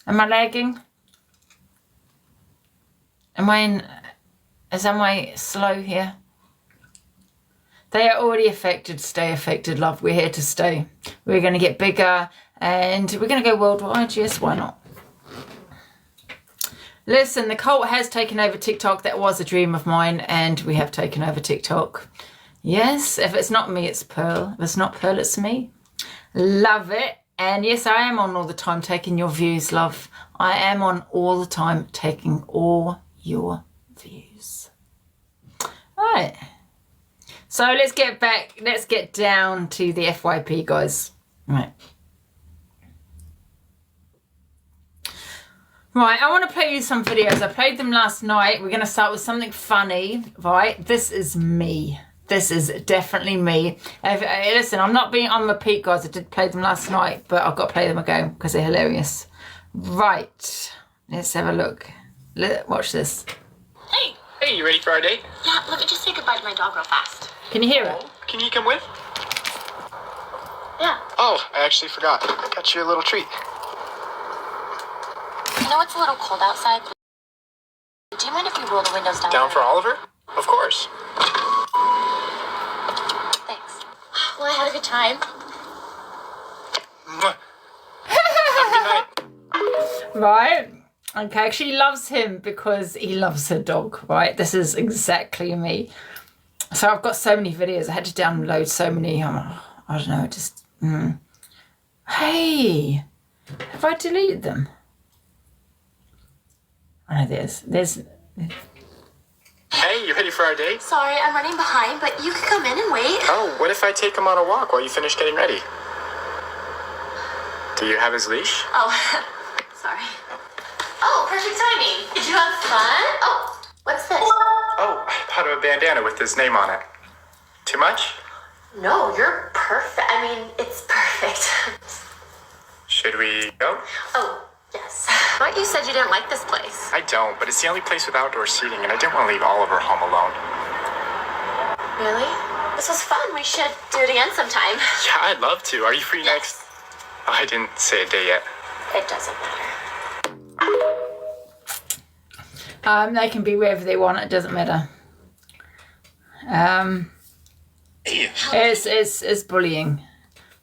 Am I lagging? Am I slow here? They are already affected. Stay affected, love. We're here to stay. We're going to get bigger and we're going to go worldwide. Yes, why not? Listen, the cult has taken over TikTok. That was a dream of mine, and we have taken over TikTok. Yes, if it's not me, it's Pearl. If it's not Pearl, it's me. Love it. And yes, I am on all the time taking your views, love. I am on all the time taking all your views. All right. So let's get down to the FYP, guys. Right. Right, I want to play you some videos. I played them last night. We're going to start with something funny, right? This is me. This is definitely me. Listen, I'm a repeat, guys. I did play them last night, but I've got to play them again because they're hilarious. Right, let's have a look. Watch this. Hey. Hey, you ready for our date? Yeah, let me just say goodbye to my dog real fast. Can you hear it? Can you come with? Yeah. Oh, I actually forgot. I got you a little treat. You know it's a little cold outside. Do you mind if we roll the windows down? Down for Oliver? Of course. Thanks. Well, I had a good time. Have a good night. Right. Okay, she loves him because he loves her dog, right? This is exactly me. So I've got so many videos. I had to download so many. I don't know, just... Hey! Have I deleted them? Oh, there's... Hey, you ready for our date? Sorry, I'm running behind, but you can come in and wait. Oh, what if I take him on a walk while you finish getting ready? Do you have his leash? Oh, sorry. Oh, perfect timing. Did you have fun? Oh, what's this? Oh, I thought of a bandana with his name on it. Too much? No, you're perfect. I mean, it's perfect. Should we go? Oh, yes. Thought you said you didn't like this place. I don't, but it's the only place with outdoor seating, and I didn't want to leave Oliver home alone. Really? This was fun. We should do it again sometime. Yeah, I'd love to. Are you free next? Oh, I didn't say a day yet. It doesn't matter. They can be wherever they want. It doesn't matter. It's bullying,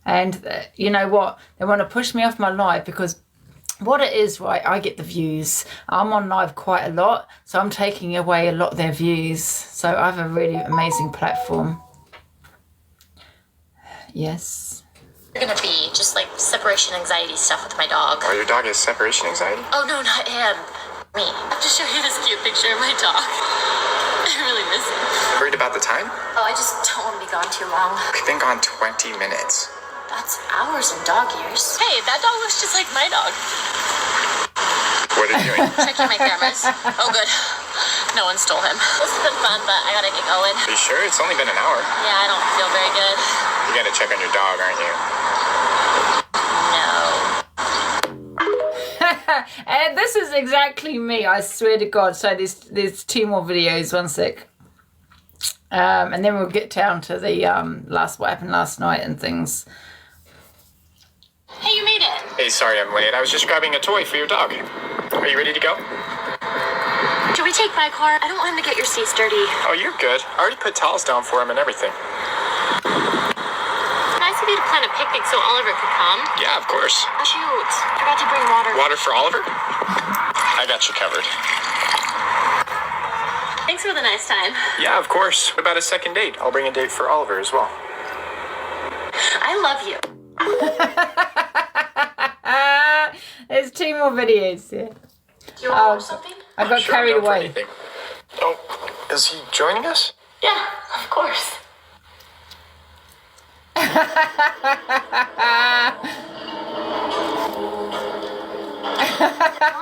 and you know what? They want to push me off my live because what it is, right? I get the views. I'm on live quite a lot, so I'm taking away a lot of their views. So I have a really amazing platform. Yes. It's gonna be just like separation anxiety stuff with my dog. Oh, your dog has separation anxiety? Oh no, not him. Me. I have to show you this cute picture of my dog. I really miss him. Worried about the time? Oh, I just don't want to be gone too long. We've been gone 20 minutes. That's hours in dog years. Hey, that dog looks just like my dog. What are you doing? Checking my cameras. Oh, good. No one stole him. This has been fun, but I gotta get going. Are you sure? It's only been an hour. Yeah, I don't feel very good. You gotta check on your dog, aren't you? No. And this is exactly me, I swear to God. So there's 2 more videos, one sec. And then we'll get down to the what happened last night and things. Hey, you made it. Hey, sorry I'm late. I was just grabbing a toy for your dog. Are you ready to go? Should we take my car? I don't want him to get your seats dirty. Oh, you're good. I already put towels down for him and everything. Nice of you to plan a picnic so Oliver could come. Yeah, of course. Shoot, forgot to bring water. Water for Oliver? I got you covered. Thanks for the nice time. Yeah, of course. What about a second date? I'll bring a date for Oliver as well. I love you. There's 2 more videos here. Do you want to watch something? I got Sure, carried down for away. anything. Oh, is he joining us? Yeah, of course. Want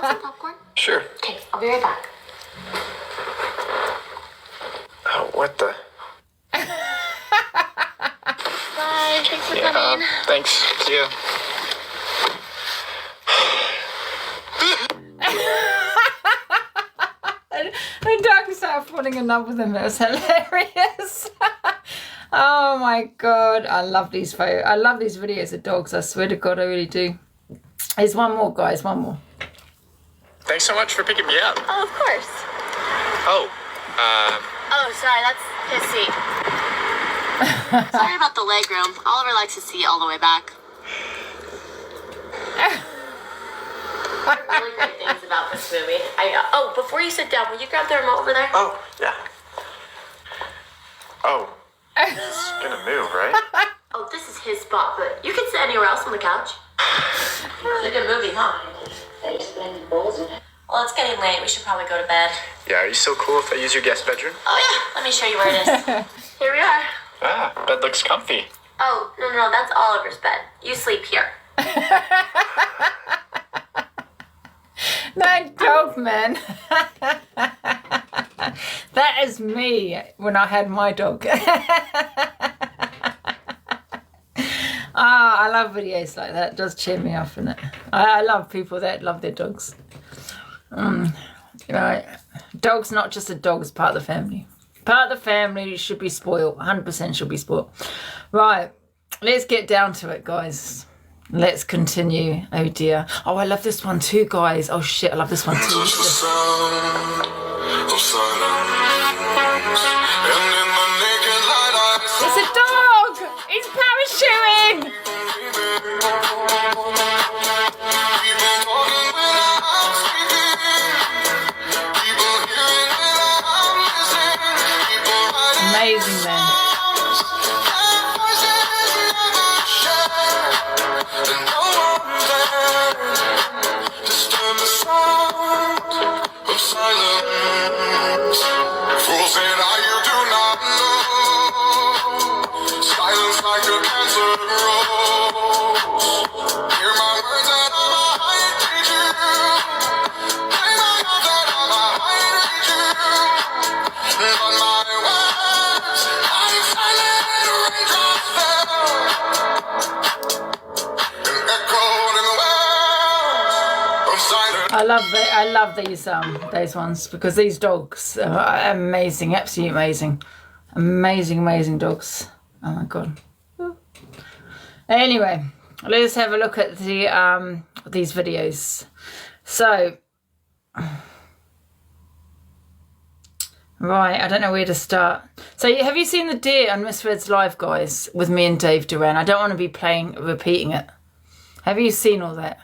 some popcorn? Sure. Okay, I'll be right back. Oh, what the? Bye, thanks for coming. Thanks. See ya. The dog started falling in love with him. It was hilarious. Oh my God. I love these photos. I love these videos of dogs. I swear to God, I really do. There's one more, guys. One more. Thanks so much for picking me up. Oh, of course. Oh, Oh, sorry, that's his seat. Sorry about the legroom. Oliver likes his seat all the way back. Really great things about this movie. Oh, before you sit down, will you grab the remote over there? Oh, yeah. Oh, he's gonna move, right? Oh, this is his spot, but you can sit anywhere else on the couch. It's a good movie, huh? Well, it's getting late. We should probably go to bed. Yeah, are you so cool if I use your guest bedroom? Oh, yeah. Let me show you where it is. Here we are. Ah, bed looks comfy. Oh, no, that's Oliver's bed. You sleep here. That dog, man. That is me when I had my dog. I love videos like that. It does cheer me up, innit? I love people that love their dogs. Right. Dog's not just a dog, it's part of the family. Part of the family should be spoiled. 100% should be spoiled. Right. Let's get down to it, guys. Let's continue. Oh dear. Oh, I love this one too, guys. Oh shit, I love this one too. It's a dog! He's parachuting! Amazing, man. I love these ones because these dogs are amazing, absolutely amazing dogs. Oh my god. Anyway, let's have a look at the these videos. So right, I don't know where to start. So have you seen the deer on Miss Red's live, guys, with me and Dave Duran? I don't want to be repeating it. Have you seen all that?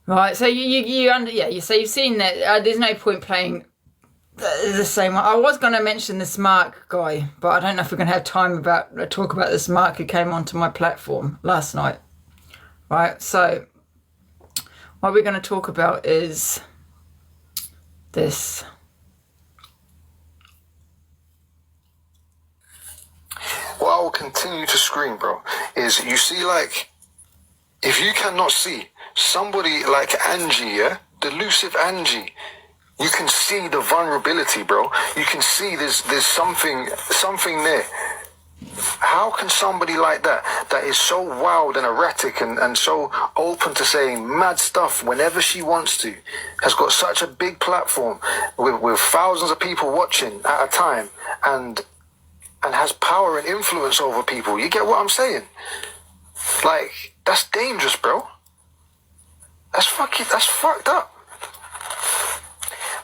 Right, so so you've seen that. There's no point playing the same one. I was going to mention this Mark guy, but I don't know if we're going to have time to talk about this Mark who came onto my platform last night. Right, so what we're going to talk about is this. What I will continue to scream, bro, is you see, like, if you cannot see somebody like Angie, yeah, delusive Angie, you can see the vulnerability, bro. You can see there's something there. How can somebody like that is so wild and erratic and so open to saying mad stuff whenever she wants to, has got such a big platform with thousands of people watching at a time and has power and influence over people? You get what I'm saying? Like, that's dangerous, bro. That's fucked up.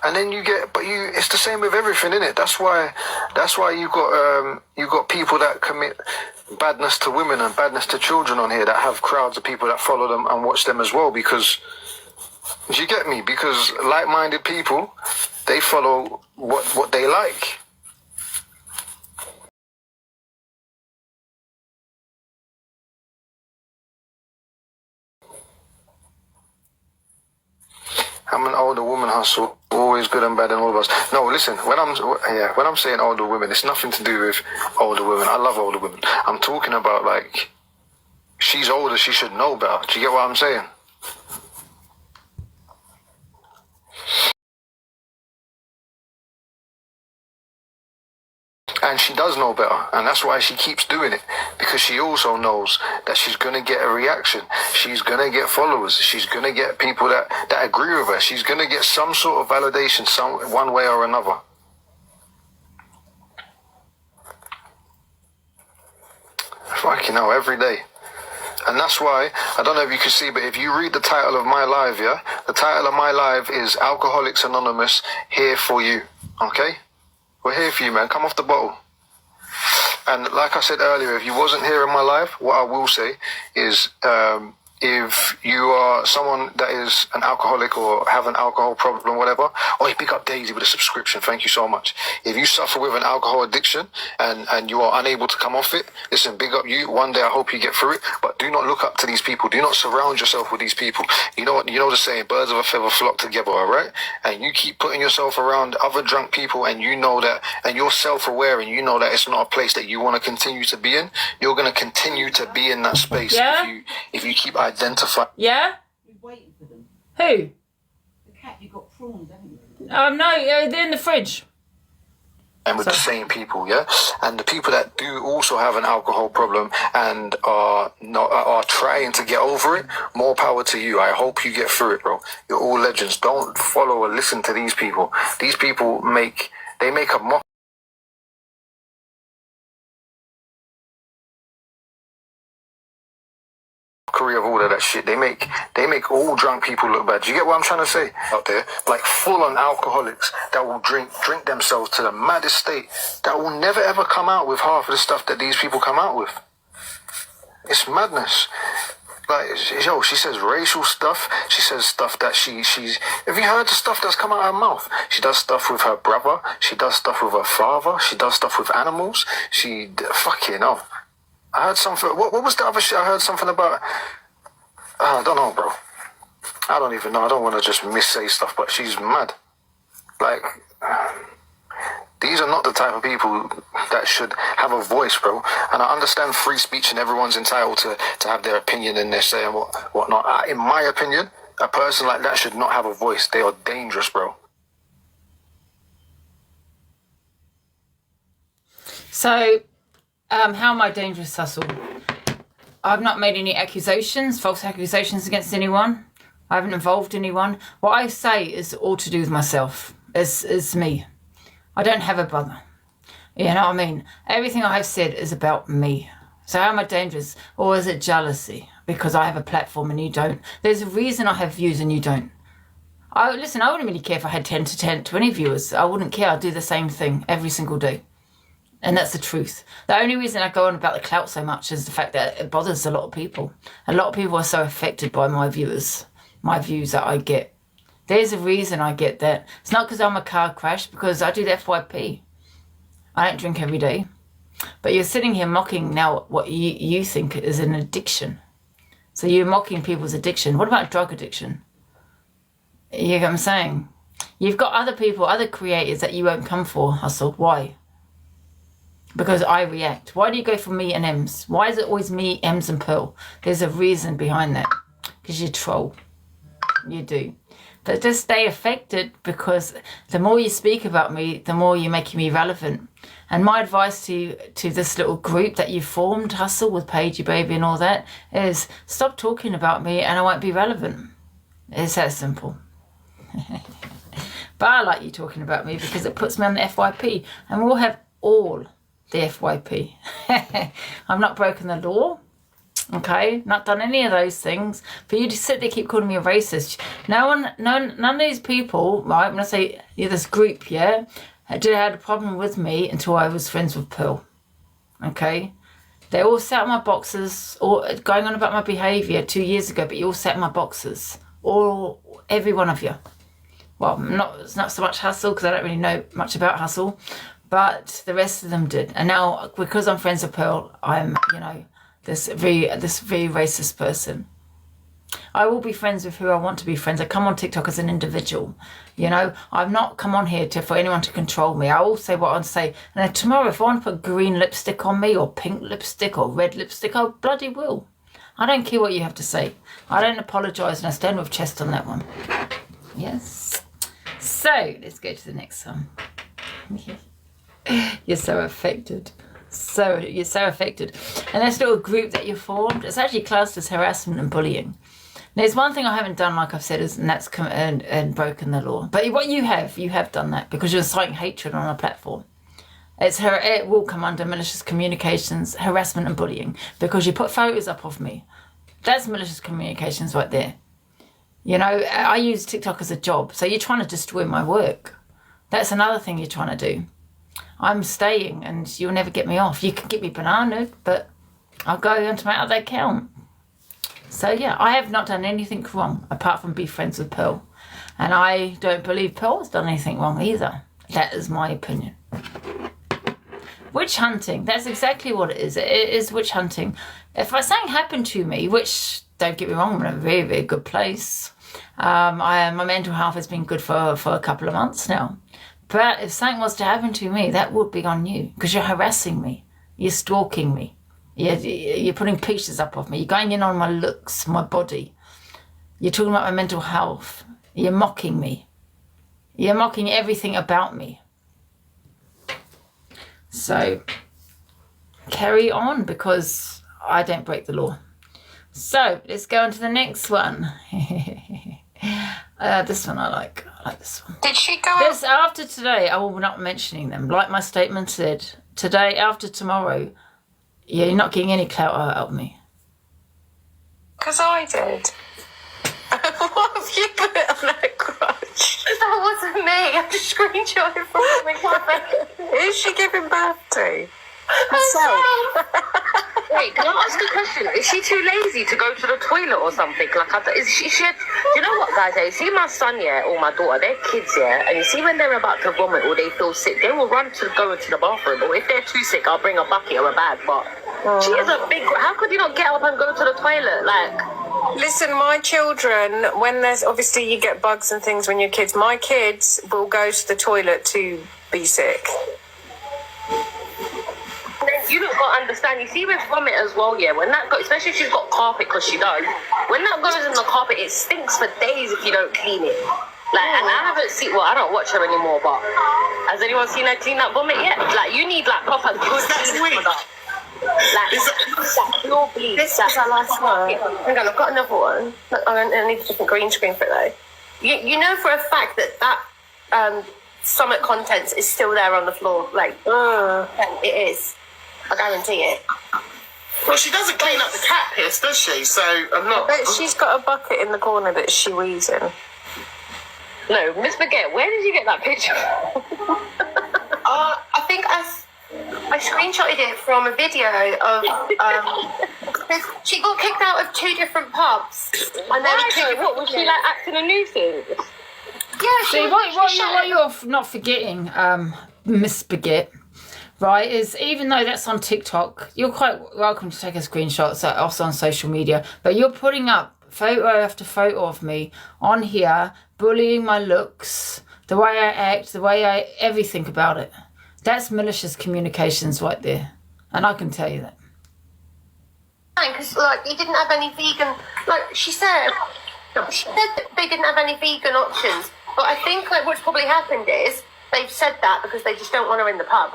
And then it's the same with everything, innit? That's why you got people that commit badness to women and badness to children on here that have crowds of people that follow them and watch them as well, because, do you get me? Because like-minded people, they follow what they like. I'm an older woman hustle, always good and bad in all of us. No, listen, when I'm saying older women, it's nothing to do with older women. I love older women. I'm talking about, like, she's older, she should know better. Do you get what I'm saying? And she does know better, and that's why she keeps doing it, because she also knows that she's going to get a reaction. She's going to get followers. She's going to get people that agree with her. She's going to get some sort of validation one way or another. Fucking hell, every day. And that's why, I don't know if you can see, but if you read the title of my live, yeah? The title of my live is Alcoholics Anonymous, here for you, okay? We're here for you, man. Come off the bottle. And like I said earlier, if you wasn't here in my live, what I will say is, if you are someone that is an alcoholic or have an alcohol problem, whatever, oh, you pick up Daisy with a subscription. Thank you so much. If you suffer with an alcohol addiction and you are unable to come off it, listen, big up you. One day I hope you get through it, but do not look up to these people. Do not surround yourself with these people. You know what? You know the saying, birds of a feather flock together, all right? And you keep putting yourself around other drunk people and you know that, and you're self-aware and you know that it's not a place that you want to continue to be in, you're going to continue to be in that space if you keep identify. Yeah? You're waiting for them. Who? The cat, you got prawns, haven't you? No, they're in the fridge. And with the same people, yeah? And the people that do also have an alcohol problem and are trying to get over it, more power to you. I hope you get through it, bro. You're all legends. Don't follow or listen to these people. These people make a mockery of all of that shit. They make all drunk people look bad. Do you get what I'm trying to say out there? Like full on alcoholics that will drink themselves to the maddest state, that will never ever come out with half of the stuff that these people come out with. It's madness. Like, yo, she says racial stuff. She says stuff that she's... Have you heard the stuff that's come out of her mouth? She does stuff with her brother. She does stuff with her father. She does stuff with animals. Fucking hell. I heard something... What was the other shit? I heard something about... I don't know, bro. I don't even know. I don't want to just missay stuff, but she's mad. Like... These are not the type of people that should have a voice, bro. And I understand free speech and everyone's entitled to have their opinion and their say and whatnot. In my opinion, a person like that should not have a voice. They are dangerous, bro. So, how am I dangerous, Hustle? I've not made any accusations, false accusations against anyone. I haven't involved anyone. What I say is all to do with myself. It's me. I don't have a brother. You know what I mean? Everything I have said is about me. So how am I dangerous? Or is it jealousy? Because I have a platform and you don't. There's a reason I have views and you don't. I wouldn't really care if I had 10 to 20 viewers. I wouldn't care. I'd do the same thing every single day. And that's the truth. The only reason I go on about the clout so much is the fact that it bothers a lot of people. A lot of people are so affected by my views that I get. There's a reason I get that. It's not because I'm a car crash, because I do the FYP. I don't drink every day. But you're sitting here mocking now what you think is an addiction. So you're mocking people's addiction. What about drug addiction? You know what I'm saying? You've got other people, other creators that you won't come for, Hustle. Why? Because I react. Why do you go for me and M's? Why is it always me, M's and Pearl? There's a reason behind that. Because you troll. You do. But just stay affected, because the more you speak about me, the more you're making me relevant. And my advice to this little group that you formed, Hustle, with Pagey Baby and all that, is stop talking about me and I won't be relevant. It's that simple. But I like you talking about me because it puts me on the FYP. And we'll have all the FYP. I've not broken the law. Okay, not done any of those things. For you to sit there, keep calling me a racist. None of these people, right? When I say this group, yeah, had a problem with me until I was friends with Pearl. Okay, they all sat in my boxes, or going on about my behaviour 2 years ago. But you all sat in my boxes, every one of you. Well, it's not so much Hustle, because I don't really know much about Hustle, but the rest of them did. And now, because I'm friends with Pearl, I'm, this very racist person. I will be friends with who I want to be friends. I come on TikTok as an individual. I've not come on here for anyone to control me. I will say what I want to say. And then tomorrow, if I want to put green lipstick on me, or pink lipstick, or red lipstick, I bloody will. I don't care what you have to say. I don't apologise, and I stand with chest on that one. Yes. So, let's go to the next one. You're so affected. You're so affected. And this little group that you formed, it's actually classed as harassment and bullying. There's one thing I haven't done, like I've said, and that's and broken the law. But what you have done that, because you're inciting hatred on a platform. It will come under malicious communications, harassment and bullying, because you put photos up of me That's malicious communications right there. You know, I use TikTok as a job, so you're trying to destroy my work. That's another thing you're trying to do. I'm staying and you'll never get me off. You can get me banana, but I'll go onto my other account. So yeah, I have not done anything wrong apart from be friends with Pearl. And I don't believe Pearl has done anything wrong either. That is my opinion. Witch hunting, that's exactly what it is. It is witch hunting. If something happened to me, which, don't get me wrong, I'm in a very, very good place. My mental health has been good for a couple of months now. But if something was to happen to me, that would be on you, because you're harassing me. You're stalking me. You're putting pictures up of me. You're going in on my looks, my body. You're talking about my mental health. You're mocking me. You're mocking everything about me. So, carry on, because I don't break the law. So, let's go on to the next one. This one I like. I like this one. Did she go? This after today, I will not mentioning them. Like my statement said, today after tomorrow, you're not getting any clout out of me. Because I did. What have you put on that crutch? That wasn't me. I just screenshot it from my Who's she giving birth to? Herself. Wait, can I ask a question? Is she too lazy to go to the toilet or something? Like, is she? You know what, guys? You see my son, yeah, or my daughter, they're kids, yeah, and you see when they're about to vomit or they feel sick, they will run to go into the bathroom. Or if they're too sick, I'll bring a bucket or a bag. But she is a big. How could you not get up and go to the toilet? Like, Listen, my children, when there's obviously you get bugs and things when you're kids, my kids will go to the toilet to be sick. you don't got to understand. You see with vomit as well, yeah. When that goes, especially if she's got carpet, because she does. When that goes in the carpet, it stinks for days if you don't clean it. Like, and I haven't seen. Well, I don't watch her anymore, but has anyone seen her clean that vomit yet? Like, you need like proper good cleaning product. Like, pure bleach. This is our last one. Hang on, I've got another one. I need a different green screen for it though. You know for a fact that stomach contents is still there on the floor. Like, it is. I guarantee it. Well, she doesn't clean up the cat piss, does she? So I'm not. But she's got a bucket in the corner that she wheezes in. No, Miss Baguette, where did you get that picture? I think I screenshotted it from a video of she got kicked out of 2 different pubs. And there were 2 different What was she like acting a nuisance? Yeah, See, what you're not forgetting, Miss Baguette, right, is even though that's on TikTok, you're quite welcome to take a screenshot, so also on social media, but you're putting up photo after photo of me on here, bullying my looks, the way I act, the way I everything about it. That's malicious communications right there, and I can tell you that. because like you didn't have any vegan. Like she said that they didn't have any vegan options. But I think like what's probably happened is they've said that because they just don't want her in the pub.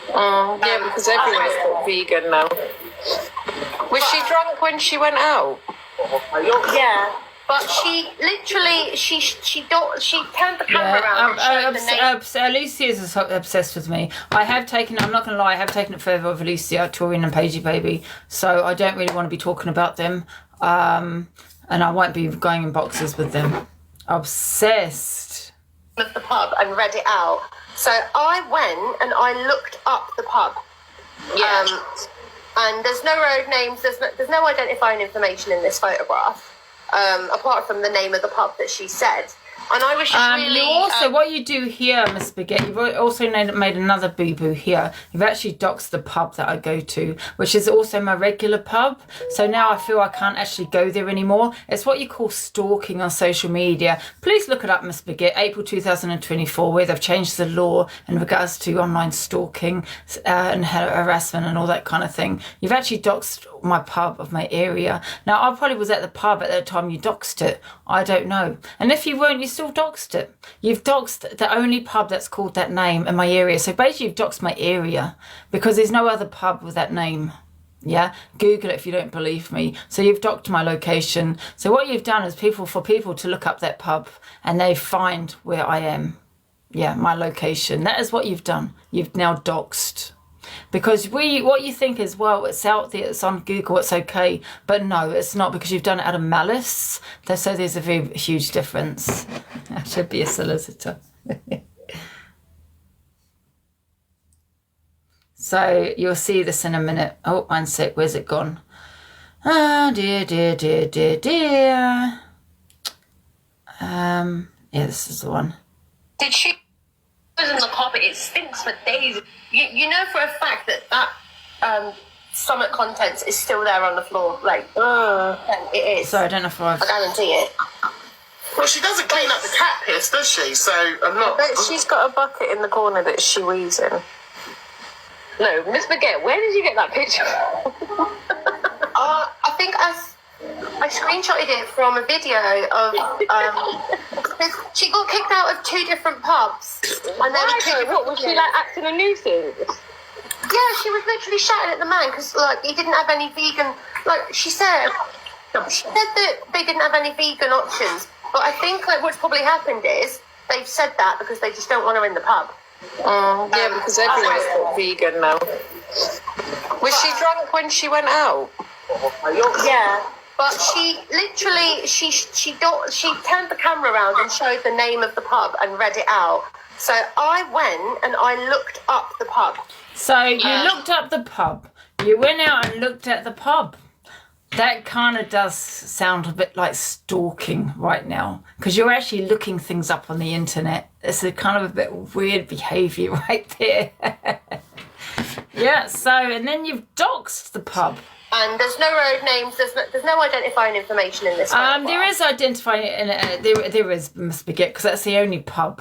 Yeah, because everyone's got vegan now. Was she drunk when she went out? Yeah. But she literally, she turned the camera around and showed the name. Alicia is obsessed with me. I have taken, I'm not going to lie, I have taken it further with Alicia, Torian and Paigey Baby, so I don't really want to be talking about them, and I won't be going in boxes with them. Obsessed. Of the pub and read it out. So I went and I looked up the pub. Yeah. And there's no road names, there's no identifying information in this photograph. Apart from the name of the pub that she said. And I was just really... You also, what you do here, Miss Baguette, you've also made another boo-boo here. You've actually doxed the pub that I go to, which is also my regular pub. So now I feel I can't actually go there anymore. It's what you call stalking on social media. Please look it up, Miss Baguette, April 2024, where they've changed the law in regards to online stalking and harassment and all that kind of thing. You've actually doxed my pub of my area. Now, I probably was at the pub at the time you doxed it. I don't know. And if you weren't, you still doxed it. You've doxed the only pub that's called that name in my area. So basically you've doxed my area because there's no other pub with that name. Yeah, Google it if you don't believe me. So you've doxed my location. So what you've done is for people to look up that pub and they find where I am. Yeah, my location. That is what you've done. You've now doxed. Because what you think is, well, it's out there, it's on Google, it's okay. But no, it's not, because you've done it out of malice. So there's a very huge difference. I should be a solicitor. So you'll see this in a minute. Oh, one sec, where's it gone? Oh, dear. Yeah, this is the one. Did she was in the carpet? It stinks for days. You know for a fact that stomach contents is still there on the floor. Like, it is. Sorry, I don't know if I guarantee it. Well, she doesn't clean up the cat piss, does she? So I'm not. But she's got a bucket in the corner that she wheezes in. No, Miss Baguette, where did you get that picture? I think I screenshotted it from a video of she got kicked out of 2 different pubs, and then What was she like acting a nuisance? Yeah, she was literally shouting at the man because like he didn't have any vegan. Like she said that they didn't have any vegan options. But I think like what's probably happened is they've said that because they just don't want her in the pub. Yeah, because everyone's got vegan now. Was she drunk when she went out? Yeah, but she literally she turned the camera around and showed the name of the pub and read it out. So I went and I looked up the pub. So you looked up the pub. You went out and looked at the pub. That kind of does sound a bit like stalking right now, because you're actually looking things up on the internet. It's a kind of a bit weird behaviour right there. Yeah, so, and then you've doxed the pub. And there's no road names, there's no identifying information in this photograph. There is identifying, there is, Miss Baguette, because that's the only pub,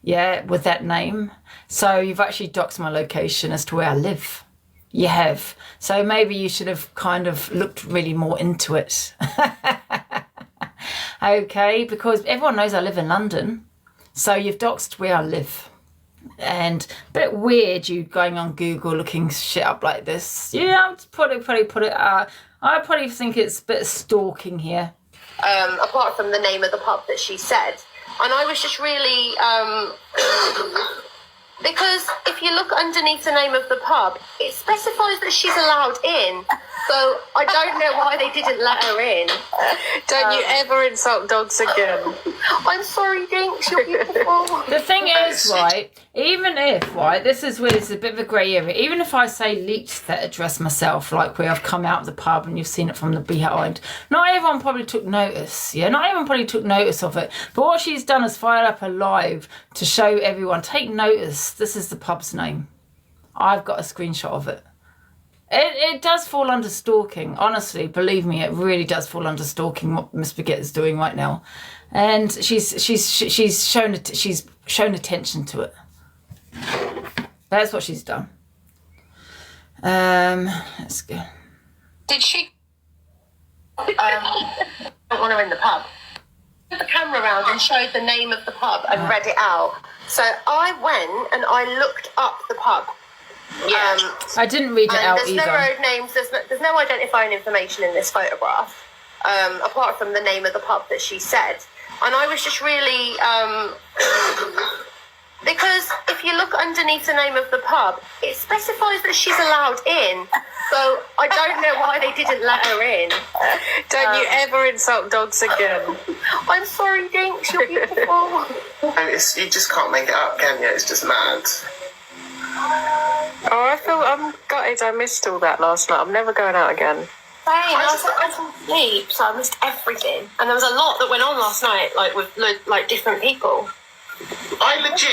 yeah, with that name. So you've actually doxed my location as to where I live. You have. So maybe you should have kind of looked really more into it. Okay, because everyone knows I live in London. So you've doxed where I live. And a bit weird you going on Google looking shit up like this. Yeah, I'll probably put it I probably think it's a bit of stalking here. Apart from the name of the pub that she said. And I was just really because if you look underneath the name of the pub, it specifies that she's allowed in. So I don't know why they didn't let her in. Don't you ever insult dogs again. I'm sorry, Dinks, you're beautiful. The thing is, right, even if, right, this is where it's a bit of a grey area, even if I say leaked that address myself, like where I've come out of the pub and you've seen it from the behind, not everyone probably took notice, yeah, not everyone probably took notice of it, but what she's done is fired up a live to show everyone, take notice, this is the pub's name. I've got a screenshot of it. It does fall under stalking, honestly. Believe me, it really does fall under stalking. What Miss Baguette is doing right now, and she's shown attention to it. That's what she's done. Let's go. Did she? Don't want her in the pub. Put the camera around and showed the name of the pub and read it out. So I went and I looked up the pub. Yeah. I didn't read it out there's either. No road names, there's no identifying information in this photograph, apart from the name of the pub that she said. And I was just really, because if you look underneath the name of the pub, it specifies that she's allowed in. So I don't know why they didn't let her in. Don't you ever insult dogs again. I'm sorry, Dinks, you're beautiful. You just can't make it up, can you? It's just mad. Oh, I'm gutted I missed all that last night. I'm never going out again. I couldn't sleep, so I missed everything. And there was a lot that went on last night, like with like different people. I legit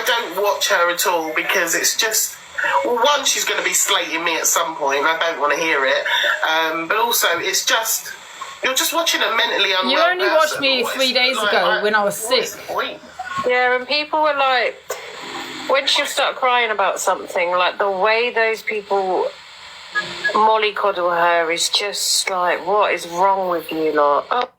don't watch her at all because it's just, well, one, she's going to be slating me at some point. I don't want to hear it. But also, it's just, you're just watching a mentally unwell You only watched person. me 3 days ago when I was sick. Yeah, and people were like, when she'll start crying about something, like the way those people mollycoddle her is just like, what is wrong with you lot? Oh.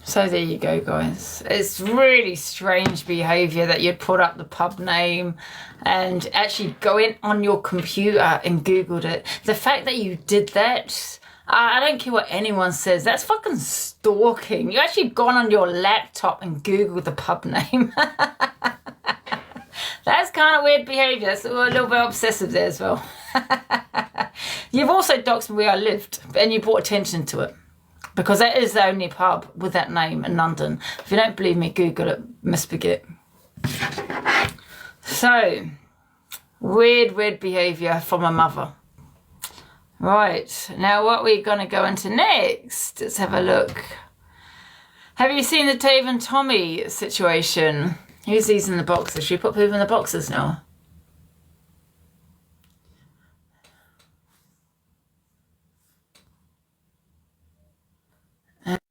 So there you go, guys. It's really strange behaviour that you'd put up the pub name and actually go in on your computer and Googled it. The fact that you did that, I don't care what anyone says, that's fucking stalking. You actually gone on your laptop and Googled the pub name. That's kind of weird behaviour. That's a little bit obsessive there as well. You've also doxed me where I lived, and you brought attention to it. Because that is the only pub with that name in London. If you don't believe me, Google it, Miss Baguette. So, weird behaviour from a mother. Right, now what we're going to go into next, let's have a look. Have you seen the Dave and Tommy situation? Who's these in the boxes? Should we put people in the boxes now?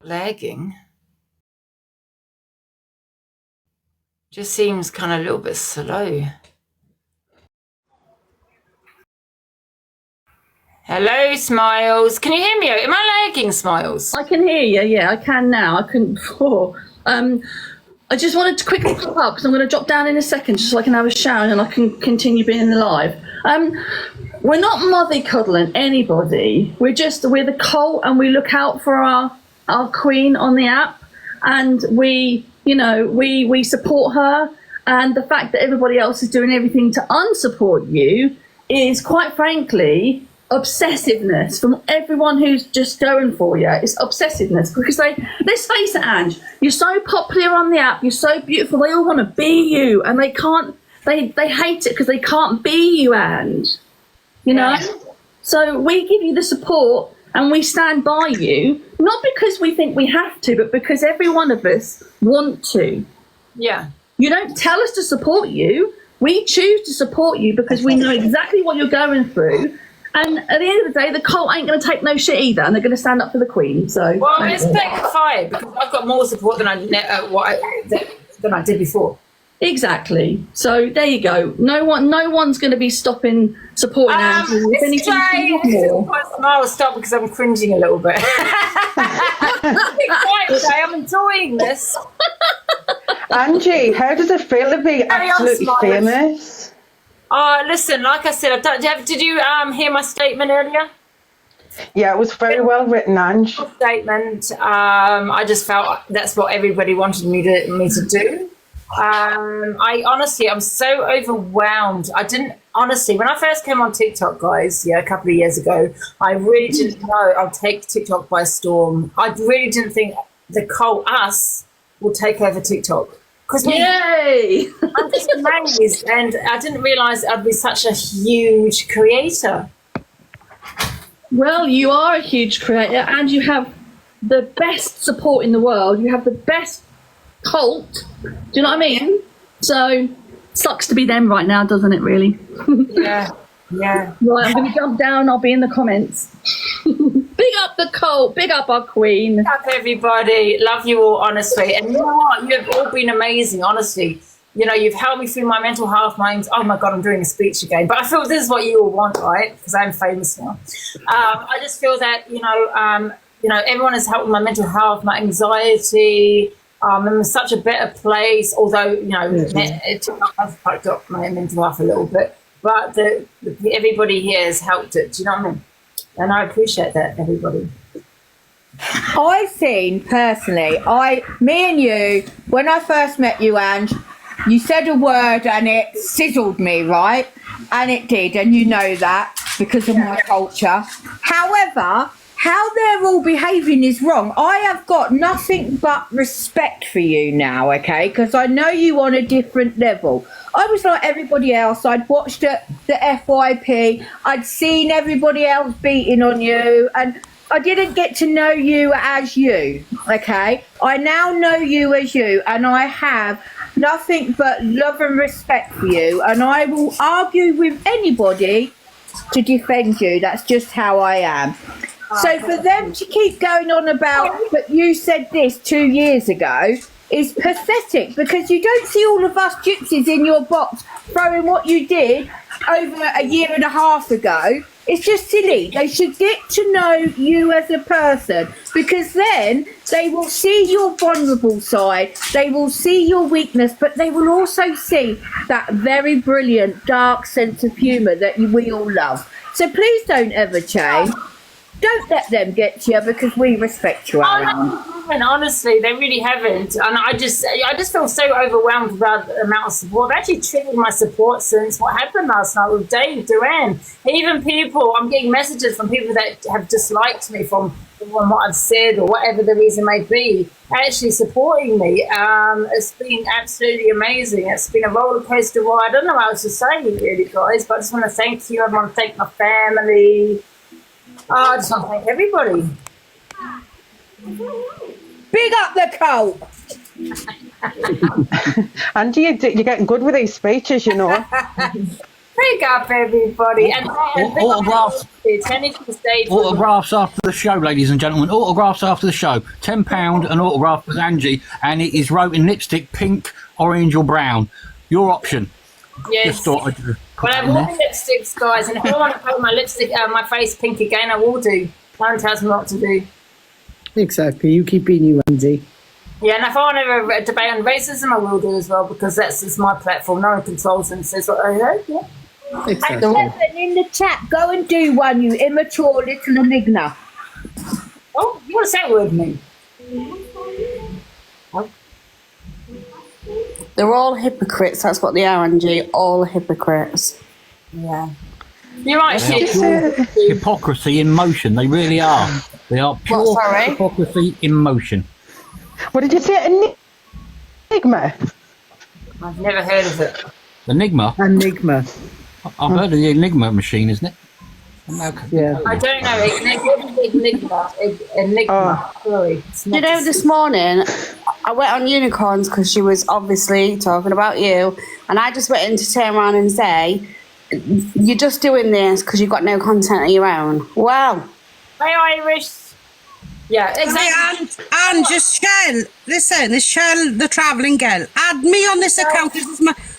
Lagging. Just seems kind of a little bit slow. Hello, Smiles. Can you hear me? Am I lagging, Smiles? I can hear you. Yeah, I can now. I couldn't before. I just wanted to quickly pop up because I'm going to drop down in a second just so I can have a shower and I can continue being live. We're not mother cuddling anybody. We're the cult, and we look out for our queen on the app, and we support her. And the fact that everybody else is doing everything to unsupport you is, quite frankly, obsessiveness from everyone who's just going for you. It's obsessiveness because let's face it, Ange, you're so popular on the app, you're so beautiful, they all want to be you, and they hate it because they can't be you, Ange. You know? So we give you the support and we stand by you, not because we think we have to, but because every one of us want to. Yeah. You don't tell us to support you. We choose to support you because we know exactly what you're going through. And at the end of the day, the cult ain't going to take no shit either, and they're going to stand up for the Queen. So, well, it's backfired because I've got more support than I did before. Exactly. So there you go. No one's going to be stopping supporting Angie. If anything, more. I'll stop because I'm cringing a little bit. I'm enjoying this. Angie, how does it feel to be absolutely famous? Listen, like I said, did you hear my statement earlier? Yeah, it was very well written, Ange. Statement. I just felt that's what everybody wanted me to do. I'm so overwhelmed. When I first came on TikTok, guys, a couple of years ago, I really didn't know I'd take TikTok by storm. I really didn't think the cult, us, would take over TikTok. Yay! I'm just amazed, and I didn't realise I'd be such a huge creator. Well, you are a huge creator, and you have the best support in the world. You have the best cult. Do you know what I mean? So, sucks to be them right now, doesn't it, really? Yeah. Right, I'm going to jump down. I'll be in the comments. Big up the cult. Big up our queen. Big up everybody. Love you all, honestly. And you know what? You've all been amazing, honestly. You know, you've helped me through my mental health. Oh my God, I'm doing a speech again. But I feel this is what you all want, right? Because I'm famous now. I just feel that, everyone has helped with my mental health, my anxiety. I'm in such a better place, although, I've fucked up my mental health a little bit. But everybody here has helped it. Do you know what I mean? And I appreciate that, everybody. I've seen personally, me and you, when I first met you, Ange, you said a word and it sizzled me, right? And it did, and you know that because of my culture. However, how they're all behaving is wrong. I have got nothing but respect for you now, okay? Because I know you on a different level. I was like everybody else. I'd watched the FYP. I'd seen everybody else beating on you, and I didn't get to know you as you, okay? I now know you as you, and I have nothing but love and respect for you, and I will argue with anybody to defend you. That's just how I am. So for them to keep going on about, but you said this 2 years ago, is pathetic, because you don't see all of us gypsies in your box throwing what you did over a year and a half ago. It's just silly. They should get to know you as a person, because then they will see your vulnerable side, they will see your weakness, but they will also see that very brilliant dark sense of humour that we all love. So please don't ever change. Don't let them get to you because we respect you, Oh, Alan. no, they haven't, honestly, they really haven't. And I just feel so overwhelmed about the amount of support. I've actually triggered my support since what happened last night with Dave Duran. Even people, I'm getting messages from people that have disliked me from what I've said or whatever the reason may be, actually supporting me. It's been absolutely amazing. It's been a roller coaster ride. I don't know what else to say, really, guys, but I just want to thank you. I want to thank my family. Oh, I just want to thank everybody. Big up the coat. Angie, you're getting good with these speeches, you know. Big up everybody. And Autographs. Autographs after the show, ladies and gentlemen. Autographs after the show. £10 an autograph with Angie, and it is wrote in lipstick, pink, orange or brown. Your option. Yes. Just thought I'd Well, I have all the lipsticks, guys, and if I want to put my lipstick, my face pink again, I will do. No one tells me what to do. Exactly. You keep being you, Andy. Yeah, and if I want to have a debate on racism, I will do as well, because that's just my platform. No one controls and says what I heard. Yeah. And Kevin, in the chat, go and do one, you immature little enigma. Oh, what does that word mean? They're all hypocrites. That's what they are, Angie. All hypocrites. Yeah. You're right, hypocrisy in motion. They really are. They are pure hypocrisy in motion. What did you say? Enigma? I've never heard of it. Enigma? Enigma. I've heard of the Enigma machine, isn't it? Yeah. I don't know. Enigma. Sorry. You know, this morning I went on Unicorns because she was obviously talking about you, and I just went in to turn around and say, "You're just doing this because you've got no content of your own." Well, hey Irish. Yeah, exactly. And just Shell, listen, this Shell, the travelling girl, add me on this account.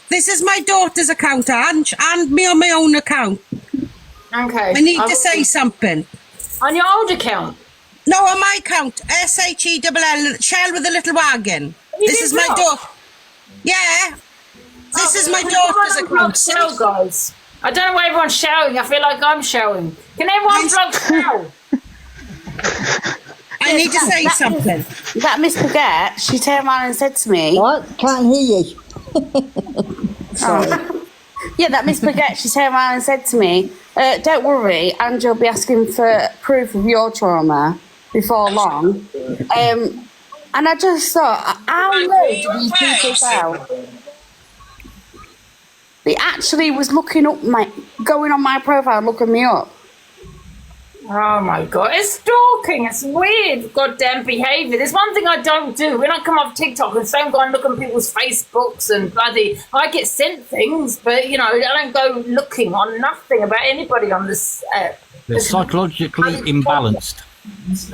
This is my daughter's account, Ange. Add me on my own account. Okay. I need to say something. On your old account? No, on my account. SHELL, Shell with a little wagon. This is my daughter. Yeah. This is my daughter's account. Shell, guys. I don't know why everyone's shouting. I feel like I'm shouting. Can everyone block Shell? I need to say something. That Miss Baguette, she turned around and said to me... What? Can't hear you. Sorry. Yeah, that Miss Baguette, she turned around and said to me, don't worry, Angie will be asking for proof of your trauma before long. And I just thought, how low do these people go? They actually was looking up going on my profile, looking me up. Oh my god, it's stalking, it's weird, goddamn behaviour. There's one thing I don't do. When I come off TikTok and say I'm going to look on people's Facebooks and bloody, I get sent things, but you know, I don't go looking on nothing about anybody on this app. They're psychologically imbalanced.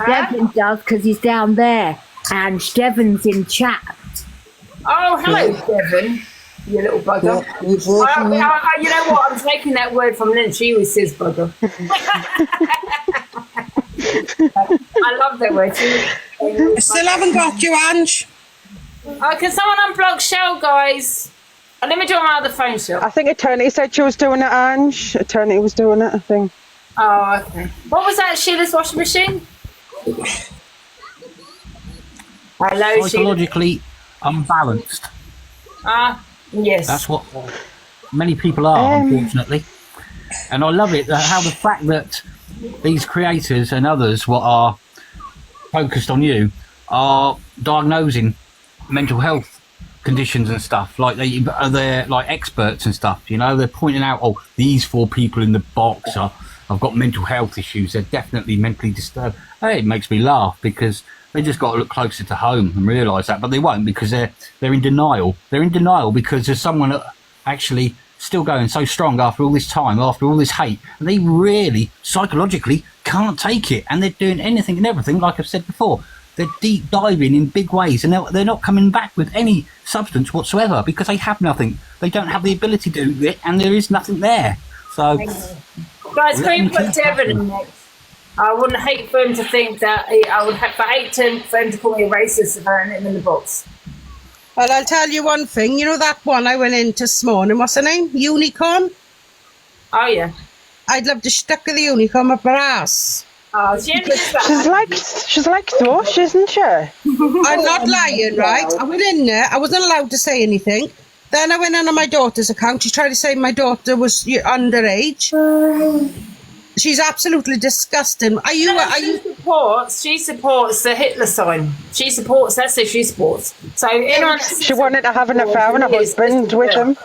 Devon does because he's down there, and Devon's in chat. Oh, hello, Devon. You little bugger. You know what? I'm taking that word from Lynn. She always says bugger. I love that word. I still haven't got you, Ange. Oh, can someone unblock Shell, guys? Let me do it on my other phone, Shell. I think Eternity said she was doing it, Ange. Eternity was doing it, I think. Oh, okay. What was that, Sheila's washing machine? Hello, Psychologically unbalanced. Yes. That's what many people are, unfortunately. And I love it, how the fact that these creators and others what are focused on you are diagnosing mental health conditions and stuff. Like they're like experts and stuff, you know. They're pointing out, oh, these 4 people in the box have got mental health issues. They're definitely mentally disturbed. Hey, it makes me laugh because they just got to look closer to home and realise that, but they won't because they're in denial. They're in denial because there's someone actually still going so strong after all this time, after all this hate, and they really psychologically can't take it, and they're doing anything and everything. Like I've said before, they're deep diving in big ways, and they're not coming back with any substance whatsoever because they have nothing. They don't have the ability to do it, and there is nothing there. So, guys, can you put Devon in next? I wouldn't hate for him to think that I would hate for him to call me a racist if I had him in the box. Well, I'll tell you one thing. You know that one I went into this morning? What's her name? Unicorn? Oh, yeah. I'd love to stick the unicorn up her ass. Oh, She's like Thrush, isn't she? I'm not lying, right? I went in there. I wasn't allowed to say anything. Then I went on my daughter's account. She tried to say my daughter was underage. She's absolutely disgusting. She supports the Hitler sign. She supports. That's who she supports. So she wanted to have an affair and a husband with him.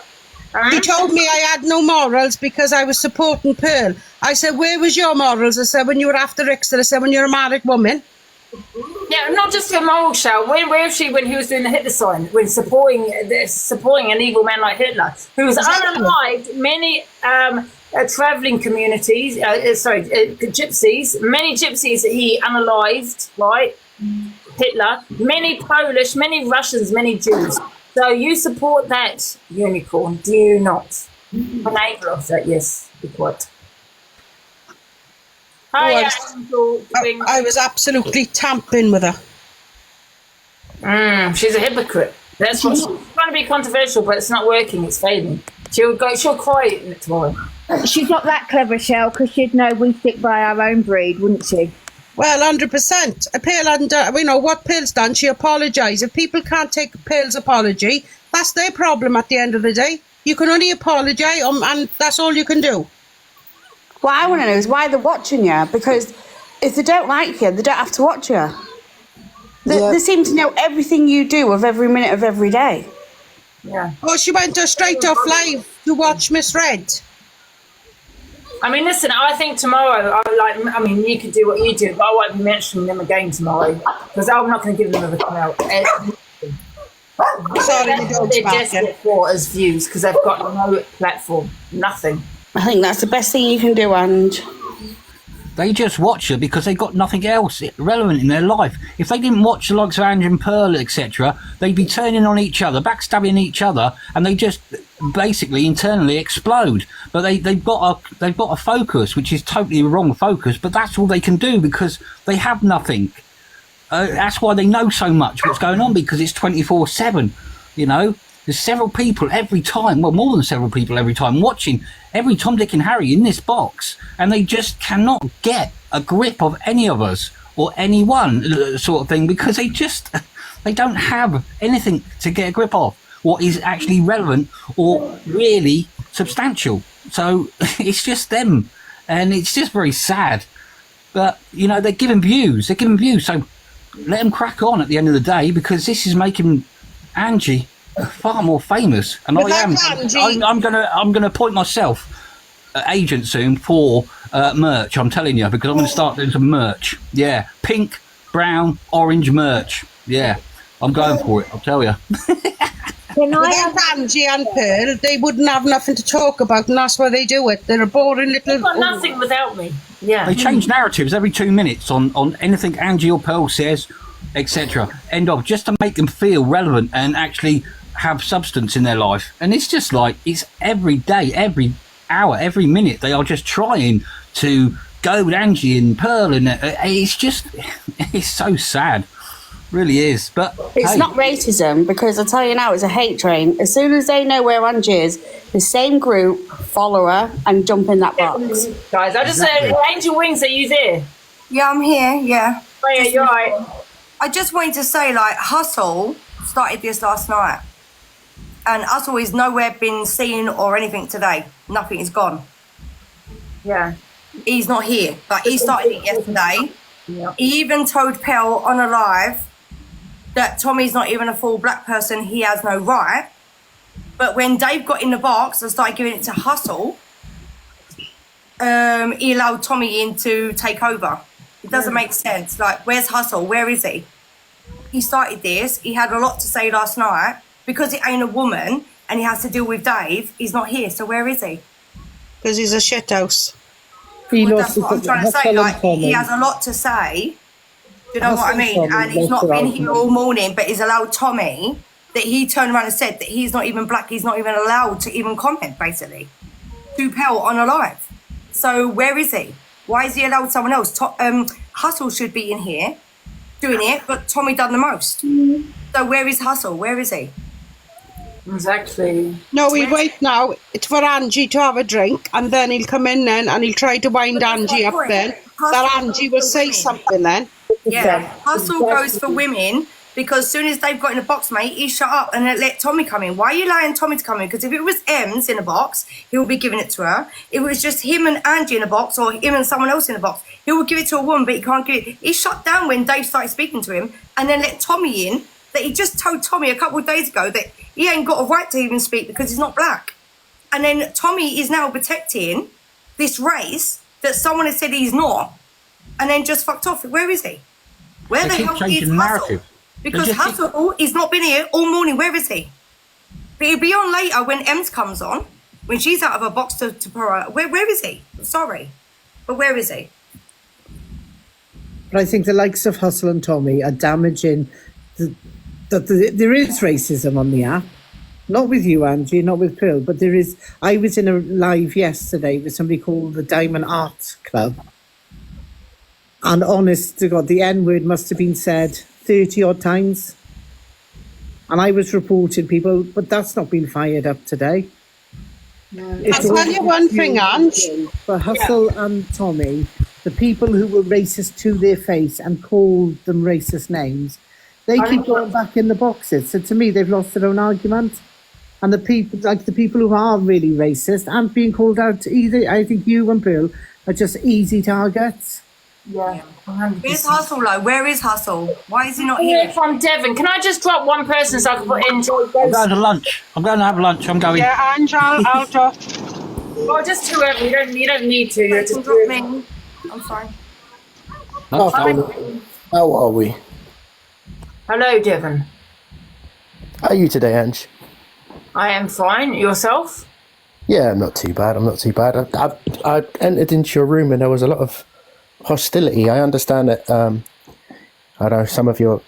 He told me I had no morals because I was supporting Pearl. I said, where was your morals? I said, when you were after Rickster. I said, when you're a married woman. Yeah, not just a moral show. Where was she when he was doing the Hitler sign? When supporting an evil man like Hitler, who was unalived many travelling communities. Gypsies. Many gypsies that he unalived. Right, Hitler. Many Polish, many Russians, many Jews. So you support that unicorn? Do you not? Enable of that? Yes, be quiet. I was absolutely tamping with her. She's a hypocrite. That's what she's trying to be controversial, but it's not working. It's failing. She'll cry tomorrow. She's not that clever, Shell, because she'd know we stick by our own breed, wouldn't she? Well, 100%. Pearl hadn't done, what Pearl's done, she apologised. If people can't take Pearl's apology, that's their problem at the end of the day. You can only apologise, and that's all you can do. What I want to know is why they're watching you, because if they don't like you, they don't have to watch you. They seem to know everything you do of every minute of every day. Yeah. Oh, she went straight off live to watch Miss Red. I mean, listen, I think tomorrow, you can do what you do, but I won't be mentioning them again tomorrow, because I'm not going to give them another call out. Sorry, they're desperate for as views, because they've got no platform, nothing. I think that's the best thing you can do, Ange. They just watch her because they've got nothing else relevant in their life. If they didn't watch the likes of Angie and Pearl, etc., they'd be turning on each other, backstabbing each other, and they just basically internally explode. But they've got a focus, which is totally the wrong focus. But that's all they can do because they have nothing. That's why they know so much what's going on, because it's 24/7. You know, there's several people every time, well, more than several people every time, watching every Tom, Dick and Harry in this box, and they just cannot get a grip of any of us or anyone, sort of thing, because they don't have anything to get a grip of what is actually relevant or really substantial. So it's just them, and it's just very sad. But you know, they're giving views, so let them crack on at the end of the day, because this is making Angie far more famous, and I'm gonna appoint myself agent soon for merch. I'm telling you, because I'm gonna start doing some merch. Yeah, pink, brown, orange merch. Yeah, I'm going for it. I'll tell you. Without Angie and Pearl, they wouldn't have nothing to talk about, and that's why they do it. They're a boring little. They've got nothing without me. Yeah. They change narratives every 2 minutes on anything Angie or Pearl says, etc. End of, just to make them feel relevant and actually have substance in their life. And it's just like, it's every day, every hour, every minute, they are just trying to go with Angie and Pearl, and it's so sad, really is. But it's not racism, because I tell you now, it's a hate train. As soon as they know where Angie is, the same group follow her and jump in that box. Guys, I just said, Angel Wings, are you there? Yeah, I'm here. Yeah. Oh, yeah, you're right. I just wanted to say, Hustle started this last night. And Hustle is nowhere been seen or anything today. Nothing is gone. Yeah. He's not here. He started it yesterday. Yeah. He even told Pell on a live that Tommy's not even a full black person. He has no right. But when Dave got in the box and started giving it to Hustle, he allowed Tommy in to take over. It doesn't make sense. Where's Hustle? Where is he? He started this. He had a lot to say last night. Because it ain't a woman and he has to deal with Dave, he's not here. So where is he? Because he's a shithouse. That's what I'm trying to say. He has a lot to say. Do you know what I mean? And he's not been here all morning, but he's allowed Tommy, that he turned around and said that he's not even black, he's not even allowed to even comment, basically, to Pell on a live. So where is he? Why is he allowed someone else? Hustle should be in here doing it, but Tommy done the most. So where is Hustle? Where is he? Exactly. No, he'll wait now. It's for Angie to have a drink, and then he'll come in then, and he'll try to wind Angie up then. That Angie will say something then. Yeah, hustle goes for women because as soon as they've got in a box, mate, he shut up and let Tommy come in. Why are you allowing Tommy to come in? Because if it was Ems in a box, he would be giving it to her. If it was just him and Angie in a box or him and someone else in a box, he would give it to a woman, but he can't give it. He shut down when Dave started speaking to him and then let Tommy in. That he just told Tommy a couple of days ago that he ain't got a right to even speak because he's not black. And then Tommy is now protecting this race that someone has said he's not, and then just fucked off. Where is he? Where the hell is Hustle? Because Hustle he's not been here all morning. Where is he? But he'll be on later when Ems comes on, when she's out of her box to put her. Where is he? Sorry, but where is he? But I think the likes of Hustle and Tommy are damaging there is racism on the app. Not with you, Angie, not with Pearl, but there is. I was in a live yesterday with somebody called the Diamond Art Club. And honest to God, the N-word must have been said 30 odd times. And I was reporting people, but that's not been fired up today. I'll tell you one thing, Ange. For Hustle and Tommy, the people who were racist to their face and called them racist names, they keep going back in the boxes. So to me, they've lost their own argument. And the people, like the people who are really racist and being called out either, I think you and Pearl are just easy targets. Yeah. Where's Hustle, though? Where is Hustle? Why is he not here? From Devon. Can I just drop one person so I can put in? I'm going to lunch. I'm going to have lunch. I'm going. Yeah, Ange, I'll drop. Well, just whoever. You don't need to. You can drop me. I'm fine. How are we? Hello, Devon. How are you today, Ange? I am fine. Yourself? Yeah, I'm not too bad. I entered into your room and there was a lot of hostility. I understand that I know some of your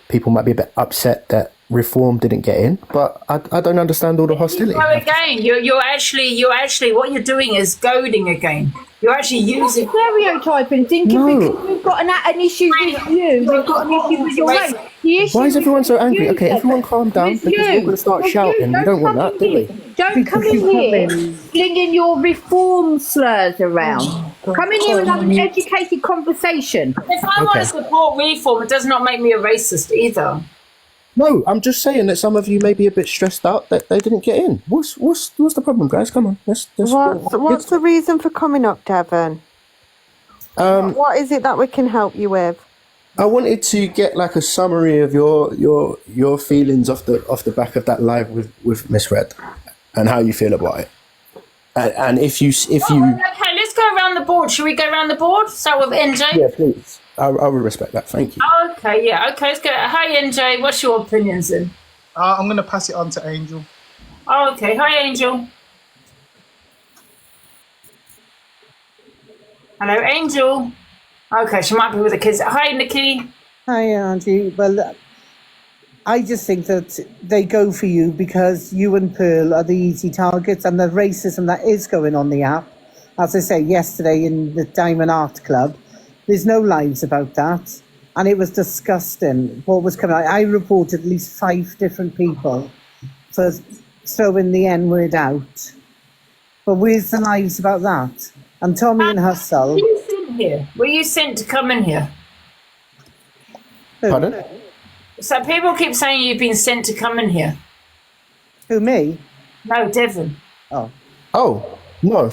people might be a bit upset that Reform didn't get in, but I don't understand all the hostility. No, again, you're actually what you're doing is goading again. You're actually using stereotyping, thinking because we've got an issue with you, we've got an issue with your race. Why is everyone so angry? Okay, everyone calm down because we're going to start shouting. We don't want that, do we? Don't come in here flinging your reform slurs around. Come in here and have an educated conversation. If I want to support reform, it does not make me a racist either. No, I'm just saying that some of you may be a bit stressed out that they didn't get in. What's the problem, guys? Come on, let's what's the reason for coming up, Devon? What is it that we can help you with? I wanted to get like a summary of your feelings off the back of that live with Miss Red, and how you feel about it. And if you okay, let's go around the board. Should we go around the board? Start with NJ. Yeah, please. I will respect that. Thank you. Okay, yeah, okay. Let's go. Hi, NJ. What's your opinions then? I'm going to pass it on to Angel. Okay. Hi, Angel. Hello, Angel. Okay, she might be with the kids. Hi, Nikki. Hi, Angie. Well, I just think that they go for you because you and Pearl are the easy targets, and the racism that is going on the app. As I say, yesterday in the Diamond Art Club, there's no lies about that. And it was disgusting what was coming out. I reported at least 5 different people for throwing the N-word out. But where's the lies about that? And Tommy and Hustle. Were you sent here? Were you sent to come in here? Pardon? So people keep saying you've been sent to come in here. Who, me? No, Devon. Oh, no.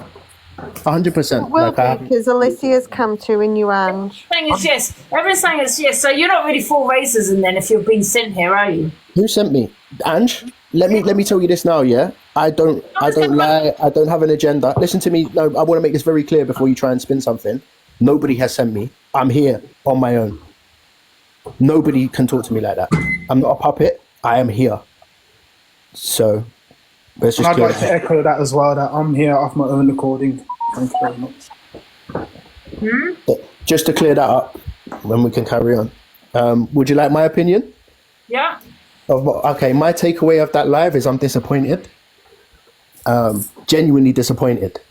100%. Will be because Alicia's come to in you, Ange. Saying it's yes. Everyone's saying it's yes. So you're not really for racism then if you've been sent here, are you? Who sent me? Ange, let me tell you this now, yeah? I don't lie. I don't have an agenda. Listen to me. No, I want to make this very clear before you try and spin something. Nobody has sent me. I'm here on my own. Nobody can talk to me like that. I'm not a puppet. I am here. So let's just I'd like to echo that as well, that I'm here off my own recording. Thank you very much. Just to clear that up, then we can carry on. Would you like my opinion? Yeah. Okay, my takeaway of that live is I'm disappointed. Genuinely disappointed,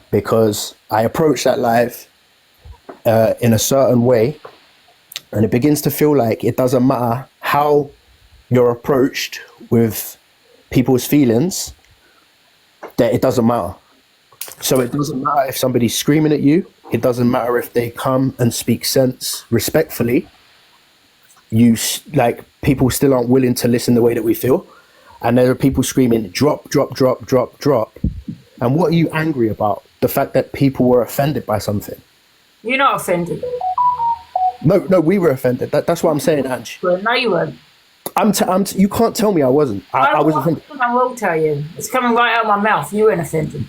because I approached that live in a certain way, and it begins to feel like it doesn't matter how you're approached with people's feelings, that it doesn't matter. So it doesn't matter if somebody's screaming at you. It doesn't matter if they come and speak sense respectfully. People still aren't willing to listen the way that we feel. And there are people screaming, drop, drop, drop, drop, drop. And what are you angry about? The fact that people were offended by something. You're not offended. No, we were offended. That's what I'm saying, Ange. Well, no, you weren't. You can't tell me I wasn't. I was offended. I will tell you. It's coming right out of my mouth. You weren't offended.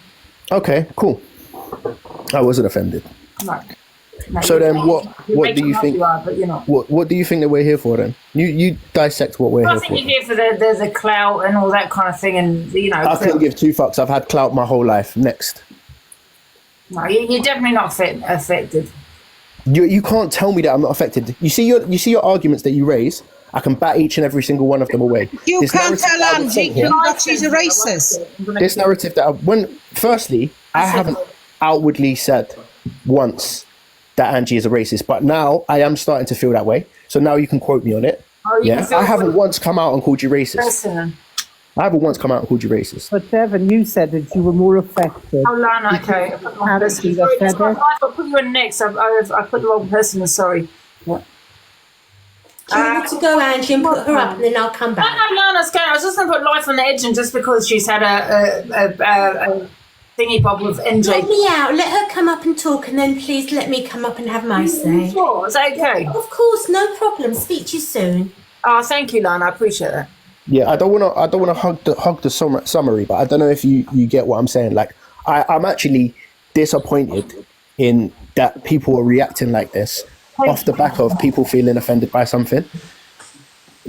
Okay, cool. I wasn't offended. No. So then, what do you think? You are, but you're not. What do you think that we're here for then? You dissect what we're here for. I think you're here for there's a clout and all that kind of thing, and I couldn't give two fucks. I've had clout my whole life. Next. No, you're definitely not affected. You can't tell me that I'm not affected. You see your arguments that you raise. I can bat each and every single one of them away. You can't tell Angie that she's a racist. This narrative that firstly, I haven't outwardly said once that Angie is a racist, but now I am starting to feel that way. So now you can quote me on it. I haven't once come out and called you racist. Listen. I haven't once come out and called you racist. But Devon, you said that you were more affected. Oh, Lana, okay. I put you in next. I put the wrong person in, sorry. What? Do you want to go, Angie, and put her up, and then I'll come back? No, Lana's going. I was just going to put life on the edge, and just because she's had a thingy bob with NJ. Let me out. Let her come up and talk, and then please let me come up and have my say. Sure, is that okay? Of course, no problem. Speak to you soon. Oh, thank you, Lana. I appreciate that. Yeah, I don't want to hug the summary, but I don't know if you get what I'm saying. Like, I'm actually disappointed in that people are reacting like this off the back of people feeling offended by something.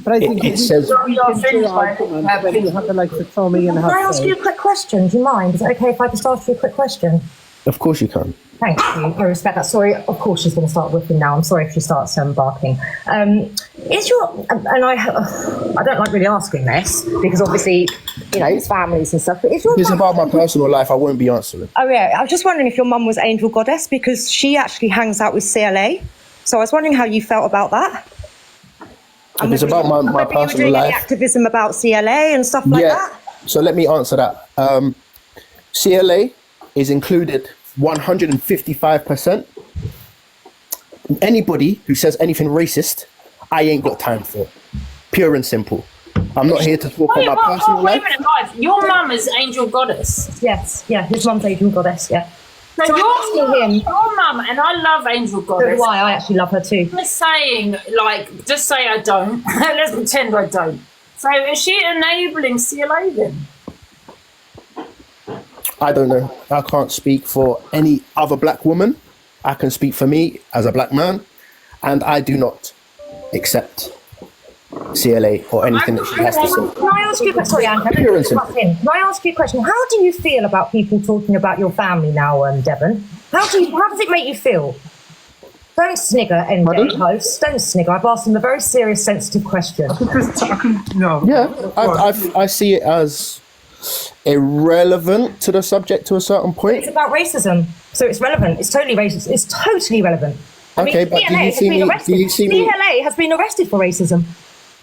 But I think it says. you have the likes of Tommy and Can I ask you a quick question? Do you mind? Is it okay if I just ask you a quick question? Of course you can. Thank you. I respect that. Sorry, of course she's going to start whipping now. I'm sorry if she starts barking. Is your and I don't like really asking this because obviously it's families and stuff. But is your It's about my personal life. I won't be answering. Oh yeah, I was just wondering if your mum was Angel Goddess because she actually hangs out with CLA. So I was wondering how you felt about that. If it's about my personal you were doing life. any activism about CLA and stuff like that. So let me answer that. CLA is included 155%. Anybody who says anything racist, I ain't got time for. Pure and simple. I'm not here to talk about my personal life. Wait a minute, guys. Your mum is Angel Goddess. Yes, yeah, his mum's Angel Goddess, yeah. So your mum, and I love Angel Goddess. Why? I actually love her too. Just saying, just say I don't. Let's pretend I don't. So is she enabling CLA then? I don't know. I can't speak for any other black woman. I can speak for me as a black man, and I do not accept CLA or anything that she has to say. Can I ask you a question? Sorry, Anne, can I ask you a question? How do you feel about people talking about your family now, Devon? How does it make you feel? Don't snigger, NJ host. Don't snigger. I've asked them a very serious, sensitive question. I see it as irrelevant to the subject to a certain point. It's about racism, so it's relevant. It's totally racist. It's totally relevant. Okay, but do you see me? CLA has been arrested for racism.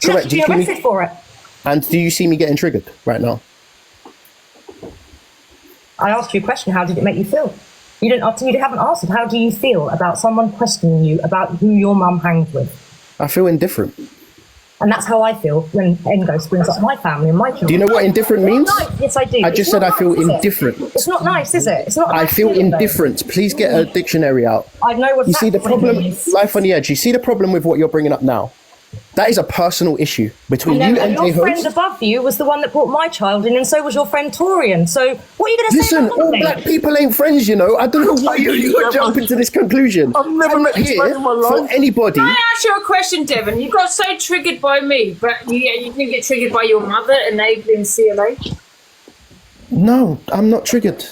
Correct. She's been arrested for it. And do you see me getting triggered right now? I asked you a question. How did it make you feel? You haven't answered. How do you feel about someone questioning you about who your mum hangs with? I feel indifferent. And that's how I feel when Engos brings up my family and my children. Do you know what indifferent means? Yes, I do. I just said I feel indifferent. It's not nice, is it? It's not. I feel indifferent. Please get a dictionary out. I know what. You see the problem? Life on the edge. You see the problem with what you're bringing up now? That is a personal issue between you and your J friend Host. above you was the one that brought my child in, and so was your friend Torian. So what are you going to say? Listen, all black people ain't friends, you know. I don't know why you're jumping to this conclusion. I've never met this man in my life. For anybody. Can I ask you a question, Devon? You got so triggered by me, but you didn't get triggered by your mother enabling CLA? No, I'm not triggered.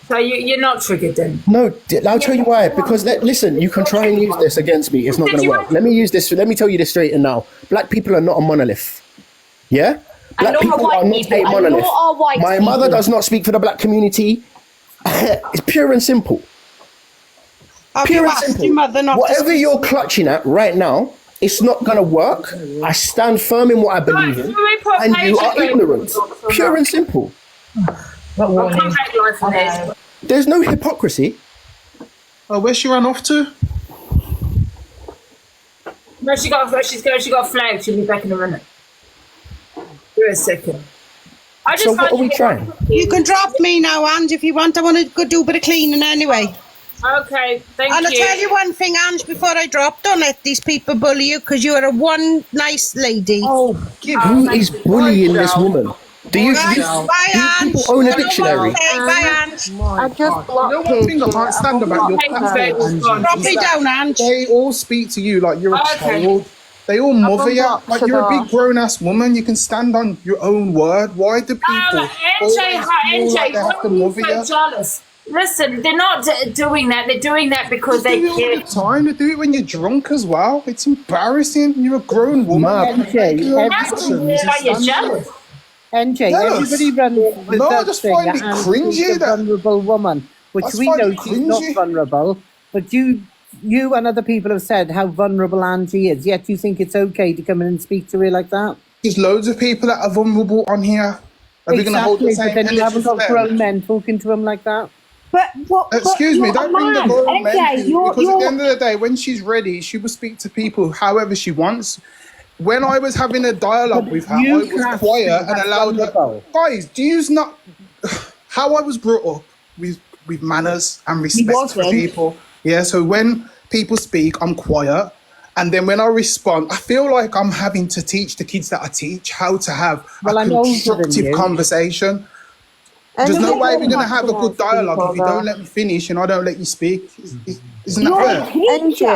So you're not triggered then? No, I'll tell you why. Because listen, you can try and use this against me. It's not going to work. Let me tell you this straight and now. Black people are not a monolith. Yeah? Black people are not a monolith. My mother does not speak for the black community. It's pure and simple. Pure and simple. Whatever you're clutching at right now It's not going to work. I stand firm in what I believe in, and you are ignorant. Pure and simple. I'll come back live for this. There's no hypocrisy. Oh, where's she run off to? No, she got a flag. She'll be back in a minute. Give her a second. So what are we trying? You can drop me now, Ange, if you want. I want to go do a bit of cleaning anyway. Okay, thank you. And I'll tell you one thing, Ange, before I drop, don't let these people bully you, because you are a one nice lady. Who is bullying this woman? Do you people own a dictionary? Bye, Ange. I just You know one thing I can't stand about your platform, Drop me down, Ange. They all speak to you like you're a child. They all mother you. Like you're a big grown-ass woman. You can stand on your own word. Why do people always feel like they have to mother you? Jealous. Listen, they're not doing that. They're doing that because they do it all the time. They do it when you're drunk as well. It's embarrassing. You're a grown woman. You're jealous. NJ, Jealous? everybody runs with No, I that just thing find that it Ange cringy is a that- vulnerable woman, which I we find know it she's not cringy. vulnerable. But you and other people have said how vulnerable Angie is. Yet you think it's okay to come in and speak to her like that. There's loads of people that are vulnerable on here. Are we going to hold the Exactly, same but then you energy haven't for got them? grown men talking to him like that. But what? Excuse me, don't bring the grown men NJ, to you, because at the end of the day, when she's ready, she will speak to people however she wants. When I was having a dialogue with her, I was quiet and allowed her. Guys, do you not how I was brought up with manners and respect for people? Yeah, so when people speak, I'm quiet. And then when I respond, I feel like I'm having to teach the kids that I teach how to have a constructive conversation. There's no way we're going to have a good dialogue if you don't let me finish and I don't let you speak. Isn't that fair?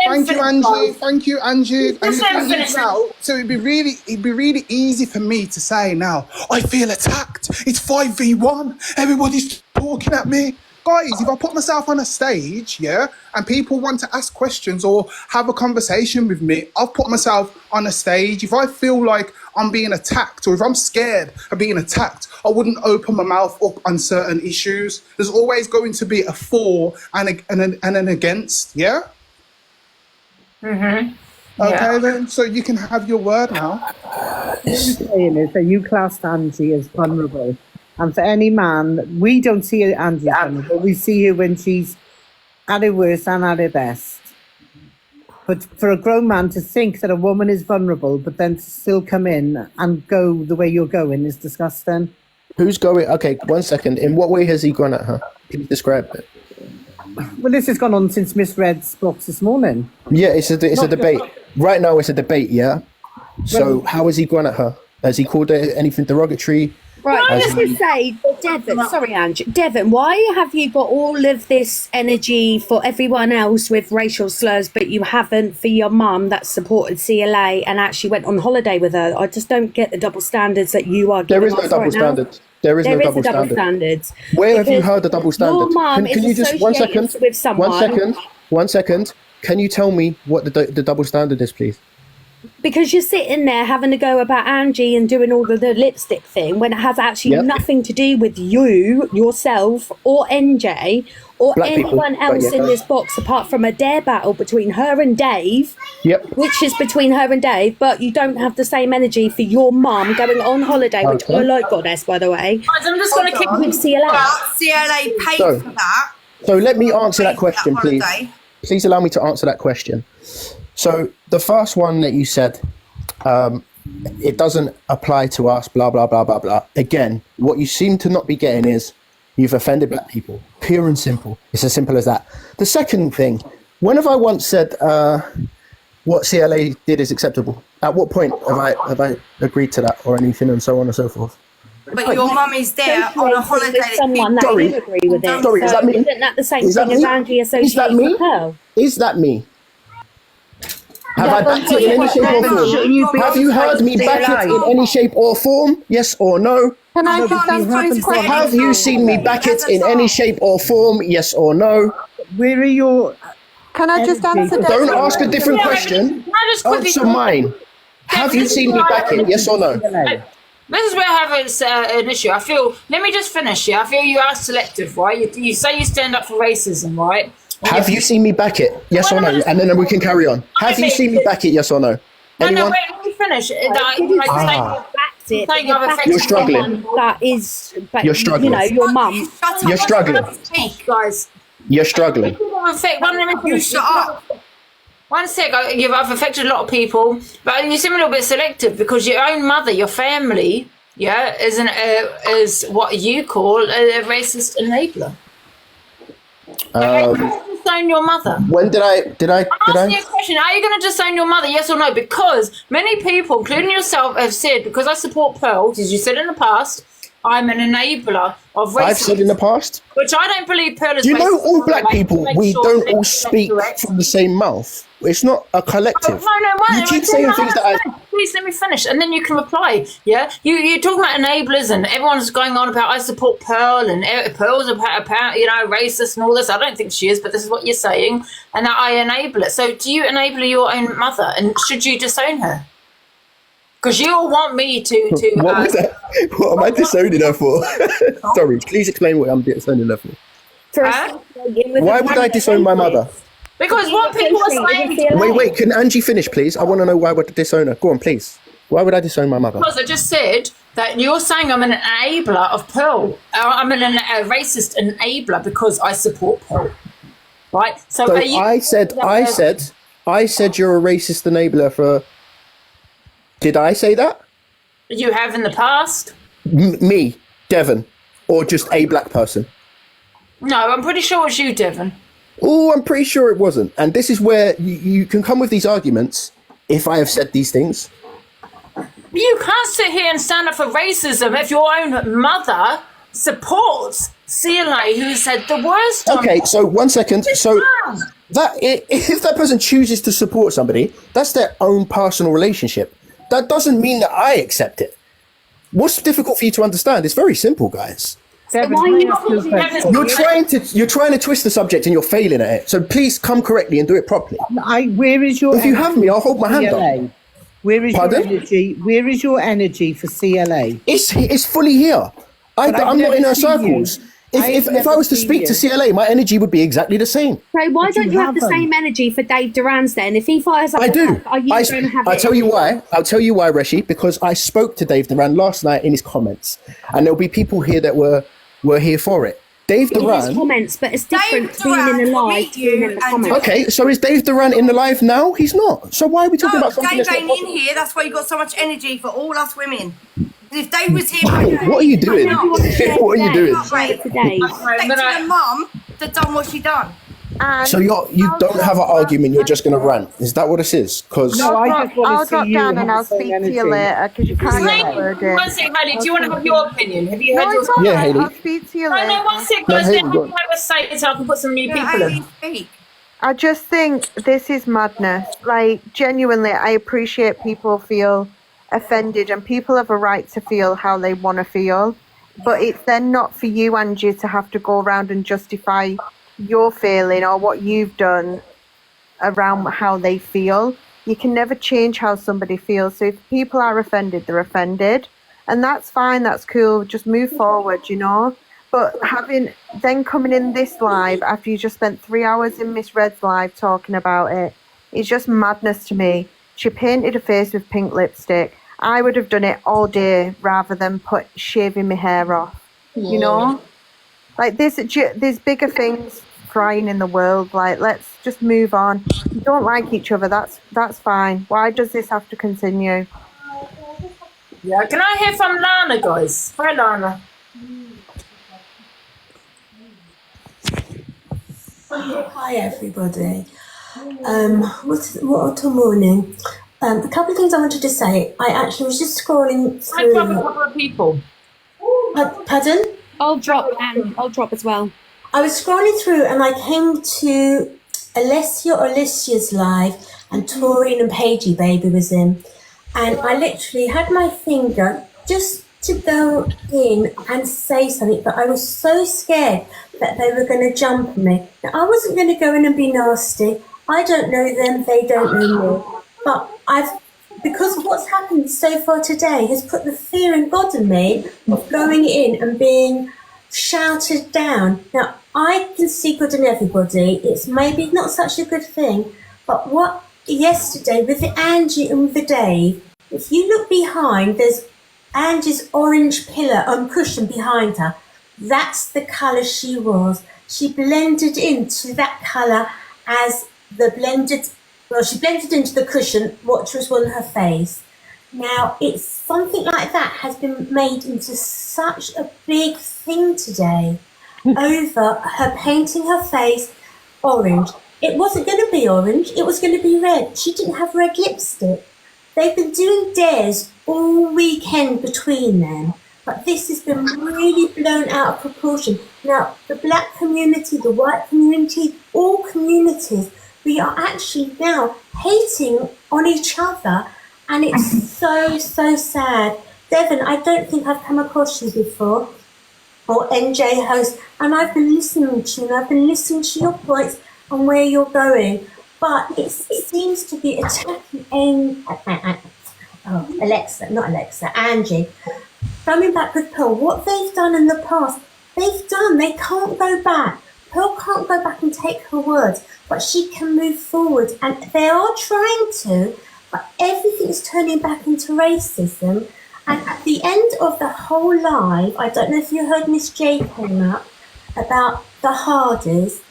Thank you, Angie. Thank you, Angie. And the thing is now, so it'd be really easy for me to say now, I feel attacked. It's 5v1. Everybody's talking at me. Guys, if I put myself on a stage, yeah, and people want to ask questions or have a conversation with me, I'll put myself on a stage. If I feel like I'm being attacked or if I'm scared of being attacked, I wouldn't open my mouth up on certain issues. There's always going to be a for and an against, yeah? Mm-hmm. Okay, then, so you can have your word now. What you're saying is that you classed Angie as vulnerable. And for any man, we don't see Angie as vulnerable. We see her when she's at her worst and at her best. But for a grown man to think that a woman is vulnerable, but then to still come in and go the way you're going is disgusting. Who's going? Okay, 1 second. In what way has he gone at her? Can you describe it? Well, this has gone on since Miss Red's box this morning. Yeah, it's a debate. Right now, it's a debate. Yeah. So how has he gone at her? Has he called her anything derogatory? Right, I Has was he- going to say, Devon, sorry, Ange, Devon, why have you got all of this energy for everyone else with racial slurs, but you haven't for your mum that supported CLA and actually went on holiday with her? I just don't get the double standards that you are There giving is no us double right now. standard. There is no double a double standard. standards. Where have you Because heard the double standard? Your mum Can is you just 1 associated second? with someone. 1 second. Can you tell me what the double standard is, please? Because you're sitting there having to go about Angie and doing all the lipstick thing when it has actually Yep. nothing to do with you, yourself, or NJ, or Black people, anyone but else yeah. in this box apart from a dare battle between her and Dave, Yep. which is between her and Dave, but you don't have the same energy for your mum going on holiday, which Okay. I like, Goddess, by the way. I'm just going to keep with CLA. But CLA paid So- for that. So let me answer that question, that please. holiday. Please allow me to answer that question. So the first one that you said, it doesn't apply to us, blah, blah, blah, blah, blah. Again, what you seem to not be getting is you've offended black people. Pure and simple. It's as simple as that. The second thing, when have I once said what CLA did is acceptable? At what point have I agreed to that or anything and so on and so forth? But your mum is there on a holiday. With someone that Sorry. you agree with it. Sorry, is that me? Isn't that the same Is that thing as me? Angie Is that associated me? with Pearl? Is that me? Have I backed it in any shape or form? Have you heard me back it in any shape or form? Yes or no? Can I just answer his question? Have you seen me back it in any shape or form? Yes or no? Where are your... Can I just answer that? Don't ask a different question. Answer mine. Have you seen me back it? Yes or no? This is where I have an issue. I feel, let me just finish here. I feel you are selective, right? You say you stand up for racism, right? Have you seen me back it? Yes or no? And then we can carry on. Have you seen me back it? Yes or no? No, Anyone? wait, let me finish. You're struggling. That is, You're struggling. You know, your mum. You're struggling. Guys. You're struggling. You shut up. One sec, I've affected a lot of people, but you seem a little bit selective because your own mother, your family, is what you call a racist enabler. Disown your mother. When did I? I'm asking you a question. Are you going to disown your mother? Yes or no? Because many people, including yourself, have said because I support Pearl, as you said in the past, I'm an enabler of racism. I've said in the past. Which I don't believe Pearl is. Do you know all black racist, people? We don't all speak from the same mouth. It's not a collective. You keep saying things that I. Please let me finish, and then you can reply. Yeah, you're talking about enablers, and everyone's going on about I support Pearl, and Pearl's about racist and all this. I don't think she is, but this is what you're saying, and that I enable it. So, do you enable your own mother, and should you disown her? Because you all want me to. What was that? What am I disowning her for? Sorry, please explain what I'm disowning her for. Why would I disown my mother? Because what people are saying. Wait, can Angie finish, please? I want to know why I would disown her. Go on, please. Why would I disown my mother? Because I just said that you're saying I'm an enabler of Pearl. I'm a racist enabler because I support Pearl. Right? So I said you're a racist enabler for. Did I say that? You have in the past. Me, Devon, or just a black person? No, I'm pretty sure it's you, Devon. Oh, I'm pretty sure it wasn't. And this is where you can come with these arguments if I have said these things. You can't sit here and stand up for racism if your own mother supports CLA who said the worst. Okay, so 1 second. So that if that person chooses to support somebody, that's their own personal relationship. That doesn't mean that I accept it. What's difficult for you to understand? It's very simple, guys. You're trying to twist the subject and you're failing at it. So please come correctly and do it properly. Where is your? If you have me, I'll hold my hand up. Where is your energy? Where is your energy for CLA? It's fully here. I'm not in her circles. If I was to speak to CLA, my energy would be exactly the same. So why don't you have the same energy for Dave Duran's then? If he fires up, I do. Are you going to have it? I'll tell you why. I'll tell you why, Reshi. Because I spoke to Dave Duran last night in his comments, and there'll be people here that were here for it. Dave Duran. Comments, but it's different being in the live to being in the comments. Okay, so is Dave Duran in the live now? He's not. So why are we talking about something Dave that's ain't not in here. That's why you got so much energy for all us women. If Dave was here, what are you doing? What are you doing? The mum that done what she done. So you don't have an argument. You're just going to rant. Is that what this is? Because I'll drop down and I'll speak to you later because you can't get a word in. One second, Hayley. Do you want to have your opinion? Have you heard your? Yeah, Hayley. I'll speak to you later. No, 1 second. Guys, then have a say so I can put some new people in. I just think this is madness. Like, genuinely, I appreciate people feel offended and people have a right to feel how they want to feel. But it's then not for you, Angie, to have to go around and justify your feeling or what you've done around how they feel. You can never change how somebody feels. So if people are offended, they're offended. And that's fine, that's cool. Just move forward, you know. But coming in this live after you just spent 3 hours in Miss Red's live talking about it, it's just madness to me. She painted her face with pink lipstick. I would have done it all day rather than shaving my hair off. Yeah. You know? Like, there's bigger things frying in the world. Like, let's just move on. If you don't like each other, that's fine. Why does this have to continue? Yeah, can I hear from Lana, guys? Hi, Lana. Hi everybody. What a morning. A couple of things I wanted to say. I actually was just scrolling through. I have a couple of people. Pardon? I'll drop as well. I was scrolling through and I came to Alicia's live and Taurine and Paigey Baby was in. And I literally had my finger just to go in and say something, but I was so scared that they were going to jump on me. Now, I wasn't going to go in and be nasty. I don't know them, they don't know me. But because of what's happened so far today has put the fear in God in me of going in and being shouted down. Now, I can see good in everybody. It's maybe not such a good thing, but what yesterday with the Angie and with the Dave, if you look behind, there's Angie's orange pillar cushion behind her. That's the colour she was. She blended into that colour as she blended into the cushion, what was on her face. Now, it's something like that has been made into such a big thing today over her painting her face orange. It wasn't going to be orange, it was going to be red. She didn't have red lipstick. They've been doing dares all weekend between them, but this has been really blown out of proportion. Now, the black community, the white community, all communities, we are actually now hating on each other, and it's so, so sad. Devon, I don't think I've come across you before, or NJ host, and I've been listening to you, and I've been listening to your points and where you're going, but it seems to be attacking Angie. Coming back with Pearl, what they've done in the past, they can't go back. Pearl can't go back and take her words, but she can move forward, and they are trying to, but everything's turning back into racism. And at the end of the whole live, I don't know if you heard Miss J came up about the Hardys,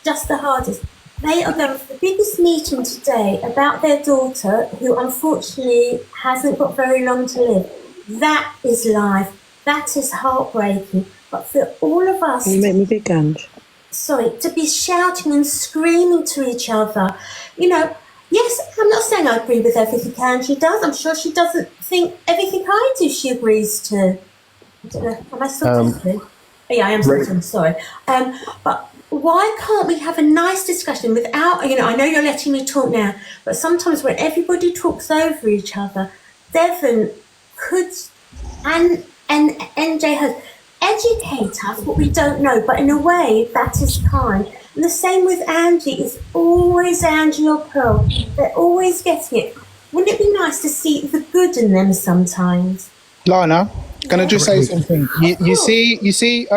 just the Hardys. They are going for the biggest meeting today about their daughter, who unfortunately hasn't got very long to live. That is live. That is heartbreaking. But for all of us, you make me big, Ange. Sorry, to be shouting and screaming to each other, you know. Yes, I'm not saying I agree with everything Angie does. I'm sure she doesn't think everything I do she agrees to. I don't know. Am I still talking? Yeah, I am still talking. Sorry. But why can't we have a nice discussion without, you know, I know you're letting me talk now, but sometimes when everybody talks over each other, Devon could, and NJ has, educate us what we don't know, but in a way that is kind. And the same with Angie, it's always Angie or Pearl. They're always getting it. Wouldn't it be nice to see the good in them sometimes? Lana, can I just say something? You see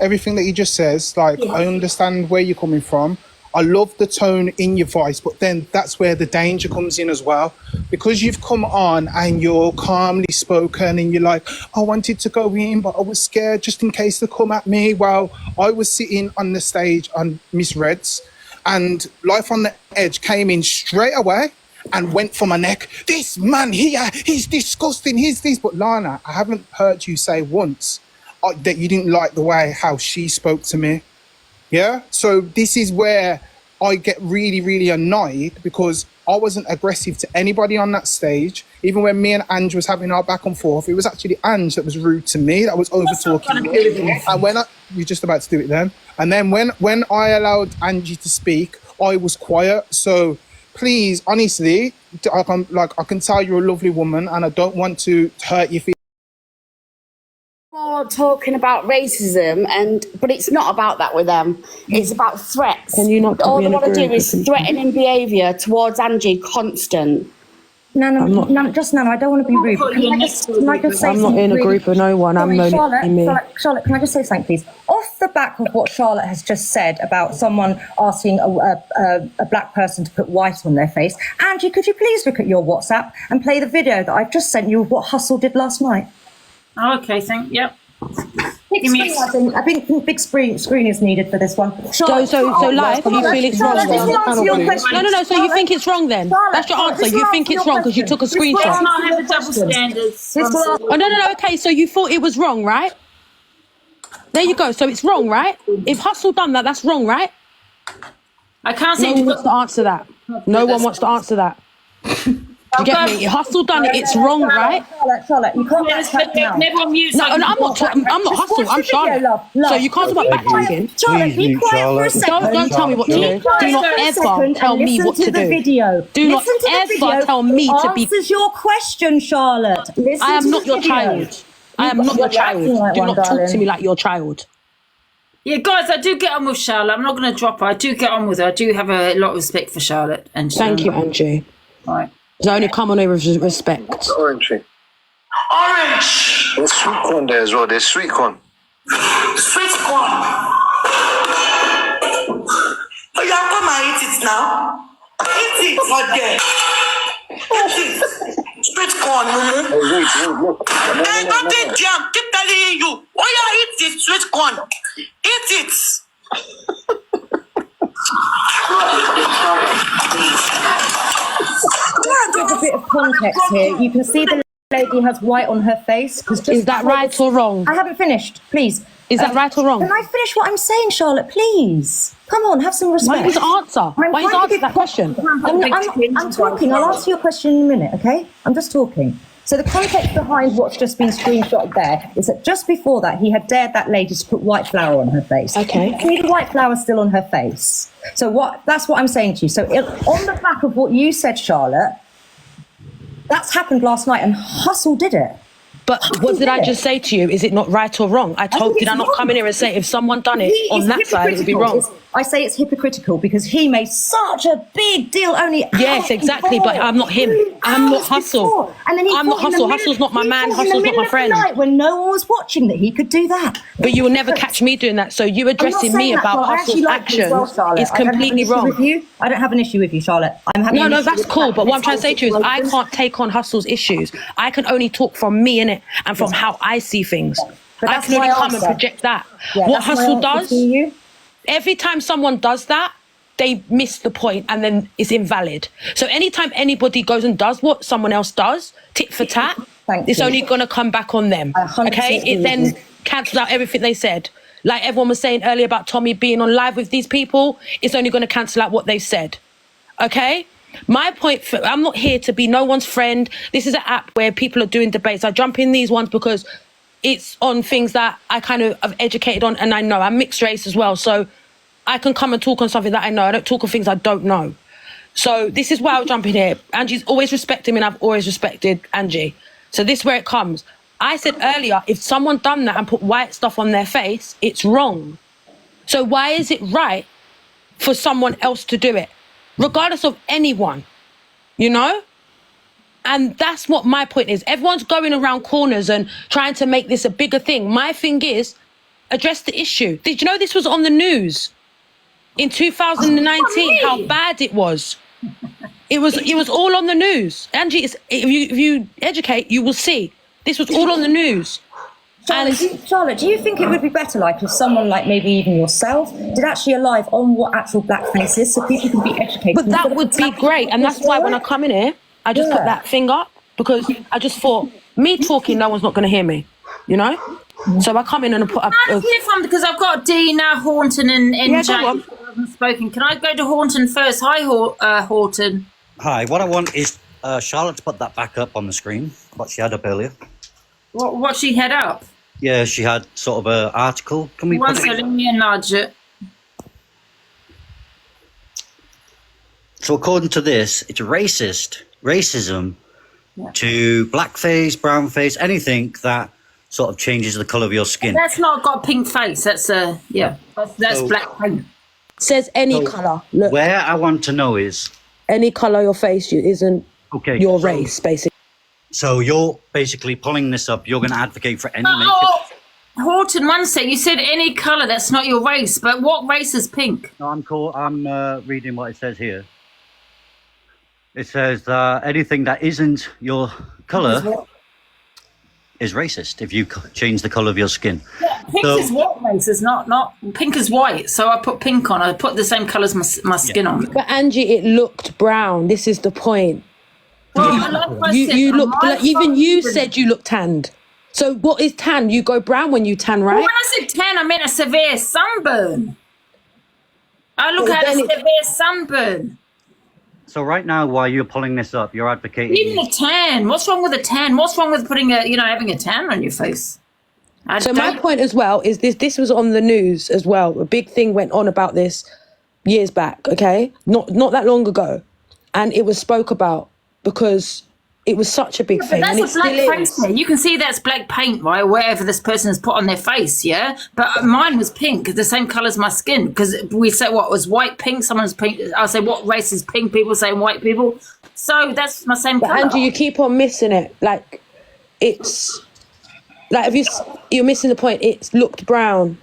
everything that you just says, like, yeah. I understand where you're coming from. I love the tone in your voice, but then that's where the danger comes in as well. Because you've come on and you're calmly spoken and you're like, I wanted to go in, but I was scared just in case they come at me. Well, I was sitting on the stage on Miss Reds, and Life on the Edge came in straight away and went for my neck. This man here, he's disgusting, he's this. But Lana, I haven't heard you say once that you didn't like the way how she spoke to me. Yeah, so this is where I get really, really annoyed, because I wasn't aggressive to anybody on that stage. Even when me and Ange was having our back and forth, it was actually Ange that was rude to me, that was over talking me. And when you're just about to do it then, and then when I allowed Angie to speak, I was quiet. So please, honestly, I can tell you're a lovely woman, and I don't want to hurt your feelings. More talking about racism, but it's not about that with them. It's about threats. Can you not? All they want to do is threatening behaviour towards Angie, constant. No, I don't want to be rude. Can I just say I'm not in a group with no one. I'm Charlotte, can I just say something, please? Off the back of what Charlotte has just said about someone asking a black person to put white on their face, Angie, could you please look at your WhatsApp and play the video that I've just sent you of what Hustle did last night? Okay, yep. I think big screen is needed for this one. So live, you feel it's wrong then? No, so you think it's wrong then? That's your answer. You think it's wrong because you took a screenshot. Let's not have the double standards. Oh, no, okay, so you thought it was wrong, right? There you go, so it's wrong, right? If Hustle done that, that's wrong, right? I can't say. No one wants to answer that. No one wants to answer that. You get me? Hustle done it. It's wrong, right? Charlotte, you can't backtrack now. No, I'm not Hustle. I'm Charlotte. So you can't talk about backtracking. Charlotte, be quiet for a second. Don't tell me what to do. Do not ever tell me what to do. Do not ever tell me to be. Answers your question, Charlotte. I am not your child. I am not your child. Do not talk to me like your child. Yeah, guys, I do get on with Charlotte. I'm not going to drop her. I do get on with her. I do have a lot of respect for Charlotte. And thank you, Angie. All right. It's only come on with respect. Orange. There's sweet corn there as well. There's sweet corn. Sweet corn. Oh, yeah, come and eat it now. Eat it, hot girl. Eat it. Sweet corn, Mumu. Hey, don't eat jam. Keep telling you. Oh, yeah, eat it, sweet corn. Eat it. Give a bit of context here. You can see the lady has white on her face. Is that right or wrong? I haven't finished. Please. Is that right or wrong? Can I finish what I'm saying, Charlotte? Please. Come on, have some respect. Why is answer? Why is answer that question? I'm talking. I'll answer your question in a minute, okay? I'm just talking. So the context behind what's just been screenshot there is that just before that, he had dared that lady to put white flour on her face. Okay. You see the white flour still on her face. So that's what I'm saying to you. So on the back of what you said, Charlotte, that's happened last night and Hustle did it. But what did I just say to you? Is it not right or wrong? Did I not come in here and say if someone done it on that side, it would be wrong? I say it's hypocritical because he made such a big deal only. Yes, exactly. But I'm not him. I'm not Hustle. And then I'm not Hustle. Hustle's not my man. Hustle's not my friend. When no one was watching, that he could do that. But you will never catch me doing that. So you addressing me about Hustle's actions is completely wrong. I don't have an issue with you, Charlotte. No, that's cool. But what I'm trying to say to you is I can't take on Hustle's issues. I can only talk from me, innit, and from how I see things. I can only come and project that. What Hustle does, every time someone does that, they miss the point and then it's invalid. So anytime anybody goes and does what someone else does, tit for tat, it's only going to come back on them. Okay? It then cancels out everything they said. Like everyone was saying earlier about Tommy being on live with these people, it's only going to cancel out what they said. Okay? My point, I'm not here to be no one's friend. This is an app where people are doing debates. I jump in these ones because it's on things that I kind of have educated on, and I know I'm mixed race as well. So I can come and talk on something that I know. I don't talk on things I don't know. So this is why I'll jump in here. Angie's always respected me and I've always respected Angie. So this is where it comes. I said earlier, if someone done that and put white stuff on their face, it's wrong. So why is it right for someone else to do it? Regardless of anyone, you know? And that's what my point is. Everyone's going around corners and trying to make this a bigger thing. My thing is, address the issue. Did you know this was on the news in 2019, how bad it was? It was all on the news. Angie, if you educate, you will see. This was all on the news. Charlotte, do you think it would be better, like, if someone, like maybe even yourself, did actually a live on what actual blackface is, so people can be educated? But that would be great, and that's why when I come in here, I just put that thing up because I just thought me talking, no one's not going to hear me, you know. So I come in and put up. Can I hear from because I've got Dina, Horton, and Jane who haven't spoken. Can I go to Horton first? Hi, Horton. Hi. What I want is Charlotte to put that back up on the screen. What she had up earlier. What she had up? Yeah, she had sort of an article. Can we? One second, let me enlarge it. So according to this, it's racism to blackface, brownface, anything that sort of changes the colour of your skin. That's not got a pink face. That's that's black paint. Says any colour. Look. Where I want to know is any colour your face isn't your race, basically. So you're basically pulling this up. You're going to advocate for any makeup. Horton, one sec. You said any colour. That's not your race. But what race is pink? No, I'm reading what it says here. It says anything that isn't your colour is racist if you change the colour of your skin. Yeah, pink is what race is not pink is white. So I put pink on. I put the same colour as my skin on. But Angie, it looked brown. This is the point. Well, you look like, even you said you look tanned. So what is tan? You go brown when you tan, right? Well, when I said tan, I meant a severe sunburn. I look at a severe sunburn. So right now, while you're pulling this up, you're advocating. Even a tan. What's wrong with a tan? What's wrong with putting having a tan on your face? So my point as well is this was on the news as well. A big thing went on about this years back. Okay, not that long ago, and it was spoke about because it was such a big thing. But and that's a black face there. You can see that's black paint, right? Wherever this person has put on their face, yeah? But mine was pink, the same colour as my skin. Because we say what was white, pink, someone's pink. I'll say what race is pink, people say white people. So that's my same colour. Angie, you keep on missing it. Like, it's... Like, if you're missing the point, it's looked brown.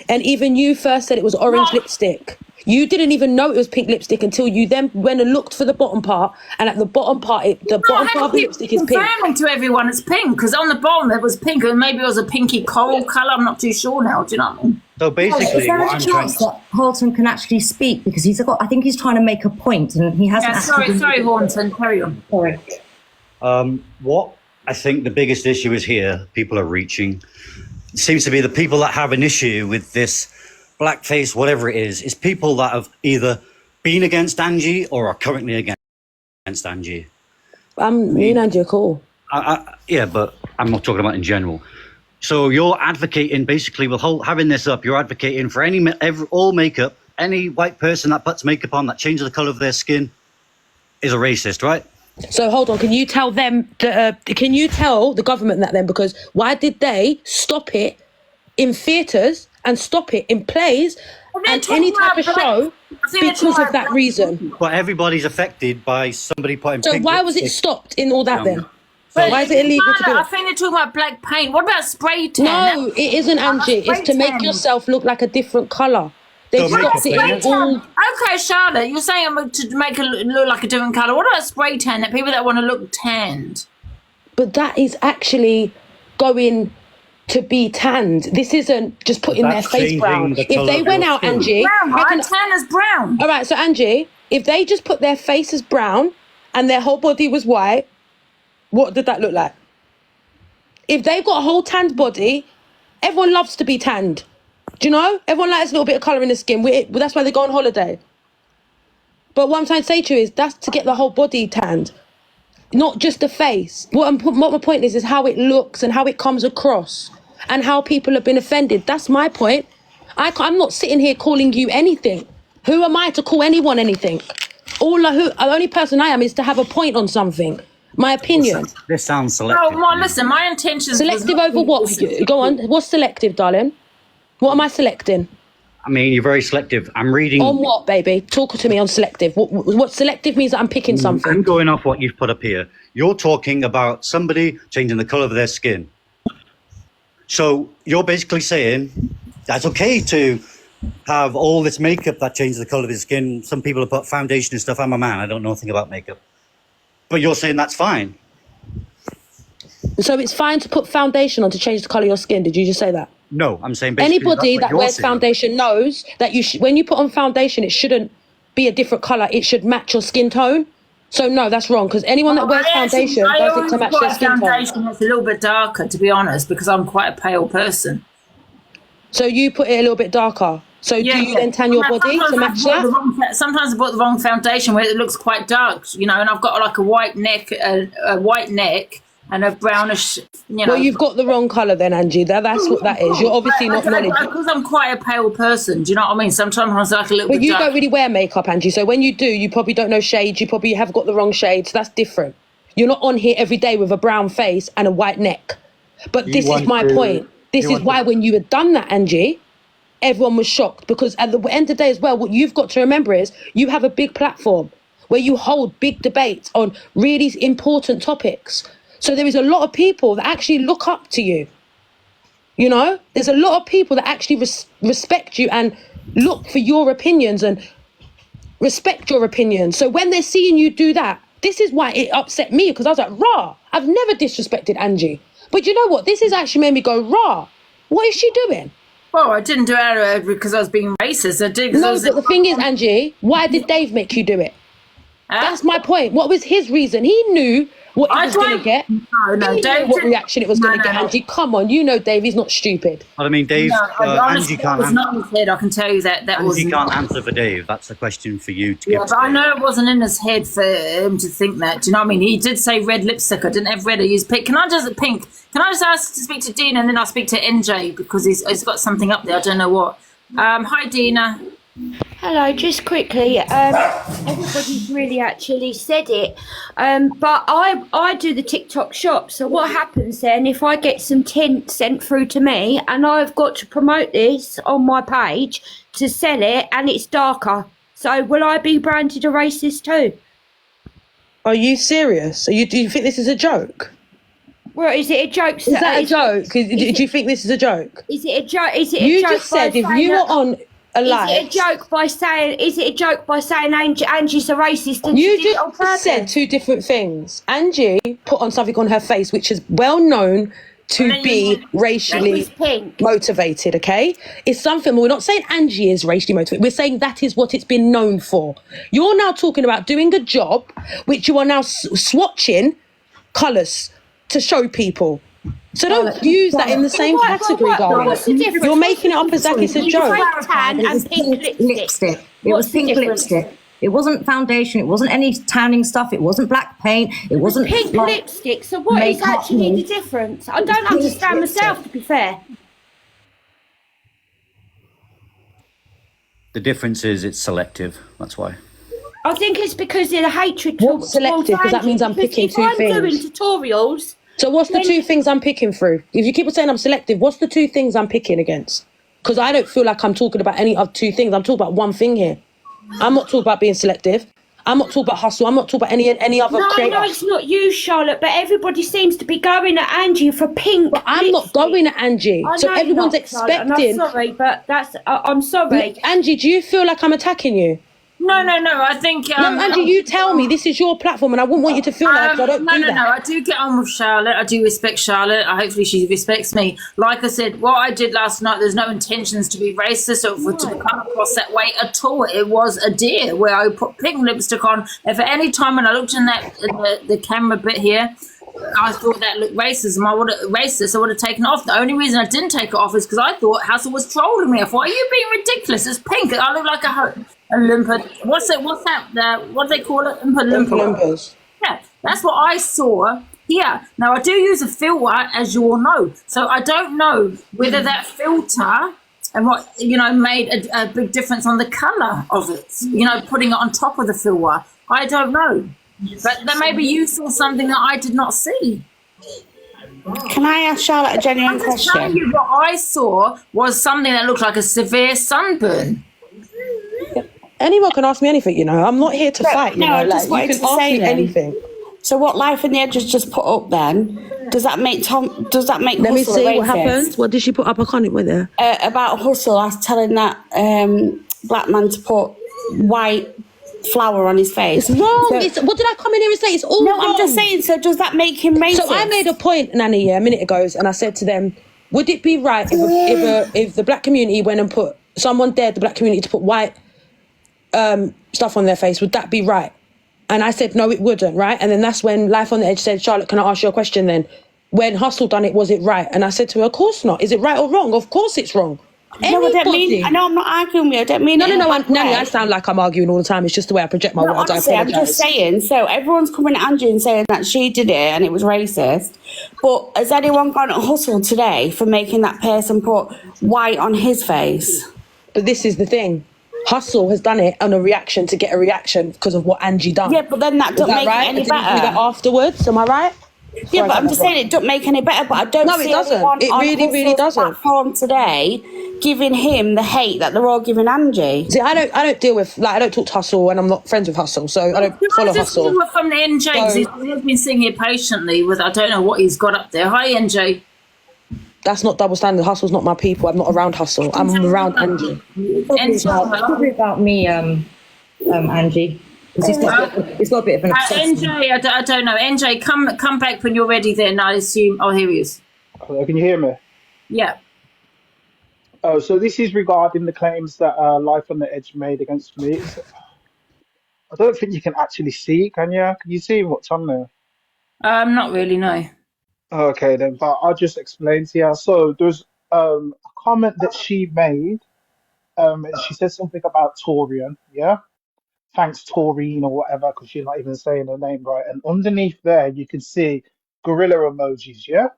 And even you first said it was orange lipstick. You didn't even know it was pink lipstick until you then went and looked for the bottom part, and at the bottom part, the bottom part of the lipstick is pink. Confirming to everyone it's pink, because on the bottom it was pink, and maybe it was a pinky coral colour. I'm not too sure now. Do you know what I mean? So basically, is there a chance that Horton can actually speak, because I think he's trying to make a point and he hasn't. Yeah, sorry, Horton, carry on. Sorry. What I think the biggest issue is here, people are reaching. It seems to be the people that have an issue with this blackface, whatever it is people that have either been against Angie or are currently against Angie. Me and Angie are cool. Yeah, but I'm not talking about in general. So you're advocating, basically, with having this up, you're advocating for all makeup, any white person that puts makeup on that changes the colour of their skin is a racist, right? So hold on, can you tell them, can you tell the government that then? Because why did they stop it in theatres and stop it in plays and any type of show because of that reason? But everybody's affected by somebody putting So pink why was it lipstick stopped in all that then? But why is it illegal to do I it? think they're talking about black paint. What about spray tan? No, it isn't, Angie. It's to make yourself look like a different colour. They stopped it in all... Okay, Charlotte, you're saying to make it look like a different colour. What about spray tan? That people that want to look tanned. But that is actually going to be tanned. This isn't just putting their face brown. If they went out, Angie... Brown, right? Tan is brown. All right, so Angie, if they just put their face as brown and their whole body was white, what did that look like? If they've got a whole tanned body, everyone loves to be tanned. Do you know? Everyone likes a little bit of colour in the skin. That's why they go on holiday. But what I'm trying to say to you is that's to get the whole body tanned, not just the face. What my point is how it looks and how it comes across and how people have been offended. That's my point. I'm not sitting here calling you anything. Who am I to call anyone anything? The only person I am is to have a point on something. My opinion. This sounds selective. Oh, well, listen, my intentions... Selective over what? Go on. What's selective, darling? What am I selecting? I mean, you're very selective. I'm reading... On what, baby? Talk to me on selective. What selective means that I'm picking something. I'm going off what you've put up here. You're talking about somebody changing the colour of their skin. So you're basically saying that's okay to have all this makeup that changes the colour of their skin. Some people have put foundation and stuff. I'm a man. I don't know anything about makeup. But you're saying that's fine. So it's fine to put foundation on to change the colour of your skin. Did you just say that? No, I'm saying basically anybody that wears foundation knows that when you put on foundation, it shouldn't be a different colour. It should match your skin tone. So no, that's wrong, because anyone that wears foundation does it to match their skin tone. Foundation that's a little bit darker, to be honest, because I'm quite a pale person. So you put it a little bit darker. So do you then tan your body to match that? Sometimes I bought the wrong foundation where it looks quite dark, and I've got like a white neck, and a brownish, Well, you've got the wrong colour then, Angie. That's what that is. You're obviously not knowledgeable. Because I'm quite a pale person, do you know what I mean? Sometimes I like a little bit But you dark. don't really wear makeup, Angie. So when you do, you probably don't know shades. You probably have got the wrong shades. That's different. You're not on here every day with a brown face and a white neck. But this is my point. This is why when you had done that, Angie, everyone was shocked. Because at the end of the day as well, what you've got to remember is you have a big platform where you hold big debates on really important topics. So there is a lot of people that actually look up to you. There's a lot of people that actually respect you and look for your opinions and respect your opinions. So when they're seeing you do that, this is why it upset me, because I was like, rah, I've never disrespected Angie. But you know what? This has actually made me go, rah, what is she doing? Well, I didn't do it because I was being racist. I did because but the thing is, Angie, why did Dave make you do it? That's my point. What was his reason? He knew what he was going to get. No, Dave. What reaction it was going to get, Angie? Come on, Dave. He's not stupid. Well, I mean, Dave, honestly, Angie can't. It was not in his head. I can tell you that. Angie can't answer for Dave. That's a question for you to give. But I know it wasn't in his head for him to think that. Do you know what I mean? He did say red lipstick. I didn't have red. I used pink. Can I just ask to speak to Dina, and then I'll speak to NJ because he's got something up there. I don't know what. Hi, Dina. Hello, just quickly, everybody's really actually said it, but I do the TikTok shop, so what happens then if I get some tint sent through to me and I've got to promote this on my page to sell it and it's darker, so will I be branded a racist too? Are you serious? Do you think this is a joke? Well, is it a joke? Is that a joke? Do you think this is a joke? Is it a joke? Is it a You joke? just said if you were on a live. Is it a joke by saying? Is it a joke by saying Angie's a racist? And You she did it on just purpose? said two different things. Angie put on something on her face which is well known to be racially motivated, okay? It's something, we're not saying Angie is racially motivated, we're saying that is what it's been known for. You're now talking about doing a job which you are now swatching colours to show people. So don't use that in the same category, darling. What's the difference? You're making it up as like it's a joke. Tan and pink lipstick. It was pink lipstick. It wasn't foundation. It wasn't any tanning stuff. It wasn't black paint. It wasn't pink lipstick. So what is actually the difference? I don't understand myself, to be fair. The difference is it's selective. That's why. I think it's because of the hatred. What's selective? Because that means I'm picking two things. If I'm doing tutorials. So what's the two things I'm picking through? If you keep on saying I'm selective, what's the two things I'm picking against? Because I don't feel like I'm talking about any of two things. I'm talking about one thing here. I'm not talking about being selective. I'm not talking about hustle. I'm not talking about any other creator. No, it's not you, Charlotte, but everybody seems to be going at Angie for pink. But I'm not going at Angie. So everyone's expecting. I'm sorry, but I'm sorry. Angie, do you feel like I'm attacking you? No. I think. No, Angie, you tell me. This is your platform, and I wouldn't want you to feel like I don't do that. No. I do get on with Charlotte. I do respect Charlotte. Hopefully, she respects me. Like I said, what I did last night, there's no intentions to be racist or to come across that way at all. It was a deer where I put pink lipstick on. If at any time when I looked in the camera bit here, I thought that looked racism. I would have taken it off. The only reason I didn't take it off is because I thought Hassel was trolling me. I thought, are you being ridiculous? It's pink. I look like a limpet. What's that? What do they call it? Limpers. Yeah, that's what I saw. Yeah. Now I do use a filter, as you all know. So I don't know whether that filter and what made a big difference on the colour of it. Putting it on top of the filter. I don't know. But then maybe you saw something that I did not see. Can I ask Charlotte a genuine question? I'm telling you, what I saw was something that looked like a severe sunburn. Anyone can ask me anything, I'm not here to fight, I just you wanted can to ask say me then, anything. So what Life on the Edge has just put up then, does that make Let me Hustle see a what racist? happened. What did she put up? I can't wait there. About Hustle, I was telling that black man to put white flour on his face. It's wrong. What did I come in here and say? It's all wrong. I'm just saying, so does that make him racist? So I made a point, Nanny, a minute ago, and I said to them, would it be right if the black community went and put, someone dared the black community to put white stuff on their face, would that be right? And I said, no, it wouldn't, right? And then that's when Life on the Edge said, Charlotte, can I ask you a question then? When Hustle done it, was it right? And I said to her, of course not. Is it right or wrong? Of course it's wrong. No, I don't mean. I know I'm not arguing with you. I don't mean. No. Nanny, I sound like I'm arguing all the time. It's just the way I project my words. Honestly, I'm just saying. So everyone's coming at Angie and saying that she did it and it was racist. But has anyone gone at Hustle today for making that person put white on his face? But this is the thing. Hustle has done it on a reaction to get a reaction because of what Angie done. Yeah, but then that doesn't make it any better. Did you do that afterwards? Am I right? Yeah, but I'm just saying it doesn't make any better. But I don't. No, it doesn't. It really doesn't. Platform today, giving him the hate that they're all giving Angie. See, I don't deal with I don't talk to Hustle, and I'm not friends with Hustle, so I don't follow Hustle. From the NJ, he's been sitting here patiently with I don't know what he's got up there. Hi, NJ. That's not double standard. Hustle's not my people. I'm not around Hustle. I'm around Angie. Probably about me, Angie. It's got a bit of an obsession. NJ, I don't know. NJ, come back when you're ready then, I assume. Oh, here he is. Hello, can you hear me? Yeah. Oh, so this is regarding the claims that Life on the Edge made against me. I don't think you can actually see, can you? Can you see what's on there? Not really, no. Okay, then, but I'll just explain to you. So there's a comment that she made. She said something about Torian, yeah? Thanks, Taurine, or whatever, because you're not even saying her name right. And underneath there, you can see gorilla emojis, yeah?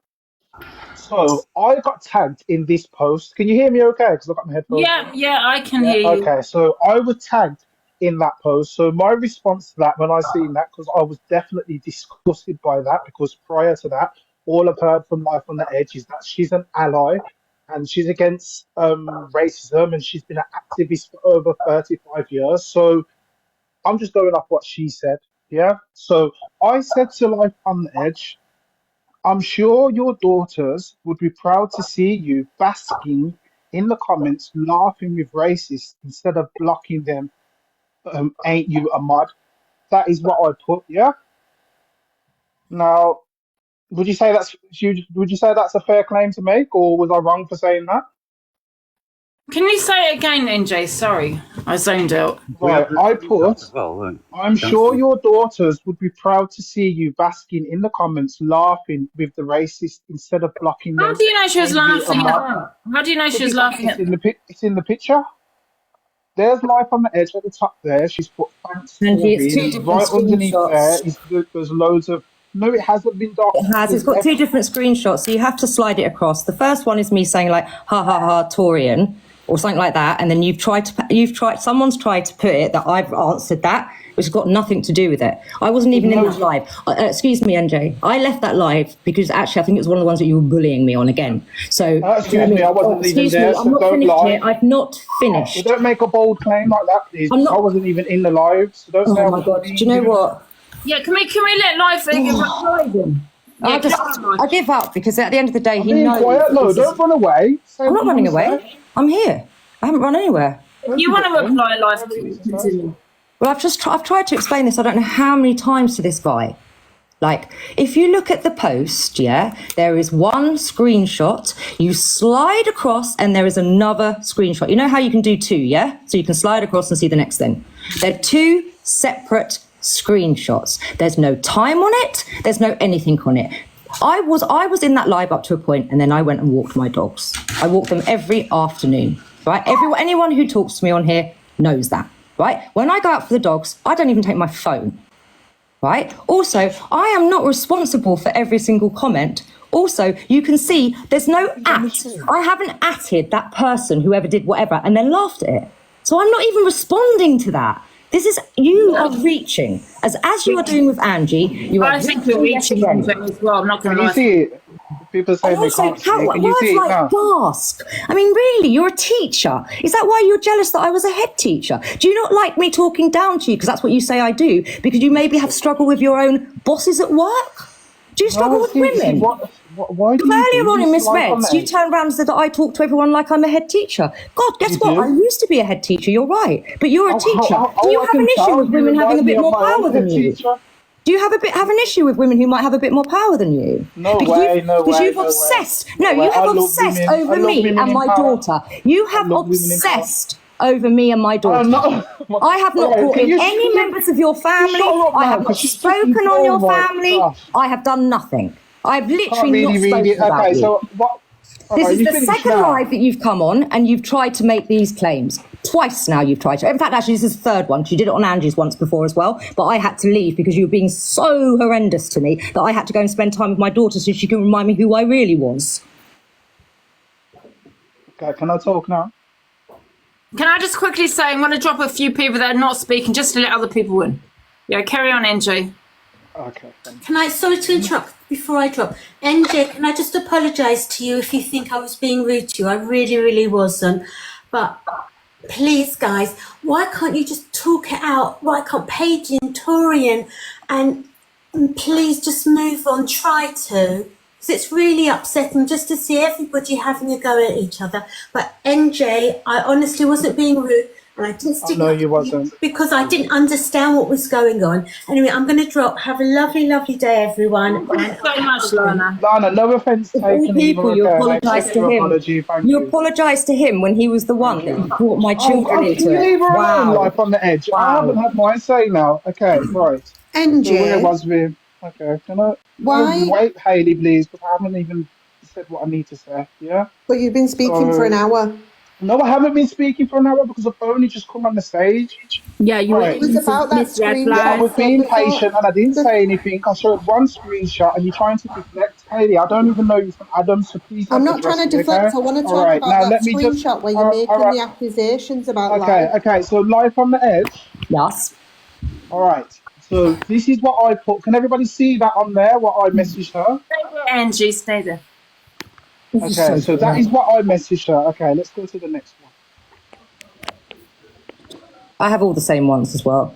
So I got tagged in this post. Can you hear me okay? Because I've got my headphones on. Yeah, I can hear you. Okay, so I was tagged in that post. So my response to that, when I seen that, because I was definitely disgusted by that, because prior to that, all I've heard from Life on the Edge is that she's an ally and she's against racism, and she's been an activist for over 35 years. So I'm just going off what she said, yeah? So I said to Life on the Edge, I'm sure your daughters would be proud to see you basking in the comments, laughing with racists instead of blocking them. Ain't you a mod? That is what I put. Yeah. Now, would you say that's a fair claim to make, or was I wrong for saying that? Can you say it again, NJ? Sorry, I zoned out. Right, I put, as well, weren't I'm sure your daughters would be proud to see you basking in the comments, laughing with the racist instead of blocking How them. do you know she was Ain't you a laughing at mod? that? How do you know she was laughing It's at in it's in the picture. There's Life on the Edge at the top there. She's put thanks Angie, it's Tory. two different Right underneath there screenshots. is there's loads of no, it hasn't been It docked. has. It's got two different screenshots, so you have to slide it across. The first one is me saying like "ha ha ha Torian" or something like that, and then someone's tried to put it that I've answered that, which has got nothing to do with it. I wasn't even in that live. Excuse me, NJ. I left that live because actually I think it was one of the ones that you were bullying me on again. So excuse me, I wasn't even there, I'm so not don't finished lie. yet. I've not finished. Well, don't make a bold claim like that, please. I wasn't even in the live, so don't say I Oh my was god! Do you know what? Yeah, can we let life give us live in? I give up because at the end of the day, he being knows. quiet. No, don't run away. Say I'm what not you running wanna away. I'm here. I haven't run anywhere. You want to reply live? Continue. Well, I've tried to explain this. I don't know how many times to this guy. Like, if you look at the post, yeah, there is one screenshot. You slide across, and there is another screenshot. You know how you can do two, yeah? So you can slide across and see the next thing. They're two separate screenshots. There's no time on it. There's no anything on it. I was in that live up to a point, and then I went and walked my dogs. I walk them every afternoon, right? Anyone who talks to me on here knows that, right? When I go out for the dogs, I don't even take my phone, right? Also, I am not responsible for every single comment. Also, you can see there's no at. I haven't atted that person, whoever did whatever, and then laughed at it. So I'm not even responding to that. You are reaching, as you are doing with Angie. I think you're reaching as well. I'm not going to lie. Can you see it? People say they can't see it. Can you see it now? Gasp. I mean, really, you're a teacher. Is that why you're jealous that I was a head teacher? Do you not like me talking down to you because that's what you say I do? Because you maybe have struggled with your own bosses at work? Do you struggle with women? Why do earlier on in Miss Reds, you turned around and said that I talk to everyone like I'm a head teacher. God, guess what? I used to be a head teacher, you're right. But you're a teacher. Do you have an issue with women having a bit more power than you? Do you have an issue with women who might have a bit more power than you? No way. Because you've obsessed. No, you have obsessed over me and my daughter. You have obsessed over me and my daughter. I have not brought in any members of your family. I have not spoken on your family. I have done nothing. I've literally not spoken about you. So what? This is the second live that you've come on and you've tried to make these claims. Twice now you've tried to. In fact, actually, this is the third one. You did it on Angie's once before as well. But I had to leave because you were being so horrendous to me that I had to go and spend time with my daughter so she can remind me who I really was. Okay, can I talk now? Can I just quickly say, I'm going to drop a few people that are not speaking just to let other people in. Yeah, carry on, NJ. Okay. Can I, sorry to interrupt before I drop. NJ, can I just apologise to you if you think I was being rude to you? I really, really wasn't. But please, guys, why can't you just talk it out? Why can't Paige and Torian and please just move on, try to? Because it's really upsetting just to see everybody having a go at each other. But NJ, I honestly wasn't being rude. And I didn't stick you wasn't. because I didn't understand what was going on. Anyway, I'm going to drop. Have a lovely, lovely day, everyone. Thank you so much, Lana. Lana, no offence taken. You apologise to him. You apologised to him when he was the one that brought my children into it. Wow. Life on the edge. I haven't had mine say now. Okay, right. Angie. So where was we? Okay, can I? Why? Wait, Hayley, please, because I haven't even said what I need to say. Yeah. But you've been speaking for an hour. No, I haven't been speaking for an hour because I've only just come on the stage. Yeah, you were. It was about that screen. Yeah, I was being patient and I didn't say anything. I showed one screenshot and you're trying to deflect. Hayley, I don't even know you from Adam, so please. I'm not trying to deflect. Okay? I want to talk right, about now, that screenshot where you're making the accusations about life. Okay, so Life on the Edge. Yes. All right. So this is what I put. Can everybody see that on there? What I messaged her? Angie, stay there. Okay, so that is what I messaged her. Okay, let's go to the next one. I have all the same ones as well.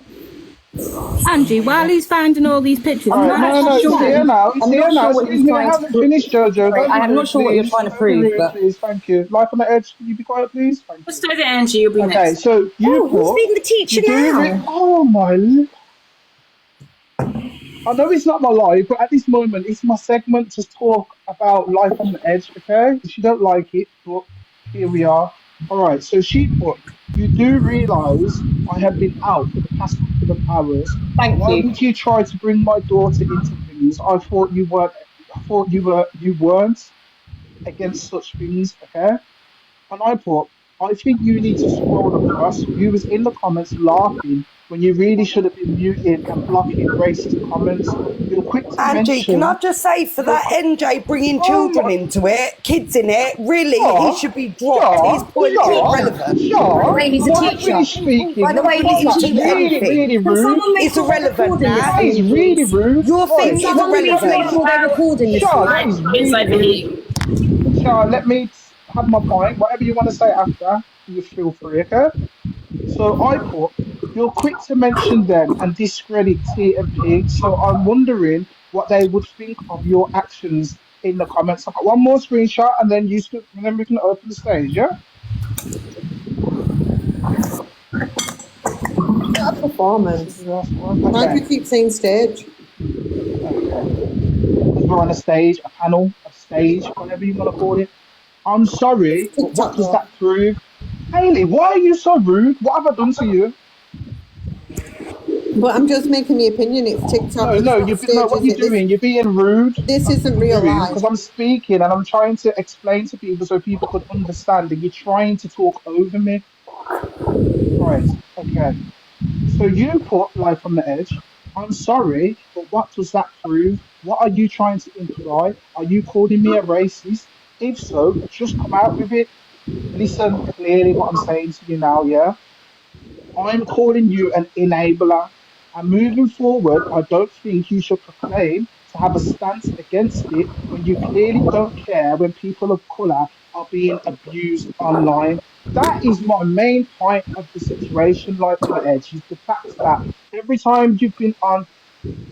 Angie, while he's finding all these pictures, No, it's here now. It's here now. Excuse me, I haven't finished, Jojo. Don't be rude, please. Don't be rude, please. Thank you. Life on the edge. Can you be quiet, please? Thank you. Just say that, Angie. You'll be next. Okay, so you who's being the teacher now? Oh my! I know it's not my life, but at this moment, it's my segment to talk about life on the edge. Okay, if you don't like it, but here we are. All right. So she put. You do realise I have been out for the past couple of hours. Why would you try to bring my daughter into things? I thought you weren't. I thought you weren't against such things. Okay. And I put. I think you need to scroll across. You was in the comments laughing when you really should have been muting and blocking racist comments. You're quick to Angie, mention. can I just say for that NJ bringing children into it, kids in it, really, he should be dropped. His point is irrelevant. By the way, he's a teacher. By the way, he's really rude. It's irrelevant now. That is really rude. Your thing is irrelevant. That is really rude. Char, let me have my point. Whatever you want to say after, you feel free, okay? So I put, you're quick to mention them and discredit T and P, so I'm wondering what they would think of your actions in the comments. I've got one more screenshot and then then we can open the stage, yeah? What a performance. Why do you keep saying stage? Because we're on a stage, a panel, a stage, whatever you want to call it. I'm sorry, but what does that prove? Hayley, why are you so rude? What have I done to you? But I'm just making the opinion. It's TikTok. No, what you're doing, you're being rude. This isn't real life. Because I'm speaking and I'm trying to explain to people so people could understand, and you're trying to talk over me. Right, okay. So you put life on the edge. I'm sorry, but what does that prove? What are you trying to imply? Are you calling me a racist? If so, just come out with it. Listen clearly what I'm saying to you now, yeah? I'm calling you an enabler. And moving forward, I don't think you should proclaim to have a stance against it when you clearly don't care when people of colour are being abused online. That is my main point of the situation, Life on the Edge, is the fact that every time you've been on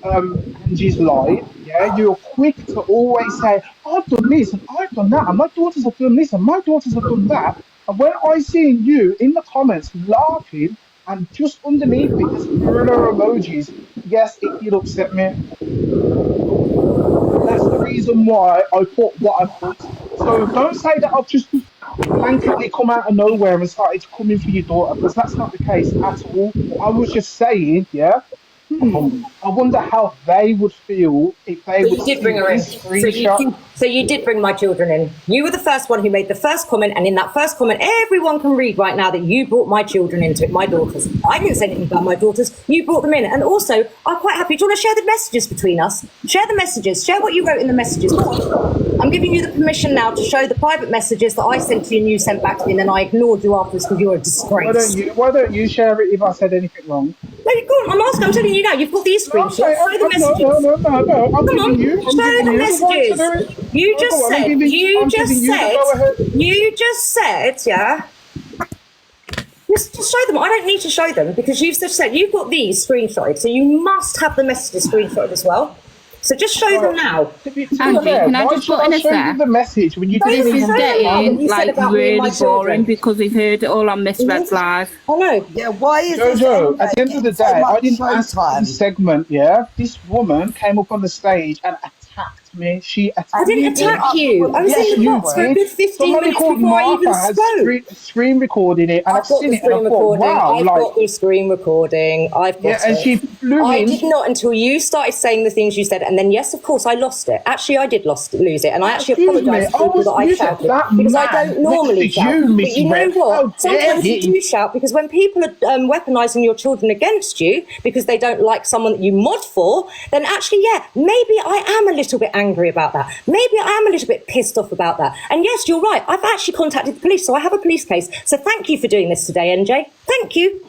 Angie's live, yeah, you're quick to always say, I've done this and I've done that, and my daughters have done this and my daughters have done that. And when I see you in the comments laughing and just underneath it, there's thriller emojis, yes, it did upset me. That's the reason why I put what I put. So don't say that I've just blanketly come out of nowhere and started to come in for your daughter, because that's not the case at all. I was just saying, yeah, I wonder how they would feel if they would see this screenshot. So you did bring my children in. You were the first one who made the first comment, and in that first comment, everyone can read right now that you brought my children into it, my daughters. I didn't say anything about my daughters. You brought them in. And also, I'm quite happy. Do you want to share the messages between us? Share the messages. Share what you wrote in the messages. Go on. I'm giving you the permission now to show the private messages that I sent to you and you sent back to me, and then I ignored you afterwards because you're a disgrace. Why don't you share it if I said anything wrong? No, go on. I'm telling you now. You've got these screenshots. Show the messages. No. Come on. Show the messages. You just said, yeah. Just show them. I don't need to show them because you've just said you've got these screenshotted, so you must have the messages screenshotted as well. So just show them now. Angie, can I just put in a sec? The message when you this is getting like really boring because we've heard it all on Miss Red's live. I know. Yeah, why is Jojo, at the end of the day, I didn't ask for this segment, yeah? This woman came up on the stage and attacked me. She attacked me. I didn't attack you. I was in the box for a good 15 minutes before I even spoke. Screen recording it, and I've seen it, and I thought, wow. I've got the screen recording. I've got it. And she flew in. I did not until you started saying the things you said, and then yes, of course, I lost it. Actually, I did lose it, and I actually apologise to people that I shouted because I don't normally shout. But you know what? Sometimes you do shout because when people are weaponising your children against you because they don't like someone that you mod for, then actually, yeah, maybe I am a little bit angry about that. Maybe I am a little bit pissed off about that. And yes, you're right. I've actually contacted the police, so I have a police case. So thank you for doing this today, NJ. Thank you.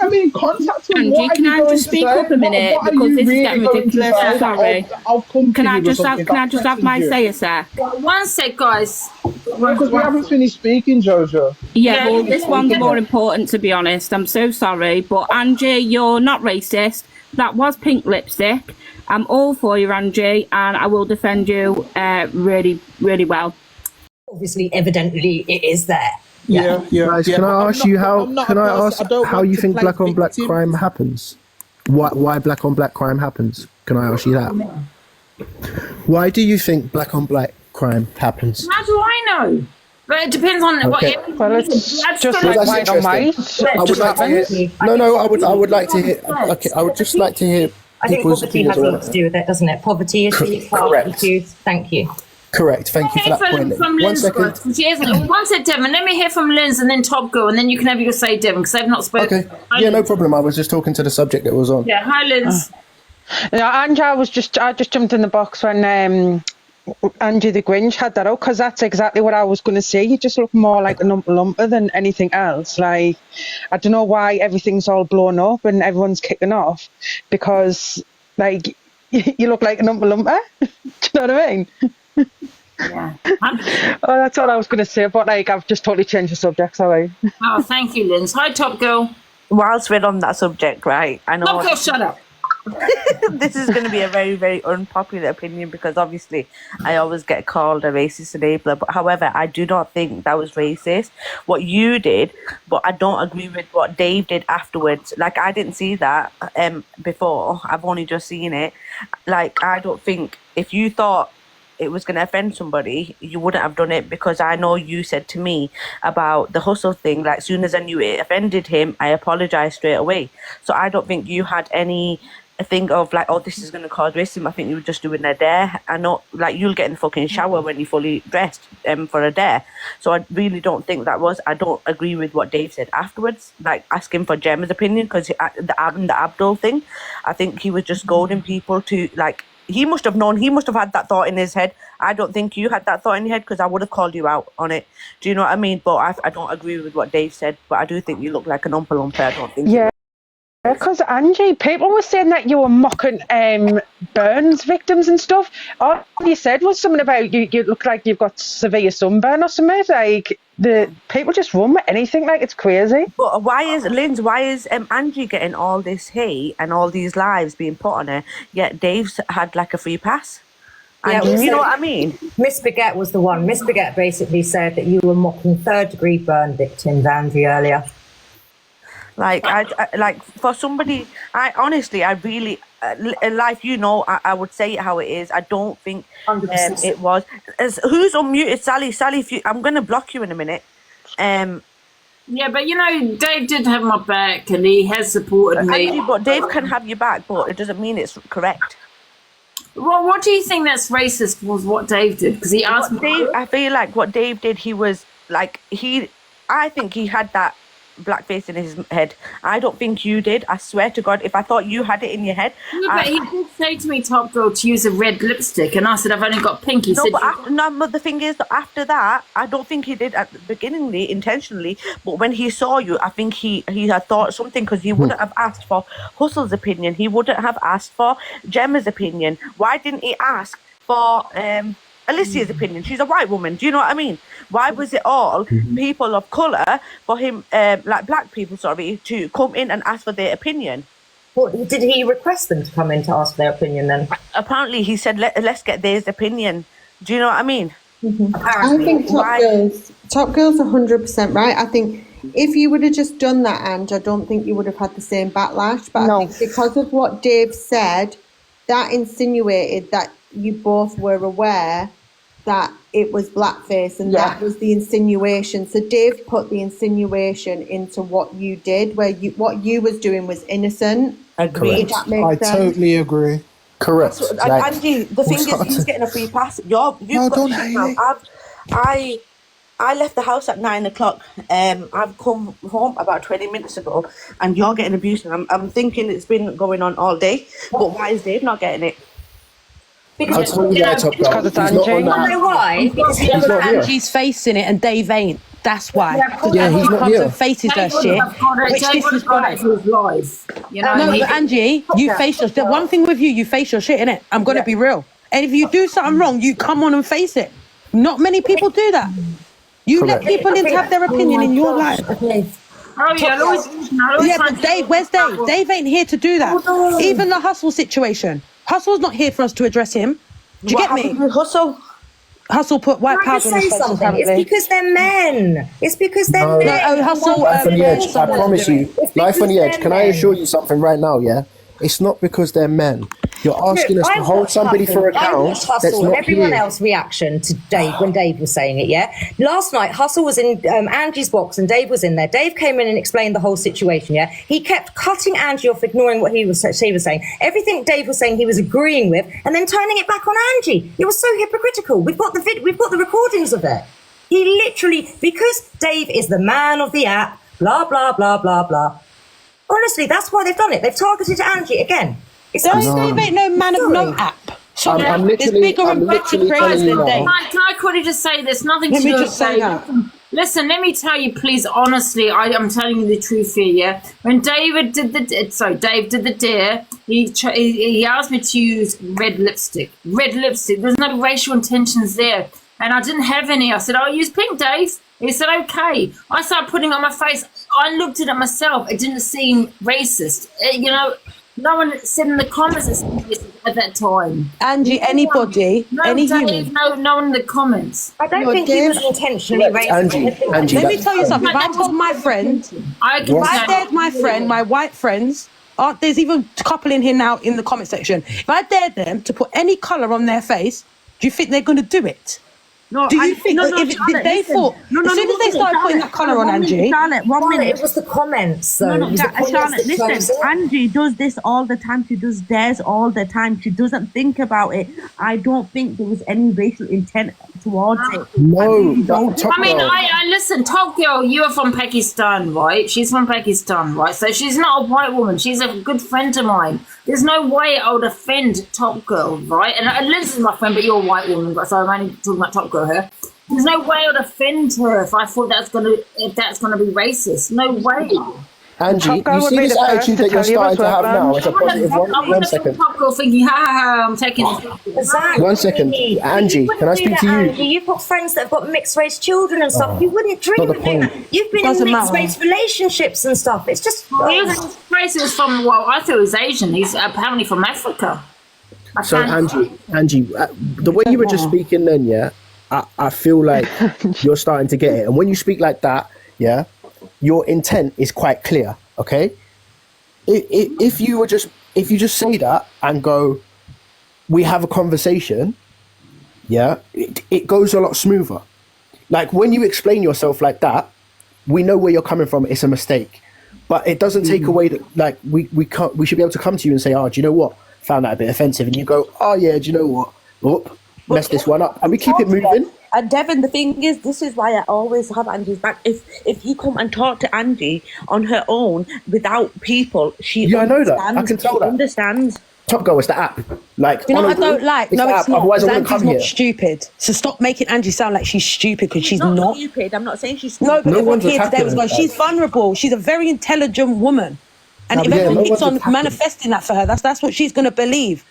I mean, contact him. Angie, What are can you I going just to speak say? up a minute? What are Because you this is really getting going to ridiculous. say? Sorry. I'll come to Can you I with just something. can I just have my say a sec? One sec, guys. Because we haven't finished speaking, Jojo. Yeah, well, this one's more important, to be honest. I'm so sorry. But, Angie, you're not racist. That was pink lipstick. I'm all for you, Angie, and I will defend you really, really well. Obviously, evidently, it is there. Yeah. Guys, can I ask you how? Can I ask how you think black on black crime happens? Why black on black crime happens? Can I ask you that? Why do you think black on black crime happens? How do I know? But it depends on what. Well, it's just Well, like that's white on white. interesting. I would like to hear. No, I would like to hear. Okay, I would just like to hear I think people's poverty opinions has a on lot to it. do with it, doesn't it? Poverty issues, Correct. issues. Thank you. Correct. Thank you for that point. From 1 Lynn's second. one said Devon. Let me hear from Lynn's and then Top Girl, and then you can have your say, Devon, because they've not spoken. Okay. Yeah, no problem. I was just talking to the subject that was on. Yeah, hi, Lynn's. Yeah, Angie, I just jumped in the box when Angie the Grinch had that out, because that's exactly what I was going to say. You just look more like a lumper than anything else. Like, I don't know why everything's all blown up and everyone's kicking off, because like you look like a lumper. Do you know what I mean? Yeah. Oh, that's all I was going to say, but like I've just totally changed the subject. Sorry. Oh, thank you, Lynn's. Hi, Top Girl. Whilst we're on that subject, right? I know. Top Girl, shut up. This is going to be a very, very unpopular opinion, because obviously I always get called a racist enabler. But however, I do not think that was racist, what you did, but I don't agree with what Dave did afterwards. Like, I didn't see that before. I've only just seen it. Like, I don't think if you thought it was going to offend somebody, you wouldn't have done it, because I know you said to me about the hustle thing, like, as soon as I knew it offended him, I apologized straight away. So I don't think you had any thing of like, oh, this is going to cause racism. I think you were just doing a dare. I know, like, you'll get in the fucking shower when you're fully dressed for a dare. So I really don't think that was. I don't agree with what Dave said afterwards, like asking for Gemma's opinion, because the Abdul thing, I think he was just goading people to, like, he must have known, he must have had that thought in his head. I don't think you had that thought in your head, because I would have called you out on it. Do you know what I mean? But I don't agree with what Dave said, but I do think you look like an Oompa Loompa. I don't think. Yeah. Because Angie, people were saying that you were mocking burns victims and stuff. All you said was something about you look like you've got severe sunburn or something. Like, the people just run with anything, like, it's crazy. But why is Angie getting all this hate and all these lives being put on her, yet Dave's had like a free pass? Yeah, you know what I mean? Miss Baguette was the one. Miss Baguette basically said that you were mocking third-degree burn victims, Angie, earlier. Like, I like, for somebody, I honestly, I really, life, you know, I would say it how it is. I don't think it was. Who's unmuted? Sally, if you, I'm going to block you in a minute. Yeah, but you know, Dave did have my back and he has supported me. Angie, but Dave can have your back, but it doesn't mean it's correct. Well, what do you think that's racist was what Dave did? Because he asked me. Dave, I feel like what Dave did, he was like, I think he had that blackface in his head. I don't think you did. I swear to God, if I thought you had it in your head. No, but he did say to me, Top Girl, to use a red lipstick, and I said, I've only got pink. He said, but the thing is, after that, I don't think he did at the beginning intentionally, but when he saw you, I think he had thought something, because he wouldn't have asked for Hustle's opinion. He wouldn't have asked for Gemma's opinion. Why didn't he ask for Alicia's opinion? She's a white woman. Do you know what I mean? Why was it all people of colour for him, like black people, sorry, to come in and ask for their opinion? What, did he request them to come in to ask their opinion then? Apparently he said, let's get their opinion. Do you know what I mean? I think Top Girl's 100% right. I think if you would have just done that, Ange, I don't think you would have had the same backlash. But I think because of what Dave said, that insinuated that you both were aware that it was blackface, and that was the insinuation. So Dave put the insinuation into what you did, where what you was doing was innocent. Agreed. I totally agree. Correct. So, Angie, the thing is, he's getting a free pass. Don't hate it. I left the house at 9 o'clock. I've come home about 20 minutes ago, and you're getting abused. I'm thinking it's been going on all day, but why is Dave not getting it? Because it's Angie. Because Angie's facing it and Dave ain't. That's why. Yeah, he's not comes here. and faces Dave that would shit. have got it. Which Dave this would is have got why. it for his life. You know, No, he- but Angie, you face your. The one thing with you, you face your shit, innit? I'm gonna be real. And if you do something wrong, you come on and face it. Not many people do that. You let Correct. people in to have their opinion in your life. Oh yeah, Yeah, but Dave, where's Dave? Dave ain't here to do that. Even the Hustle situation. Hustle's not here for us to address him. Do you get me? Hustle. Hustle put white Can I just powder on say his face, something? apparently. It's because they're men. It's because they're No, men. oh, Hustle, Life on the edge. I someone promise to do you. it. Life on the because edge. they're Can I men. assure you something right now? Yeah, it's not because they're men. You're asking us Look, to I hold watched somebody Hustle. for I account watched that's Hustle and not everyone here. else's reaction to Dave when Dave was saying it. Yeah, last night Hustle was in Angie's box and Dave was in there. Dave came in and explained the whole situation. Yeah, he kept cutting Angie off, ignoring what she was saying. Everything Dave was saying, he was agreeing with, and then turning it back on Angie. It was so hypocritical. We've got the recordings of it. He literally, because Dave is the man of the app. Blah blah blah blah blah. Honestly, that's why they've done it. They've targeted Angie again. Dave ain't no man of no app. I'm There's bigger and better literally creators telling you than now. Dave. Can I quickly just say there's nothing Let to me do just with say Dave. that. Listen, let me tell you, please, honestly, I'm telling you the truth here, yeah? When Dave did the dare, he asked me to use red lipstick. Red lipstick. There's no racial intentions there. And I didn't have any. I said, I'll use pink, Dave. He said, okay. I started putting it on my face. I looked at it myself. It didn't seem racist. You know, no one said in the comments it seemed racist at that time. Angie, anybody, No, any Dave, human. no one in the comments. I don't think he was intentionally racist. Angie, Let me tell you something. If I told my friend, if I dared my friend, my white friends, there's even a couple in here now in the comment section. If I dared them to put any colour on their face, do you think they're going to do it? No, do you think no, if Charlotte, they listen. thought as soon as they started putting that colour on Angie? Charlotte, 1 minute. It was the comments, though. No, It was the comments Charlotte, that chose listen. it. Angie does this all the time. She does dares all the time. She doesn't think about it. I don't think there was any racial intent towards it. No, I mean, I listen, Top Girl, you are from Pakistan, right? She's from Pakistan, right? So she's not a white woman. She's a good friend of mine. There's no way I would offend Top Girl, right? And Liz is my friend, but you're a white woman, so I'm only talking about Top Girl here. There's no way I would offend her if I thought that's gonna be racist. No way. Angie, you see this attitude that you're starting to have now? It's a positive one. 1 second. Top Girl thinking, I'm taking Exactly. 1 second. Angie, can I speak to you? Angie, you've got friends that have got mixed race children and stuff. You wouldn't dream not of the it. point. You've been Doesn't in mixed matter. race relationships and stuff. It's just Race is from, well, I thought he was Asian. He's apparently from Africa. So Angie, the way you were just speaking then, yeah, I feel like you're starting to get it. And when you speak like that, yeah, your intent is quite clear. Okay, if you just say that and go, we have a conversation, yeah, it goes a lot smoother. Like when you explain yourself like that, we know where you're coming from. It's a mistake, but it doesn't take away that. Like we should be able to come to you and say, oh, do you know what? Found that a bit offensive, and you go, oh yeah, do you know what? Oop, mess this one up, and we keep it moving. And Devin, the thing is, this is why I always have Angie's back. If you come and talk to Angie on her own without people, she Yeah, I know that. understands. I can tell She that. understands. Top Girl, it's the app. Like, You know what I honestly, don't like? the No, app, it's not. Otherwise, I Because wouldn't Angie's come not here. stupid. So stop making Angie sound like she's stupid because she's not not. stupid. I'm not saying she's No, stupid. but No everyone one's here today attacking was her. going, she's vulnerable. She's a very intelligent woman. And if Yeah, everyone no keeps one's on attacking. manifesting that for her, that's what she's going to believe.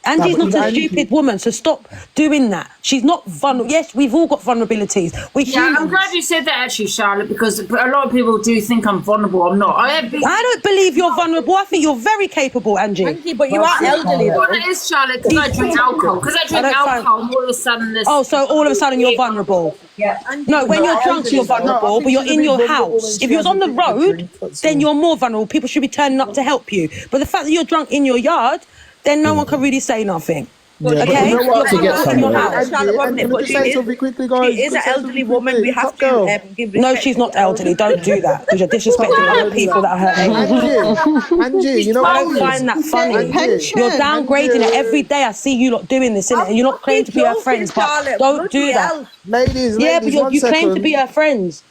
Angie's but not a Angie- stupid woman, so stop doing that. She's not vulnerable. Yes, we've all got vulnerabilities. We're Yeah, humans. I'm glad you said that actually, Charlotte, because a lot of people do think I'm vulnerable. I'm not. I don't believe you're vulnerable. I think you're very capable, Angie. Angie, but you are elderly though. Well, it is, Charlotte, because I drink alcohol. Because I drink alcohol, and all of a sudden this... Oh, so all of a sudden you're vulnerable. Yeah. No, when you're drunk, you're vulnerable, but you're in your house. If you're on the road, then you're more vulnerable. People should be turning up to help you. But the fact that you're drunk in your yard, then no one can really say nothing. Yeah, but Okay? you know what? You're vulnerable in your Angie, house. Charlotte, 1 minute, can I but just she say is- something quickly, guys? She is Can I an say elderly something woman. quickly? We have Top Girl. to give No, respect she's to not elderly. Don't do that because you're disrespecting other people that are her age. Angie, you know I what? don't find that funny. Pension. You're downgrading it every day. I see you lot doing this, innit? And you're not claiming to be her friends, but don't do that. Ladies, Yeah, but you claim to be her friends.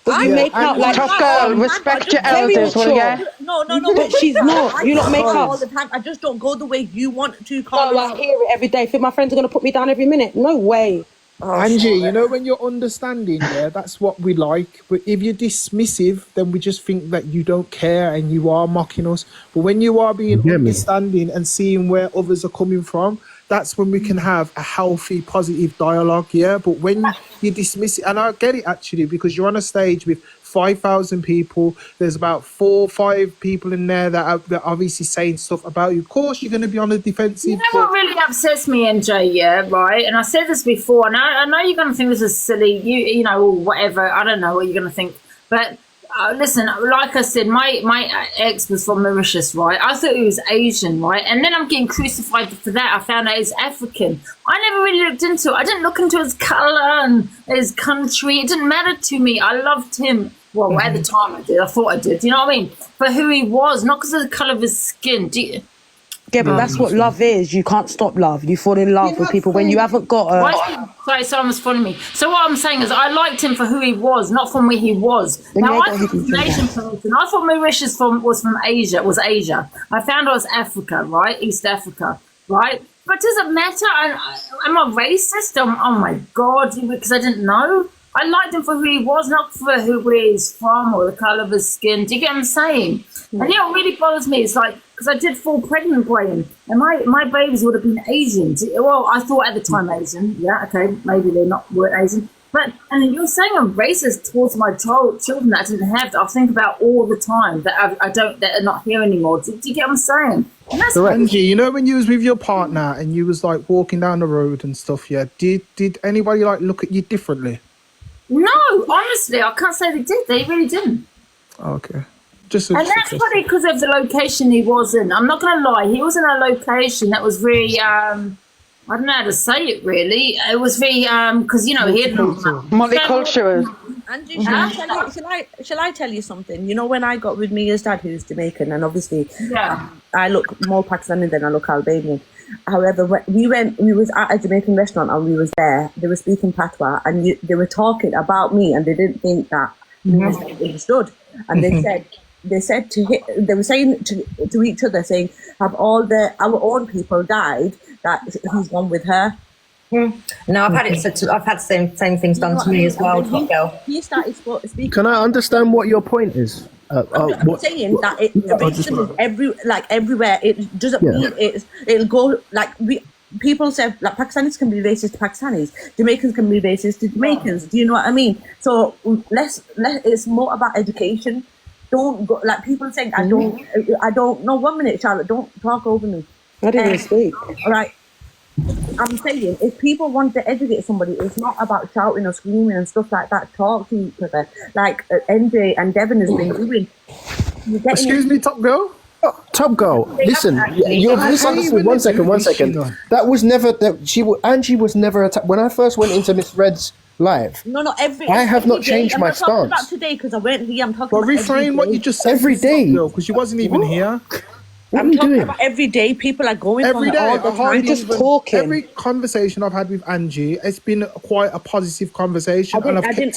But you make out like Top Girl, respect your very elders, will mature. you? No. But she's not. You lot make all up. the time. I just don't go the way you want to call Oh, I hear it every day. Think my friends are going to put me down every minute? No way. Angie, you know when you're understanding, yeah, that's what we like. But if you're dismissive, then we just think that you don't care and you are mocking us. But when you are being understanding and seeing where others are coming from, that's when we can have a healthy, positive dialogue, yeah? But when you dismiss it, and I get it actually, because you're on a stage with 5,000 people, there's about 4 or 5 people in there that are obviously saying stuff about you. Of course, you're going to be on the defensive. You know what really upsets me, NJ, yeah, right? And I said this before, and I know you're going to think this is silly, you know, or whatever. I don't know what you're going to think. But listen, like I said, my ex was from Mauritius, right? I thought he was Asian, right? And then I'm getting crucified for that. I found out he's African. I never really looked into it. I didn't look into his colour and his country. It didn't matter to me. I loved him. Well, at the time I did. I thought I did. You know what I mean? For who he was, not because of the colour of his skin. Yeah, but that's what love is. You can't stop love. You fall in love with people when you haven't got a... Sorry, someone's following me. So what I'm saying is I liked him for who he was, not from where he was. Now, I thought I thought Mauritius was from Asia. Was Asia. I found out it was Africa, right? East Africa, right? But does it matter? Am I racist? Oh my God, because I didn't know. I liked him for who he was, not for where he's from or the colour of his skin. Do you get what I'm saying? And you know what really bothers me? It's like, because I did fall pregnant by him, and my babies would have been Asian. Well, I thought at the time Asian. Yeah, okay, maybe weren't Asian. But, and you're saying I'm racist towards my children that I didn't have, that I think about all the time, that that are not here anymore. Do you get what I'm saying? So Angie, you know when you was with your partner and you was like walking down the road and stuff, yeah, did anybody like look at you differently? No, honestly, I can't say they did. They really didn't. Okay. And that's probably because of the location he was in. I'm not going to lie. He was in a location that was very, I don't know how to say it really. It was very, because, you know, he had... Multicultural. Andrew, shall I tell you something? You know, when I got with Mia's dad, who's Jamaican, and obviously I look more Pakistani than I look Albanian. However, we was at a Jamaican restaurant and we was there. They were speaking patois and they were talking about me, and they didn't think that it understood. And they were saying to each other, saying, "Have all our own people died? That he's gone with her." No, I've had it said I've had same things done to me as well. He started speaking. Can I understand what your point is? I'm saying that racism is everywhere. It doesn't mean it'll go like people say like Pakistanis can be racist to Pakistanis, Jamaicans can be racist to Jamaicans. Do you know what I mean? So it's more about education. Don't go like people saying I don't know. 1 minute, Charlotte, don't talk over me. I didn't even speak. All right. I'm saying, if people want to educate somebody, it's not about shouting or screaming and stuff like that. Talk to each other, like NJ and Devon has been doing. Excuse me, Top Girl. Top Girl, listen. You're misunderstood. 1 second. That was never Angie was never attacked when I first went into Miss Red's live. No, I have not changed my stance. I'm not talking about today because I went here. I'm talking about refrain what you just said every day because she wasn't even here. I'm talking about every day. People are going every day. all the time. Just talking. Every conversation I've had with Angie, it's been quite a positive conversation, and I didn't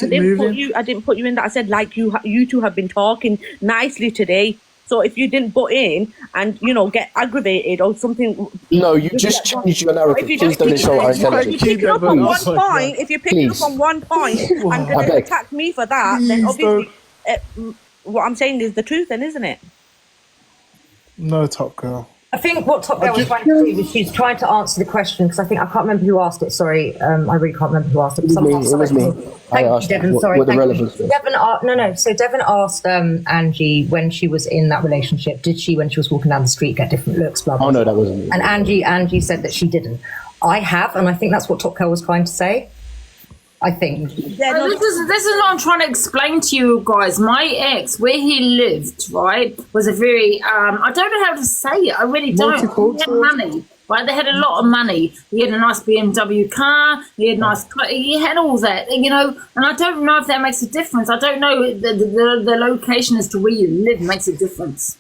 put you in that. I said like you two have been talking nicely today. So if you didn't butt in and get aggravated or something, no, you just changed your narrative. Please don't insult our intelligence. If you pick up on one point, if you pick up on one point and then attack me for that, then obviously what I'm saying is the truth, then, isn't it? No, Top Girl. I think what Top Girl was trying to do was she's trying to answer the question because I can't remember who asked it. Sorry, I really can't remember who asked it. It was me. Thank you, Devon. Sorry. What the relevance is. Devon So Devon asked Angie when she was in that relationship, did she, when she was walking down the street, get different looks? Blah, blah, oh no, that wasn't me. And Angie said that she didn't. I have, and I think that's what Top Girl was trying to say. I think. Yeah, this is what I'm trying to explain to you guys. My ex, where he lived, right, was a very I don't know how to say it. I really don't. He had money, right? They had a lot of money. He had a nice BMW car. He had all that, and I don't know if that makes a difference. I don't know the location as to where you live makes a difference.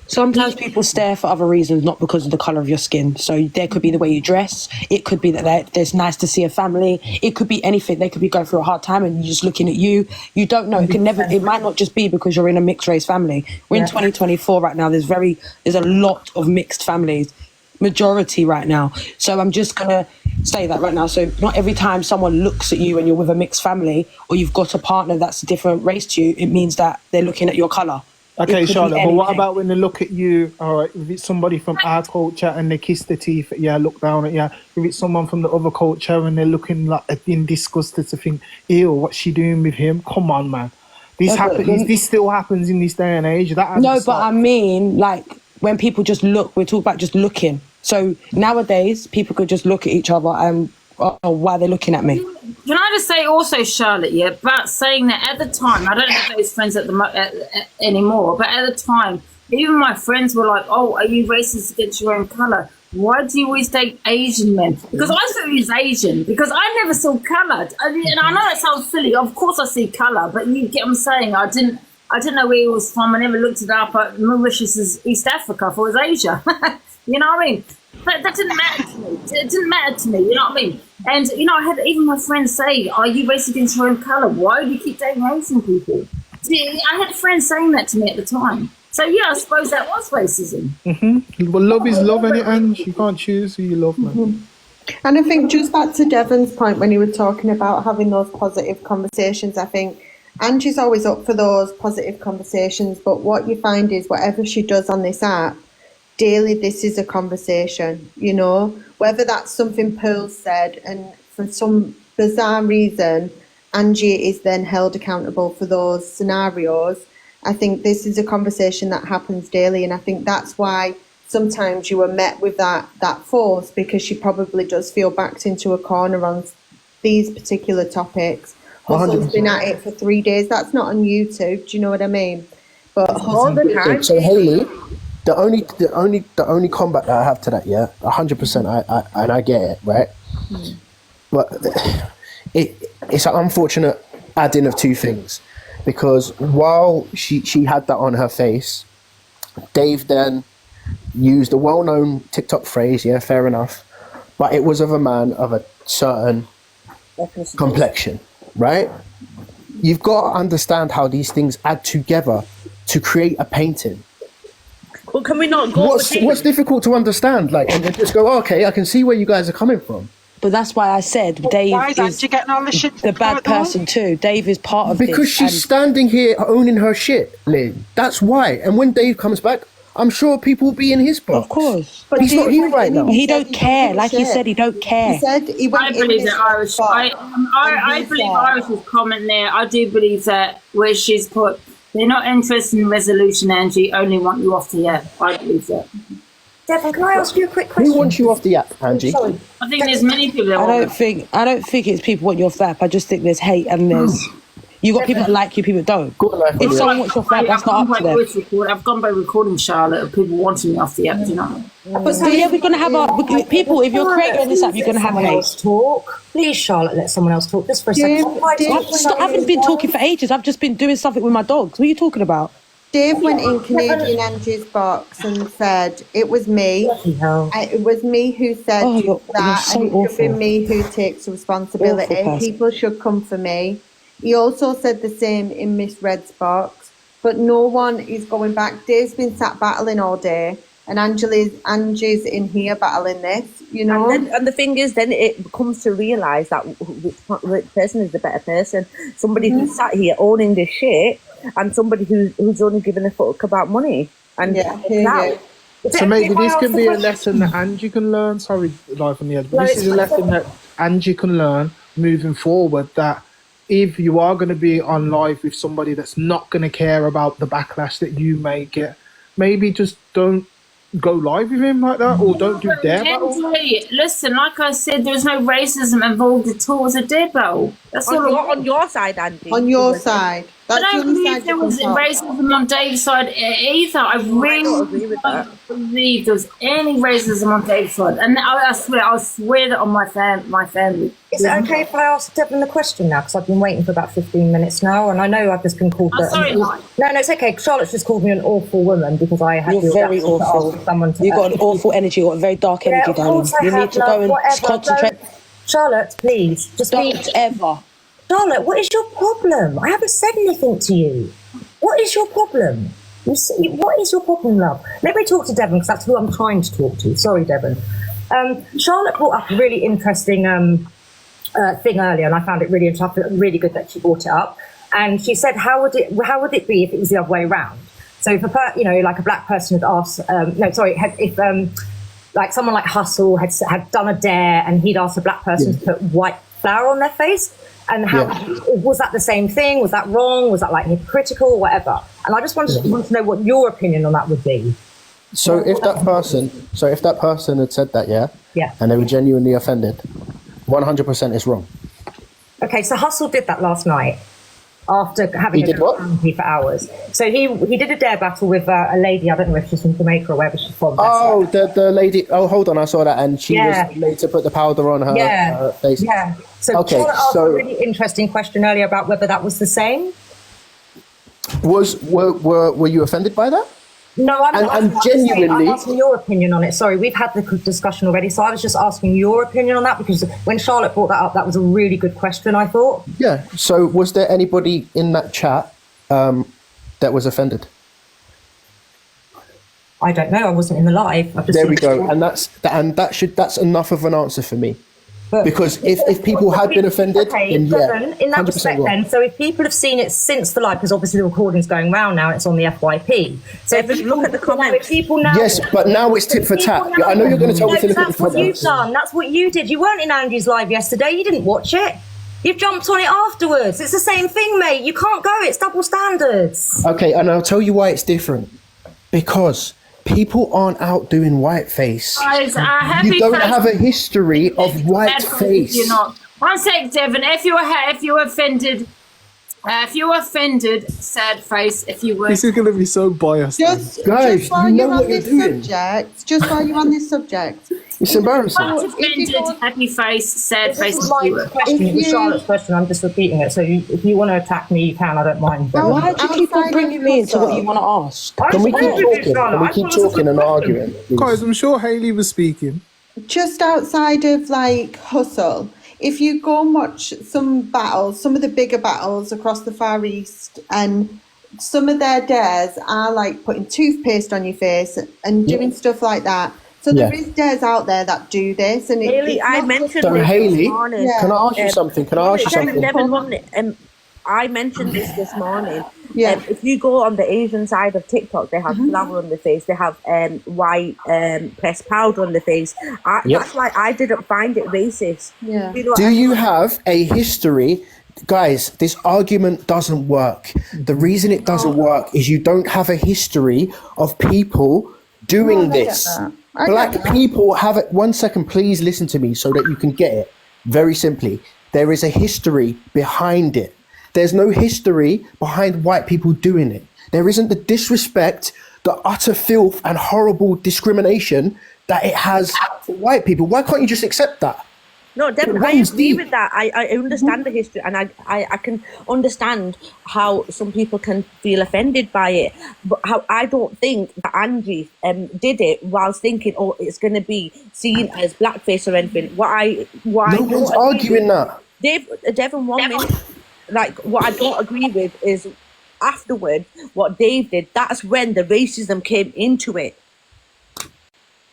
Sometimes people stare for other reasons, not because of the colour of your skin. So there could be the way you dress. It could be that it's nice to see a family. It could be anything. They could be going through a hard time and you're just looking at you. You don't know. It might not just be because you're in a mixed race family. We're in 2024 right now. There's a lot of mixed families. majority right now. So I'm just going to say that right now. So not every time someone looks at you and you're with a mixed family or you've got a partner that's a different race to you, it means that they're looking at your colour. Okay, Charlotte, but what about when they look at you, all right, if it's somebody from our culture and they kiss their teeth at you, look down at you, if it's someone from the other culture and they're looking like in disgusted to think, ew, what's she doing with him? Come on, man. This still happens in this day and age. No, but I mean, like, when people just look, we're talking about just looking. So nowadays, people could just look at each other and, why are they looking at me? Can I just say also, Charlotte, about saying that at the time, I don't have those friends anymore, but at the time, even my friends were like, oh, are you racist against your own colour? Why do you always date Asian men? Because I thought he was Asian, because I never saw colour. And I know that sounds silly. Of course I see colour, but you get what I'm saying. I didn't know where he was from. I never looked it up. Mauritius is East Africa. I thought it was Asia. You know what I mean? That didn't matter to me. It didn't matter to me, you know what I mean? And, I had even my friends say, are you racist against your own colour? Why do you keep dating Asian people? See, I had friends saying that to me at the time. So, I suppose that was racism. Mm-hmm. Well, love is love, innit, and you can't choose who you love, man. Mm-hmm. And I think just back to Devon's point when he was talking about having those positive conversations, I think Angie's always up for those positive conversations, but what you find is whatever she does on this app, daily this is a conversation, whether that's something Pearl said and for some bizarre reason Angie is then held accountable for those scenarios. I think this is a conversation that happens daily, and I think that's why sometimes you are met with that force, because she probably does feel backed into a corner on these particular topics. Hustle's been at it for 3 days. That's not on YouTube, do you know what I mean? But all the time. So Hayley, the only combat that I have to that, 100%, I get it, right? But it's an unfortunate adding of two things, because while she had that on her face, Dave then used a well-known TikTok phrase, fair enough, but it was of a man of a certain complexion, right? You've got to understand how these things add together to create a painting. Well, can we not go? What's difficult to understand? Like, and just go, okay, I can see where you guys are coming from. But that's why I said Dave is getting all the shit the bad person too. Dave is part of because this. She's standing here owning her shit, Lynn. That's why. And when Dave comes back, I'm sure people will be in his box. Of course. But he's not here right now. He don't care. Like he said, he don't care. He said he went I believe that Irish. I believe Irish's comment there. I do believe that where she's put, they're not interested in resolution, Angie. Only want you off the app. I believe that. Devon, can I ask you a quick question? Who wants you off the app, Angie? Sorry. I think there's many people that I don't think it's people want you off the app. I just think there's hate and there's you got people that like you, people that don't. If someone wants you off the app, that's not up to them. I've gone by recording, Charlotte, of people wanting me off the app, you know. But so we're gonna have people. If you're creating on this app, you're gonna have hate. Talk, please, Charlotte. Let someone else talk. Just for a second. I haven't been talking for ages. I've just been doing something with my dogs. What are you talking about? Dave went in Canadian Angie's box and said, it was me. It was me who said that, so and it should be me who takes responsibility. People should come for me. He also said the same in Miss Red's box, but no one is going back. Dave's been sat battling all day, and Angie's in here battling this, you know. And the thing is, then it comes to realise that which person is the better person. Somebody who's sat here owning this shit, and somebody who's only given a fuck about money. And so maybe this can be a lesson that Angie can learn. Sorry, live on the edge, but this is a lesson that Angie can learn moving forward. That if you are going to be on live with somebody that's not going to care about the backlash that you may get, maybe just don't go live with him like that, or don't do their battle. Listen, like I said, there's no racism involved at all. It's a dead battle. That's all. On your side, Andy. On your side. I don't believe there was racism on Dave's side either. I really don't believe there was any racism on Dave's side. And I swear that on my family. Is it okay if I ask Devon the question now? Because I've been waiting for about 15 minutes now, and I know I've just been called... No, it's okay. Charlotte's just called me an awful woman because I had You're very awful. You've got an awful energy. You've got a very dark energy, darling. You need to go and concentrate. Charlotte, please. Just don't ever. Charlotte, what is your problem? I haven't said anything to you. What is your problem? You see, what is your problem, love? Let me talk to Devon, because that's who I'm trying to talk to. Sorry, Devon. Charlotte brought up a really interesting thing earlier, and I found it really good that she brought it up. And she said, how would it be if it was the other way around? So if like a black person had asked, like someone like Hustle had done a dare, and he'd asked a black person to put white flour on their face, and was that the same thing? Was that wrong? Was that like hypocritical, whatever? And I just wanted to know what your opinion on that would be. So if that person had said that, and they were genuinely offended, 100% is wrong. Okay, so Hustle did that last night after having a family for hours. So he did a dare battle with a lady. I don't know if she's from Jamaica or wherever she's from. Oh, the lady. Oh, hold on, I saw that, and she was made to put the powder on her face. Yeah. So Charlotte asked a really interesting question earlier about whether that was the same. Were you offended by that? No, I'm genuinely asking your opinion on it. Sorry, we've had the discussion already, so I was just asking your opinion on that, because when Charlotte brought that up, that was a really good question, I thought. Yeah. So was there anybody in that chat that was offended? I don't know. I wasn't in the live. There we go. And that's enough of an answer for me. Because if people had been offended, then in that respect, then, so if people have seen it since the live, because obviously the recording's going round now, it's on the FYP. So if you look at the comments, people now. Yes, but now it's tit for tat. I know you're going to tell me to look at the comments. That's what you've done. That's what you did. You weren't in Angie's live yesterday. You didn't watch it. You've jumped on it afterwards. It's the same thing, mate. You can't go. It's double standards. Okay, and I'll tell you why it's different. Because people aren't out doing whiteface. Guys, you don't have a history of whiteface. You're not. One sec, Devon. If you were offended, sad face. If you were. This is going to be so biased. Guys, just while you know you're what on you're this doing. just while you're on this subject, it's embarrassing. Offended, happy face, sad face. This is my question. It was Charlotte's question. I'm just repeating it. So if you want to attack me, you can. I don't mind. Why do you keep on bringing me into what you want to ask? Can we keep talking? Can we keep talking and arguing? Guys, I'm sure Hayley was speaking. just outside of like Hustle, if you go and watch some battles, some of the bigger battles across the Far East, and some of their dares are like putting toothpaste on your face and doing stuff like that. So there is dares out there that do this, and Hayley, I mentioned so this Hayley, this morning. can I ask you something? Can I ask you something? I mentioned this morning. Yeah. If you go on the Asian side of TikTok, they have flour on the face. They have white pressed powder on the face. That's why I didn't find it racist. Yeah. You know Do you have a history? Guys, this argument doesn't work. The reason it doesn't work is you don't have a history of people doing this. Black people have it. 1 second, please listen to me so that you can get it. Very simply, there is a history behind it. There's no history behind white people doing it. There isn't the disrespect, the utter filth and horrible discrimination that it has for white people. Why can't you just accept that? No, definitely, I agree with that. I understand the history, and I can understand how some people can feel offended by it. But how I don't think that Angie did it whilst thinking, oh, it's going to be seen as blackface or anything. No one's arguing that. Devon, 1 minute. Like, what I don't agree with is afterward, what Dave did, that's when the racism came into it.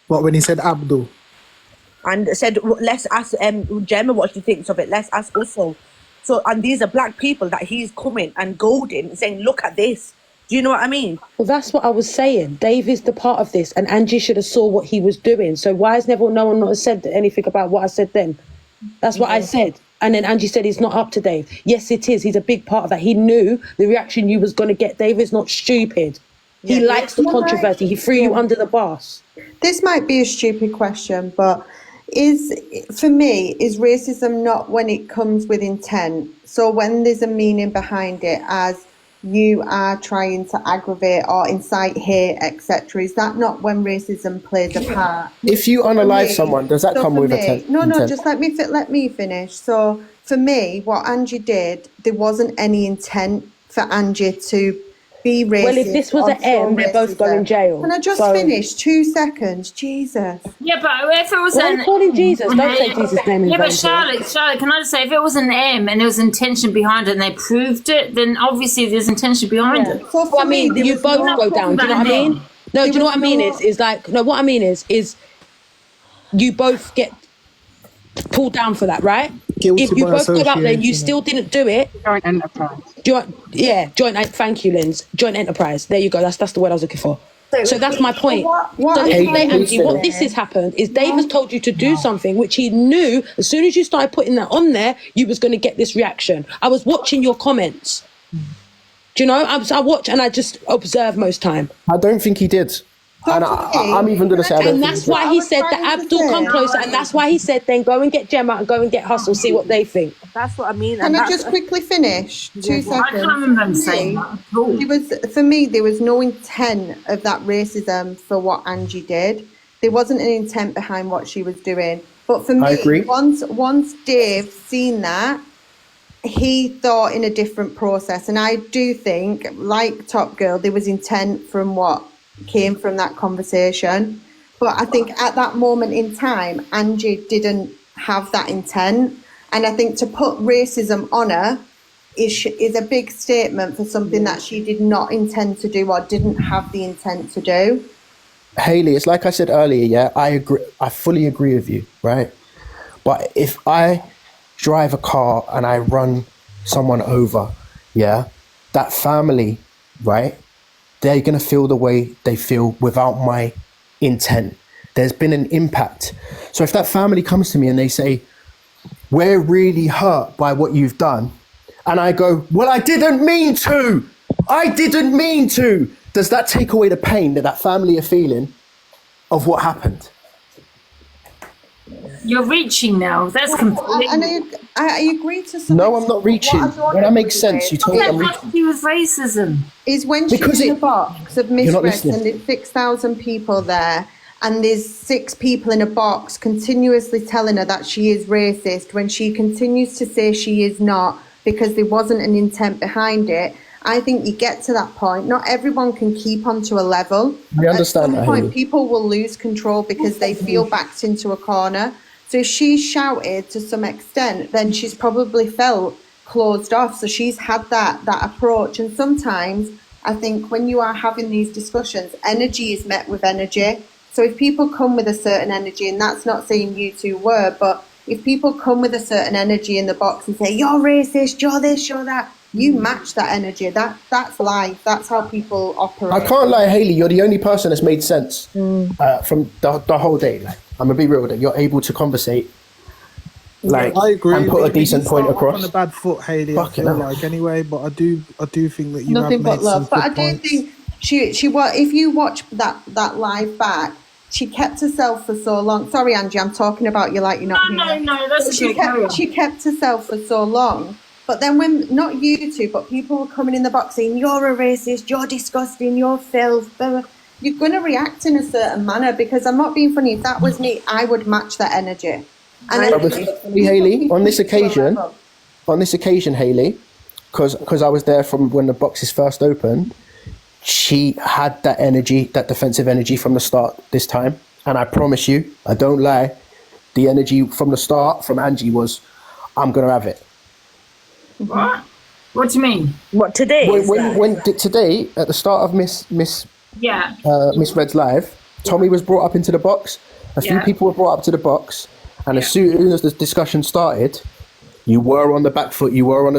What, when he said Abdul? And said, let's ask Gemma what she thinks of it. Let's ask Russell. So, and these are black people that he's coming and goading, saying, look at this. Do you know what I mean? Well, that's what I was saying. Dave is the part of this, and Angie should have saw what he was doing. So why has no one not said anything about what I said then? That's what I said. And then Angie said it's not up to Dave. Yes, it is. He's a big part of that. He knew the reaction you was going to get. Dave is not stupid. He likes the controversy. He threw you under the bus. This might be a stupid question, but for me, is racism not when it comes with intent? So when there's a meaning behind it, as you are trying to aggravate or incite hate, etc., is that not when racism plays a part? If you unalive someone, does that come with intent? No, just let me finish. So for me, what Angie did, there wasn't any intent for Angie to be racist. Well, if this was or an M, they're both racism. going jail. Can I just So- finish? 2 seconds. Jesus. Yeah, but if it was Why are you calling Jesus? Don't say Yeah, Jesus' name in Yeah, but vain, Charlotte, can I just say, if it was an M and there was intention behind it and they proved it, then obviously there's intention behind it. So Well, I mean, you both go down. Do you know what I mean? No, do you know what I mean? Is like, no, what I mean is you both get pulled down for that, right? Guilty if you by both go out there and you association. still didn't do it. Joint enterprise. Thank you, Linz. Joint enterprise. There you go. That's the word I was looking for. So that's my point. What So I'm let's say, trying to Angie, what say- this has happened is Dave has told you to do something which he knew as soon as you started putting that on there, you was going to get this reaction. I was watching your comments. Do you know? I watch and I just observe most time. I don't think he did. And I'm even going to say I don't And think that's he did. why he said that Abdul come closer, and that's why he said then go and get Gemma and go and get Hustle, see what they think. That's what I mean. Can I just quickly finish? 2 seconds. I can't remember him saying that. It was, for me, there was no intent of that racism for what Angie did. There wasn't an intent behind what she was doing. But for me, I agree. once Dave seen that, he thought in a different process. And I do think, like Top Girl, there was intent from what came from that conversation. But I think at that moment in time, Angie didn't have that intent. And I think to put racism on her is a big statement for something that she did not intend to do or didn't have the intent to do. Haley, it's like I said earlier, yeah, I agree. I fully agree with you, right? But if I drive a car and I run someone over, yeah, that family, right, they're going to feel the way they feel without my intent. There's been an impact. So if that family comes to me and they say, we're really hurt by what you've done, and I go, well, I didn't mean to. Does that take away the pain that that family are feeling of what happened? You're reaching now. That's completely. And I agree to some No, I'm not reaching. When that makes sense, you told me I'm What reaching. to do with racism? Is when she's Because in it- the box of You're not misreads listening. and there's 6,000 people there and there's 6 people in a box continuously telling her that she is racist when she continues to say she is not because there wasn't an intent behind it. I think you get to that point. Not everyone can keep on to a level. I understand At that, some point, Haley. people will lose control because they feel backed into a corner. So if she shouted to some extent, then she's probably felt closed off. So she's had that approach. And sometimes I think when you are having these discussions, energy is met with energy. So if people come with a certain energy, and that's not saying you two were, but if people come with a certain energy in the box and say, you're racist, you're this, you're that, you match that energy. That's life. That's how people operate. I can't lie, Haley, you're the only person that's made sense from the whole day. Like, I'm going to be real with it. You're able to conversate. Like, I agree. and put a But you decent point start off across. on a bad foot, Haley. I Fucking feel hell. like anyway, but I do think that you Nothing have but made love. some But I good do points. think she if you watch that live back, she kept herself for so long. Sorry, Angie, I'm talking about you like you're not here. No, that's She kept herself for so long. But then when, not you two, but people were coming in the box saying, you're a racist, you're disgusting, you're filth, blah, blah. You're going to react in a certain manner because I'm not being funny. If that was me, I would match that energy. And But respectfully, Haley, on this occasion, Haley, because I was there from when the boxes first opened, she had that energy, that defensive energy from the start this time. And I promise you, I don't lie, the energy from the start from Angie was, I'm going to have it. What? What do you mean? What, today? Today, at the start of Miss Yeah. Red's live, Tommy was brought up into the box. A few Yeah. people were brought up to the box. And as soon as the discussion started, you were on the back foot. You were on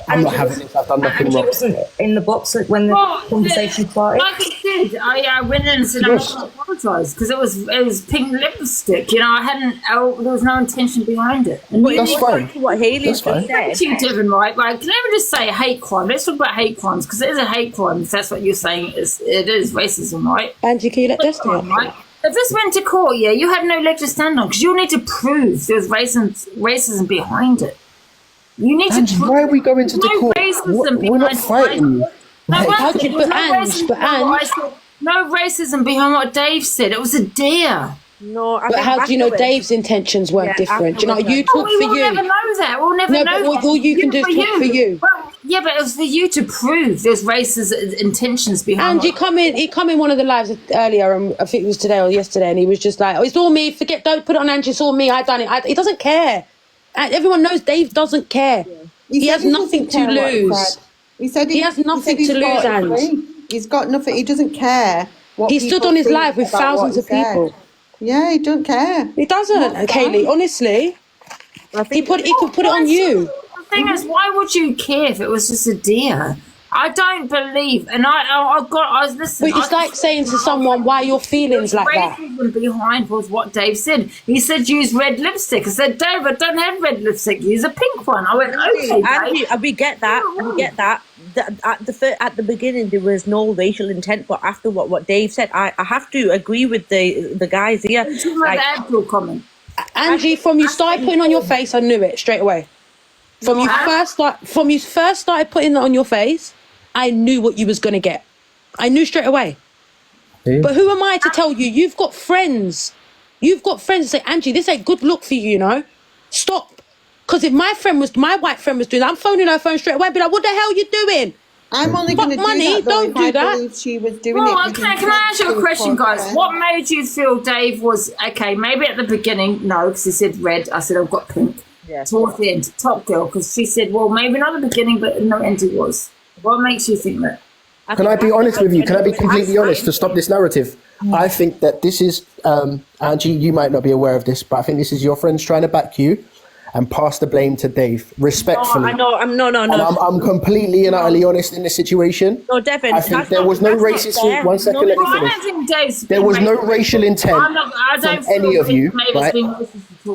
I'm not having this. I've done nothing Angie wrong. wasn't in the box when the conversation started. Like I said, I went in and said I'm not going to apologise because it was pink lipstick. You know, there was no intention behind it. And That's fine. What Haley That's fine. Thank you, Devon, right? Like, can I ever just say a hate crime? Let's talk about hate crimes because it is a hate crime. If that's what you're saying. It is racism, right? Angie, can you let this down? Right? If this went to court, yeah, you have no leg to stand on because you need to prove there's racism behind it. You need Angie, to prove why are we going to the no court? racism We're not behind fighting. No, How Angie, do you- there was but no Ange, racism but behind what I Ange- said. No racism behind what Dave said. It was a dare. No, I But think how do you know afterwards- Dave's intentions weren't Yeah, different? Do you know, afterwards, you like- talk for we'll you. never know that. We'll never No, know but that. all you can do is talk for you. Well, yeah, but it was for you to prove there's racist intentions behind Angie he come in one of the lives earlier, and I think it was today or yesterday, and he was just like, "Oh, it's all me. Don't put it on Angie. It's all me. I done it." He doesn't care. And everyone knows Dave doesn't care. He has said nothing doesn't care to what he lose. said. He said He has nothing to lose, Ange. He's got nothing. He doesn't care. What He stood people on his think live with about what thousands he of said. people. Yeah, he don't care. He doesn't, Kaylee. Honestly, he could put it on you. The thing is, why would you care if it was just a deer? I don't believe, and I was listening. But it's like saying to someone, "Why your feelings like that?" Racism behind was what Dave said. He said use red lipstick. I said, Dave, I don't have red lipstick. Use a pink one. I went, okay, Angie, we get that. We get that. At the beginning, there was no racial intent, but after what Dave said, I have to agree with the guys here. Like, the actual comment. Angie, from you started putting on your face, I knew it straight away. From you first started putting that on your face, I knew what you was gonna get. I knew straight away. Yeah. But who am I to tell you? You've got friends. You've got friends that say, Angie, this ain't good look for you, you know? Stop. Because if my white friend was doing that, I'm phoning her phone straight away and be like, what the hell are you doing? I'm only going to do money, that, though, don't if do I that. believe she was doing Well, it. can I ask you a question, guys? What made you feel Dave was, okay, maybe at the beginning, no, because he said red. I said, I've got pink. Yeah. Towards the end, top girl, because she said, well, maybe not at the beginning, but in the end it was. What makes you think that? Can I be honest with you? Can I be completely honest to stop this narrative? I think that this is, Angie, you might not be aware of this, but I think this is your friends trying to back you and pass the blame to Dave, respectfully. No, no. And I'm completely and utterly honest in this situation. No, Devin, I think there was no racist. One second, let me finish. There was no racial intent from any of you. Right?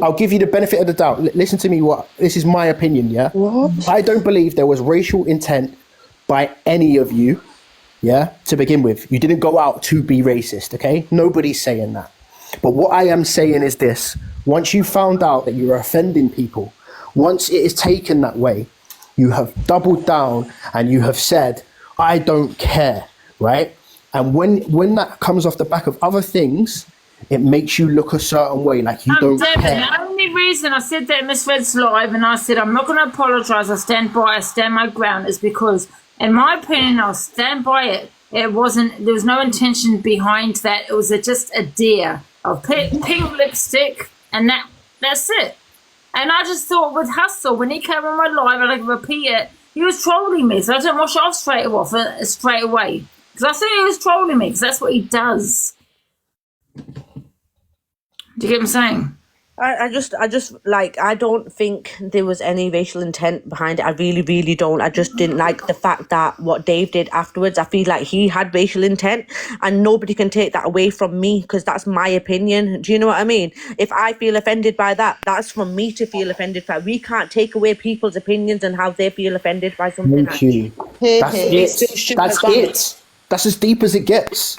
I'll give you the benefit of the doubt. Listen to me. This is my opinion. Yeah. What? I don't believe there was racial intent by any of you. Yeah. To begin with, you didn't go out to be racist. Okay. Nobody's saying that. But what I am saying is this: once you found out that you are offending people, once it is taken that way, you have doubled down and you have said, I don't care, right? And when that comes off the back of other things, it makes you look a certain way, like you don't Devin, care. the only reason I said that in Miss Red's live and I said I'm not going to apologise, I stand my ground, is because, in my opinion, I'll stand by it. There was no intention behind that. It was just a deer of pink lipstick, and that's it. And I just thought with Hustle, when he came on my live, and I can repeat it, he was trolling me, so I didn't wash it off straight away. Because I said he was trolling me, because that's what he does. Do you get what I'm saying? I just like, I don't think there was any racial intent behind it. I really, really don't. I just didn't like the fact that what Dave did afterwards. I feel like he had racial intent, and nobody can take that away from me, because that's my opinion. Do you know what I mean? If I feel offended by that, that's for me to feel offended by. We can't take away people's opinions and how they feel offended by something. Thank you. That's it. That's it. That's as deep as it gets.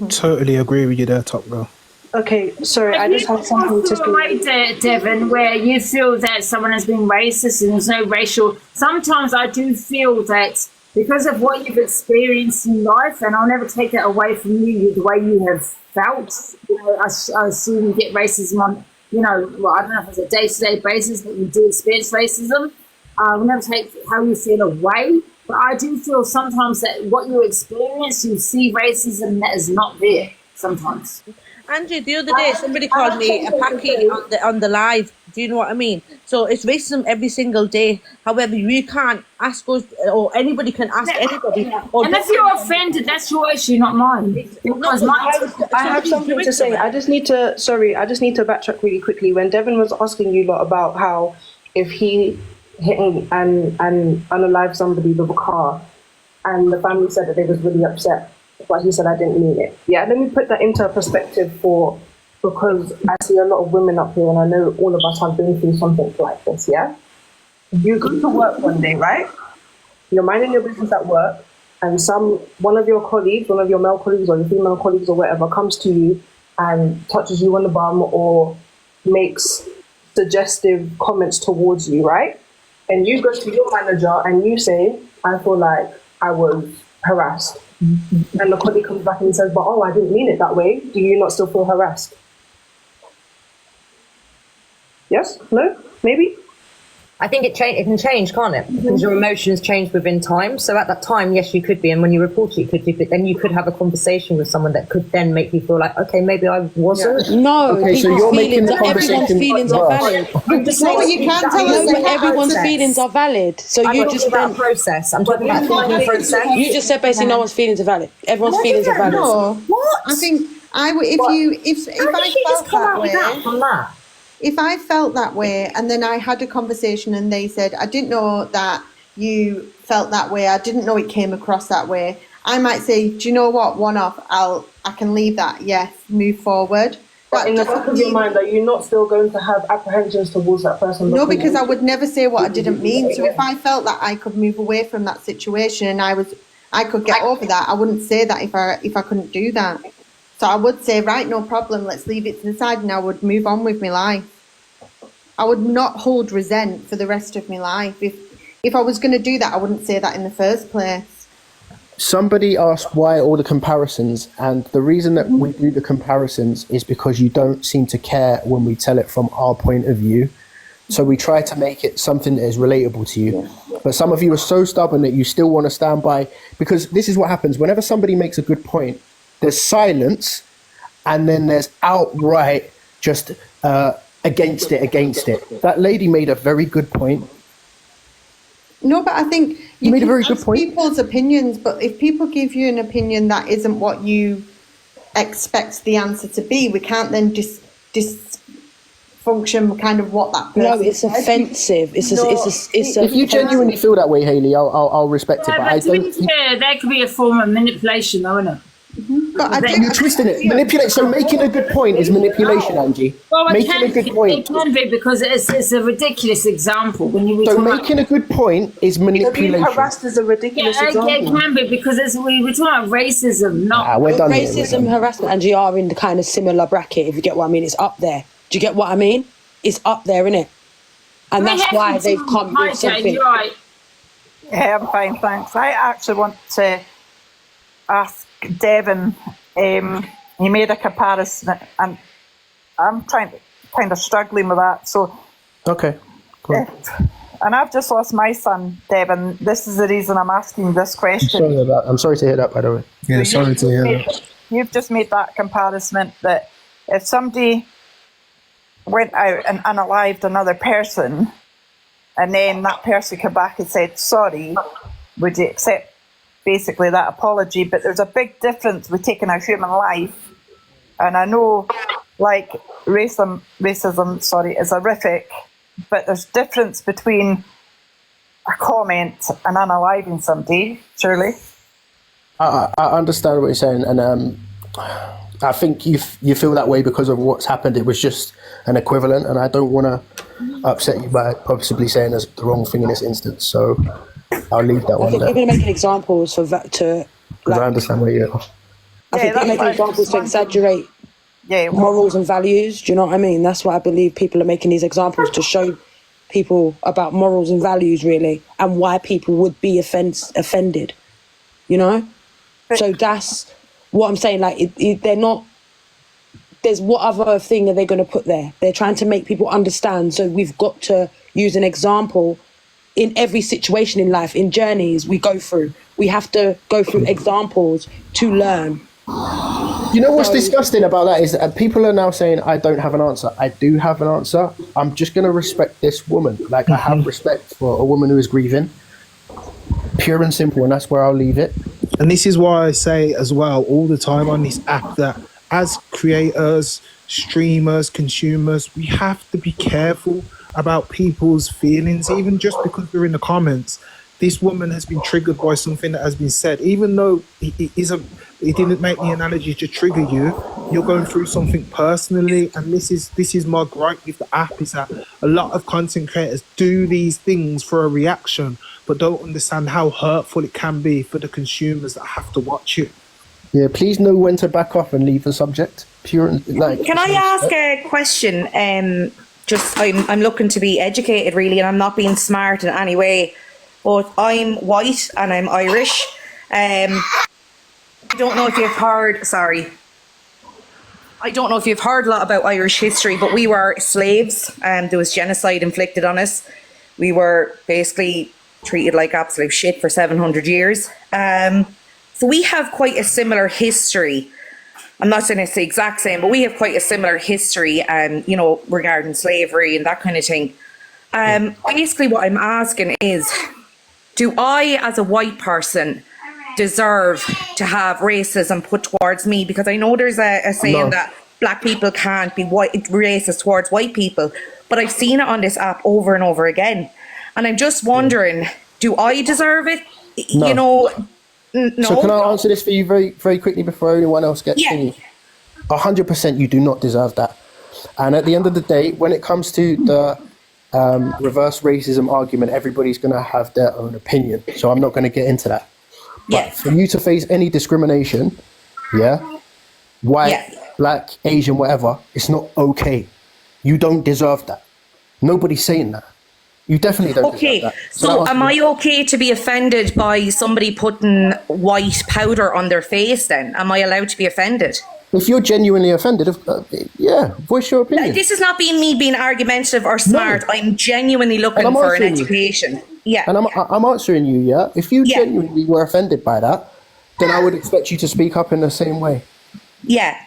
Totally agree with you there, Top Girl. Okay, sorry, I just have something to say. Devin, where you feel that someone has been racist and there's no racial. Sometimes I do feel that because of what you've experienced in life, and I'll never take that away from you, the way you have felt. You know, I assume you get racism on, I don't know if it's a day-to-day basis, but you do experience racism. I'll never take how you feel away. But I do feel sometimes that what you experience, you see racism that is not there sometimes. Angie, the other day somebody called me a packy on the live. Do you know what I mean? So it's racism every single day. However, you can't ask us, or anybody can ask anybody. And if you're offended, that's your issue, not mine. Because I have something to say. I just need to backtrack really quickly. When Devin was asking you lot about how if he hit and unalived somebody with a car, and the family said that they was really upset, but he said, I didn't mean it. Yeah, let me put that into perspective because I see a lot of women up here, and I know all of us have been through something like this, yeah? You go to work one day, right? You're minding your business at work, and one of your colleagues, one of your male colleagues or your female colleagues or whatever, comes to you and touches you on the bum or makes suggestive comments towards you, right? And you go to your manager and you say, I feel like I was harassed. And the colleague comes back and says, but I didn't mean it that way. Do you not still feel harassed? Yes? No? Maybe? I think it can change, can't it? Because your emotions change within time. So at that time, yes, you could be, and when you report it, you could be. But then you could have a conversation with someone that could then make you feel like, okay, maybe I wasn't. No, Okay, so you're making the everyone's conversation feelings are worse. valid. I'm just No, saying, you can't tell that us is that a Everyone's process. feelings are valid. So I'm you not just talking about then, a process. I'm talking about thinking process. you just said basically no one's feelings are valid. Everyone's feelings are valid. No. What? I think I would if What? if How I did she felt just come that out with way. that from that? If I felt that way and then I had a conversation and they said, I didn't know that you felt that way, I didn't know it came across that way, I might say, do you know what, one off, I can leave that, yes, move forward. But in the back of your mind, are you not still going to have apprehensions towards that person? No, because I would never say what I didn't mean. So if I felt that I could move away from that situation and I could get over that, I wouldn't say that if I couldn't do that. So I would say, right, no problem, let's leave it to the side, and I would move on with my life. I would not hold resent for the rest of my life. If I was going to do that, I wouldn't say that in the first place. Somebody asked why all the comparisons, and the reason that we do the comparisons is because you don't seem to care when we tell it from our point of view. So we try to make it something that is relatable to you. But some of you are so stubborn that you still want to stand by, because this is what happens. Whenever somebody makes a good point, there's silence, and then there's outright just against it. That lady made a very good point. No, but I think you made a very good point. People's opinions, but if people give you an opinion that isn't what you expect the answer to be, we can't then dysfunction kind of what that person No, it's said. offensive. It's if you genuinely feel that way, Hayley, I'll respect it. But I to be don't. fair, that could be a form of manipulation, though, isn't it? But You're twisting it. Manipulate. So making a good point is manipulation, Angie. Well, making a good point. It can be because it's a ridiculous example when you. So making a good point is manipulation. Being harassed is a ridiculous example. It can be because we're talking about racism, not we're done here, racism, harassment, and you are in the kind of similar bracket. If you get what I mean, it's up there. Do you get what I mean? It's up there, innit? And that's why they've come with something. You're right. Yeah, I'm fine, thanks. I actually want to ask Devin. He made a comparison, and I'm kind of struggling with that. So, okay, cool. And I've just lost my son, Devin. This is the reason I'm asking this question. I'm sorry to hear that, by the way. Yeah, sorry to hear that. You've just made that comparison that if somebody went out and unalived another person, and then that person came back and said sorry, would you accept basically that apology? But there's a big difference with taking a human life, and I know like racism is horrific, but there's difference between a comment and unaliving somebody, surely. I understand what you're saying, and I think you feel that way because of what's happened. It was just an equivalent, and I don't want to upset you by possibly saying the wrong thing in this instance. So I'll leave that one I think there. you're going to make examples for that to. Because I understand where you're. I think you're making examples to exaggerate morals and values. Do you know what I mean? That's what I believe people are making these examples to show people about morals and values, really, and why people would be offended. You know, so that's what I'm saying. Like, they're not. There's what other thing are they going to put there? They're trying to make people understand. So we've got to use an example in every situation in life, in journeys we go through. We have to go through examples to learn. You know what's disgusting about that is that people are now saying, I don't have an answer. I do have an answer. I'm just going to respect this woman. Like, I have respect for a woman who is grieving. Pure and simple, and that's where I'll leave it. And this is why I say as well all the time on this app that as creators, streamers, consumers, we have to be careful about people's feelings, even just because they're in the comments. This woman has been triggered by something that has been said, even though it didn't make the analogy to trigger you. You're going through something personally, and this is my gripe with the app, is that a lot of content creators do these things for a reaction, but don't understand how hurtful it can be for the consumers that have to watch it. Yeah, please know when to back off and leave the subject. Can I ask a question? I'm looking to be educated, really, and I'm not being smart in any way. But I'm white and I'm Irish. I don't know if you've heard. Sorry. I don't know if you've heard a lot about Irish history, but we were slaves and there was genocide inflicted on us. We were basically treated like absolute shit for 700 years. So we have quite a similar history. I'm not saying it's the exact same, but we have quite a similar history, regarding slavery and that kind of thing. Basically what I'm asking is, do I, as a white person, deserve to have racism put towards me? Because I know there's a saying that black people can't be racist towards white people, but I've seen it on this app over and over again. And I'm just wondering, do I deserve it? No. No. So can I answer this for you very, very quickly before anyone else gets in you? 100% you do not deserve that. And at the end of the day, when it comes to the reverse racism argument, everybody's going to have their own opinion. So I'm not going to get into that. But for you to face any discrimination, white, black, Asian, whatever, it's not okay. You don't deserve that. Nobody's saying that. You definitely don't deserve that. So am I okay to be offended by somebody putting white powder on their face then? Am I allowed to be offended? If you're genuinely offended, voice your opinion. This is not me being argumentative or smart. No. I'm genuinely looking for an education. Yeah. And I'm answering you, If you genuinely were offended by that, then I would expect you to speak up in the same way. Yeah.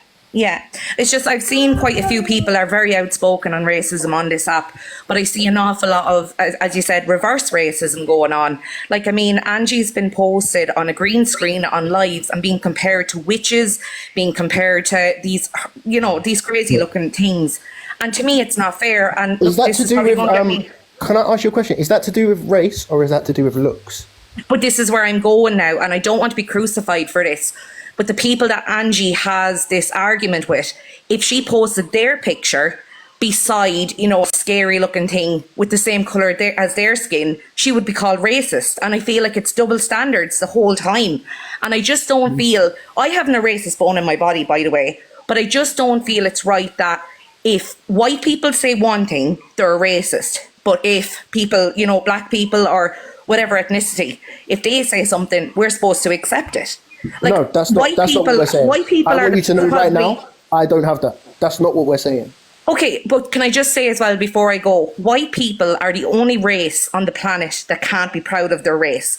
It's just I've seen quite a few people are very outspoken on racism on this app, but I see an awful lot of, as you said, reverse racism going on. Like, I mean, Angie's been posted on a green screen on lives and being compared to witches, being compared to these, these crazy looking things. And to me, it's not fair. And is that to do with, can I ask you a question? Is that to do with race or is that to do with looks? But this is where I'm going now, and I don't want to be crucified for this. But the people that Angie has this argument with, if she posted their picture beside, a scary looking thing with the same colour as their skin, she would be called racist. And I feel like it's double standards the whole time. And I just don't feel, I haven't a racist bone in my body, by the way, but I just don't feel it's right that if white people say one thing, they're a racist. But if people, black people or whatever ethnicity, if they say something, we're supposed to accept it. Like, no, that's not what we're saying. White people I want you to know right now, I don't have that. That's not what we're saying. Okay, but can I just say as well before I go, white people are the only race on the planet that can't be proud of their race.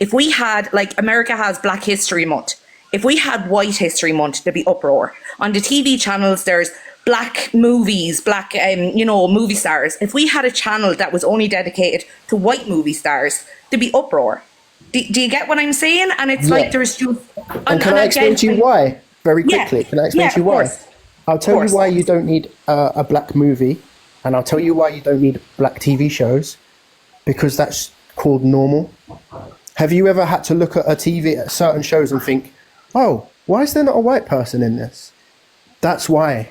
If we had, like America has Black History Month, if we had White History Month, there'd be uproar. On the TV channels, there's black movies, black, movie stars. If we had a channel that was only dedicated to white movie stars, there'd be uproar. Do you get what I'm saying? And it's like there's just... And can I explain to you why? Very quickly. Can I explain to you why? I'll tell you why you don't need a black movie, and I'll tell you why you don't need black TV shows, because that's called normal. Have you ever had to look at certain shows and think, oh, why is there not a white person in this? That's why.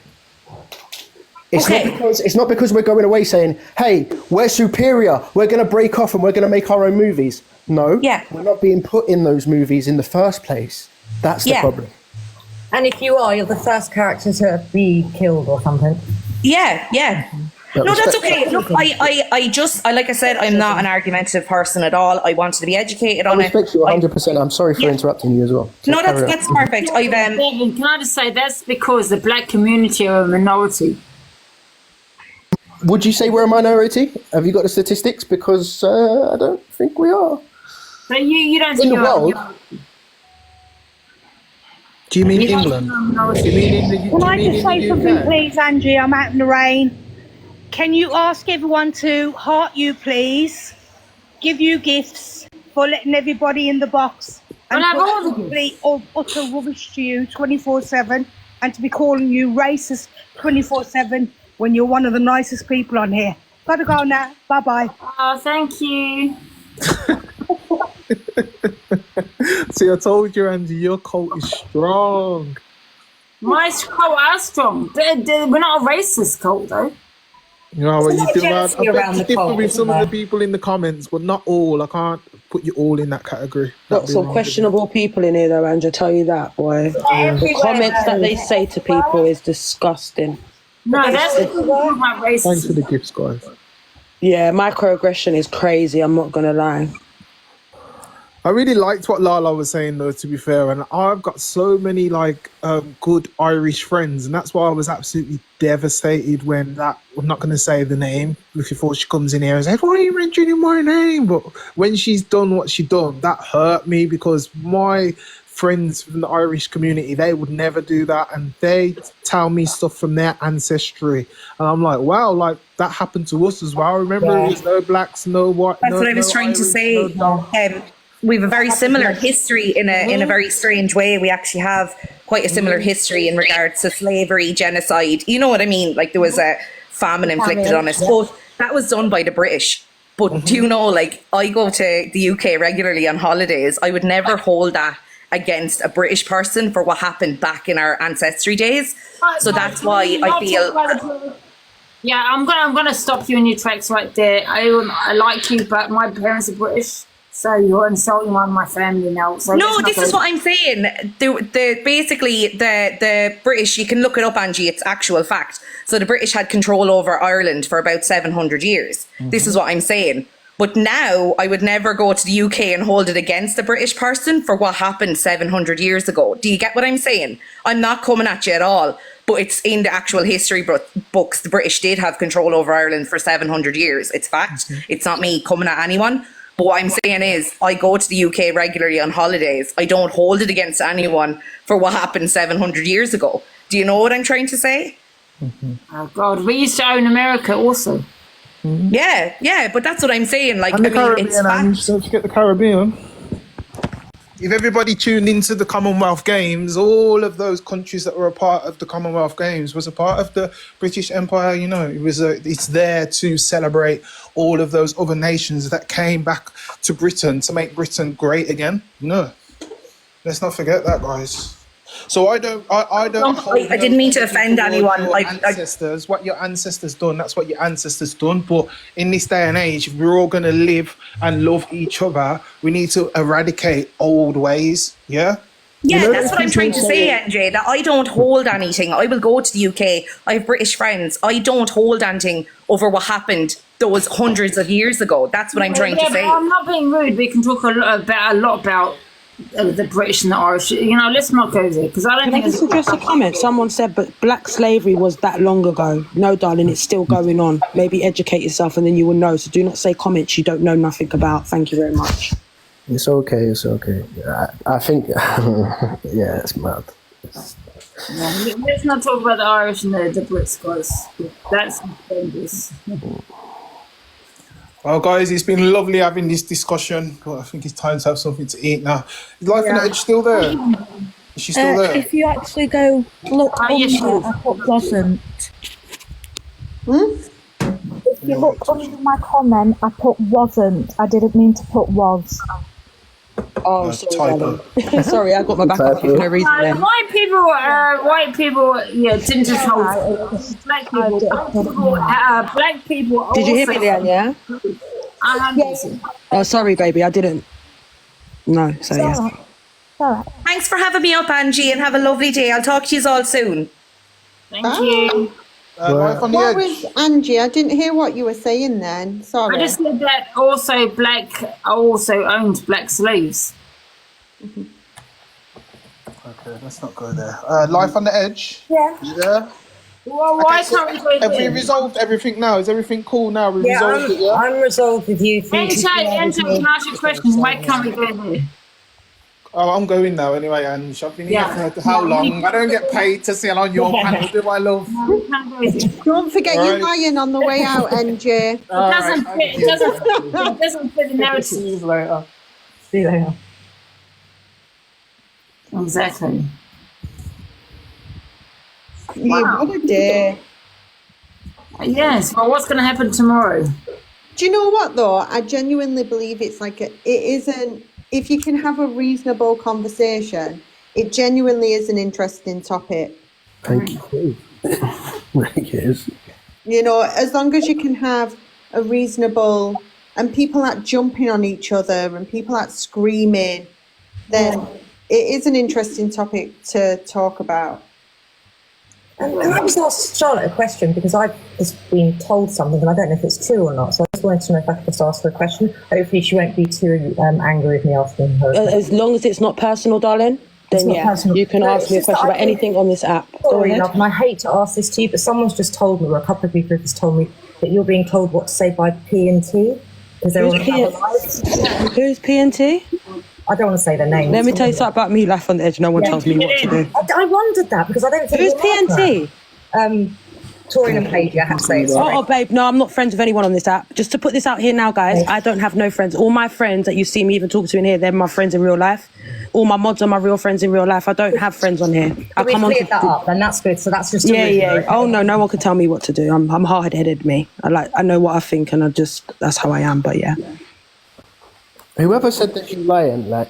It's not because we're going away saying, hey, we're superior, we're going to break off and we're going to make our own movies. No, we're not being put in those movies in the first place. That's the problem. And if you are, you're the first character to be killed or something. Yeah. No, that's okay. Look, I just, like I said, I'm not an argumentative person at all. I wanted to be educated on it. I respect you 100%. I'm sorry for interrupting you as well. No, that's perfect. Can I just say that's because the black community are a minority. Would you say we're a minority? Have you got the statistics? Because I don't think we are. But you don't think in the world. Do you mean England? Do you mean in the UK? Can I just say something, please, Angie? I'm out in the rain. Can you ask everyone to heart you, please? Give you gifts for letting everybody in the box. And complete or utter rubbish to you 24/7, and to be calling you racist 24/7 when you're one of the nicest people on here. Gotta go now. Bye bye. Oh, thank you. See, I told you, Angie, your cult is strong. My cult are strong. We're not a racist cult, though. You know what you do? I differ with some of the people in the comments, but not all. I can't put you all in that category. Got some questionable people in here, though, Angie. I tell you that, boy. The comments that they say to people is disgusting. No, that's about racism. Thanks for the gifts, guys. Yeah, microaggression is crazy. I'm not gonna lie. I really liked what Lala was saying, though, to be fair. And I've got so many, like, good Irish friends. And that's why I was absolutely devastated when I'm not going to say the name before she comes in here and says, why are you mentioning my name? But when she's done what she done, that hurt me, because my friends from the Irish community, they would never do that. And they tell me stuff from their ancestry. And I'm like, wow, like, that happened to us as well. Remember, it was no blacks, no white. That's what I was trying to say. We have a very similar history in a very strange way. We actually have quite a similar history in regards to slavery, genocide. You know what I mean? Like, there was a famine inflicted on us. But that was done by the British. But do you know, like, I go to the UK regularly on holidays. I would never hold that against a British person for what happened back in our ancestry days. So that's why I feel... Yeah, I'm gonna stop you in your tracks right there. I like you, but my parents are British. So you're insulting one of my family now. So no, this is what I'm saying. Basically, the British, you can look it up, Angie, it's actual fact. So the British had control over Ireland for about 700 years. This is what I'm saying. But now I would never go to the UK and hold it against a British person for what happened 700 years ago. Do you get what I'm saying? I'm not coming at you at all. But it's in the actual history books. The British did have control over Ireland for 700 years. It's fact. It's not me coming at anyone. But what I'm saying is, I go to the UK regularly on holidays. I don't hold it against anyone for what happened 700 years ago. Do you know what I'm trying to say? Oh, God. We used to own America also. Yeah, but that's what I'm saying. Like, And the Caribbean, it's fact. don't forget the Caribbean. If everybody tuned into the Commonwealth Games, all of those countries that were a part of the Commonwealth Games was a part of the British Empire. You know, it's there to celebrate all of those other nations that came back to Britain to make Britain great again. No, let's not forget that, guys. So I don't. I didn't mean to offend anyone. What your ancestors done, that's what your ancestors done. But in this day and age, if we're all going to live and love each other, we need to eradicate old ways. Yeah. Yeah, that's what I'm trying to say, Angie, that I don't hold anything. I will go to the UK. I have British friends. I don't hold anything over what happened those hundreds of years ago. That's what I'm trying to say. I'm not being rude. We can talk a lot about the British and the Irish. You know, let's not go there, because I don't think... Can I suggest a comment? Someone said, but black slavery was that long ago. No, darling, it's still going on. Maybe educate yourself and then you will know. So do not say comments you don't know nothing about. Thank you very much. It's okay. I think, yeah, it's mad. Let's not talk about the Irish and the Brits, guys. That's dangerous. Well, guys, it's been lovely having this discussion. I think it's time to have something to eat now. Is Life on the Edge still there? Is she still there? If you actually go look under, I put wasn't. If you look under my comment, I put wasn't. I didn't mean to put was. Oh, sorry, sorry, I got my back up for no reason. White people, yeah, didn't just hold. Black people. Did you hear me, Leanne? Yeah. Oh, sorry, baby, I didn't. No, so yeah. Thanks for having me up, Angie, and have a lovely day. I'll talk to you all soon. Thank you. Life on the What Edge. was Angie? I didn't hear what you were saying then. Sorry. I just said that also also owned black slaves. Okay, let's not go there. Life on the Edge. Yeah. You there? Well, why can't we go there? Have we resolved everything now? Is everything cool now? We resolved it, yeah? I'm resolved with you. Angie, can I ask you a question? Why can't we go there? Oh, I'm going now anyway, and I've been here for how long? I don't get paid to sit on your panel, do I, love? Don't forget your lion on the way out, Angie. It doesn't fit the narrative. See you later. See you later. Exactly. Yeah, what a day. Yes, well, what's going to happen tomorrow? Do you know what, though? I genuinely believe it's like, it isn't, if you can have a reasonable conversation, it genuinely is an interesting topic. Thank you. It is. You know, as long as you can have a reasonable, and people aren't jumping on each other and people aren't screaming, then it is an interesting topic to talk about. And I just asked Charlotte a question because I've just been told something and I don't know if it's true or not. So I just wanted to know if I could just ask her a question. Hopefully she won't be too angry with me asking her. As long as it's not personal, darling, then you can ask me a question about anything on this app. Sorry, love, and I hate to ask this to you, but someone's just told me, or a couple of people have just told me, that you're being told what to say by P&T because they're on another live. Who's P&T? I don't want to say their name. Let me tell you something about me, life on the edge. No one tells me what to do. I wondered that because I don't think. Who's P&T? Torian and Paige, I have to say. Oh, babe, no, I'm not friends with anyone on this app. Just to put this out here now, guys, I don't have no friends. All my friends that you see me even talk to in here, they're my friends in real life. All my mods are my real friends in real life. I don't have friends on here. We cleared that up, and that's good. So that's just yeah. Oh no one can tell me what to do. I'm hard-headed, me. I know what I think, and that's how I am. But yeah. Whoever said that she's lying, like,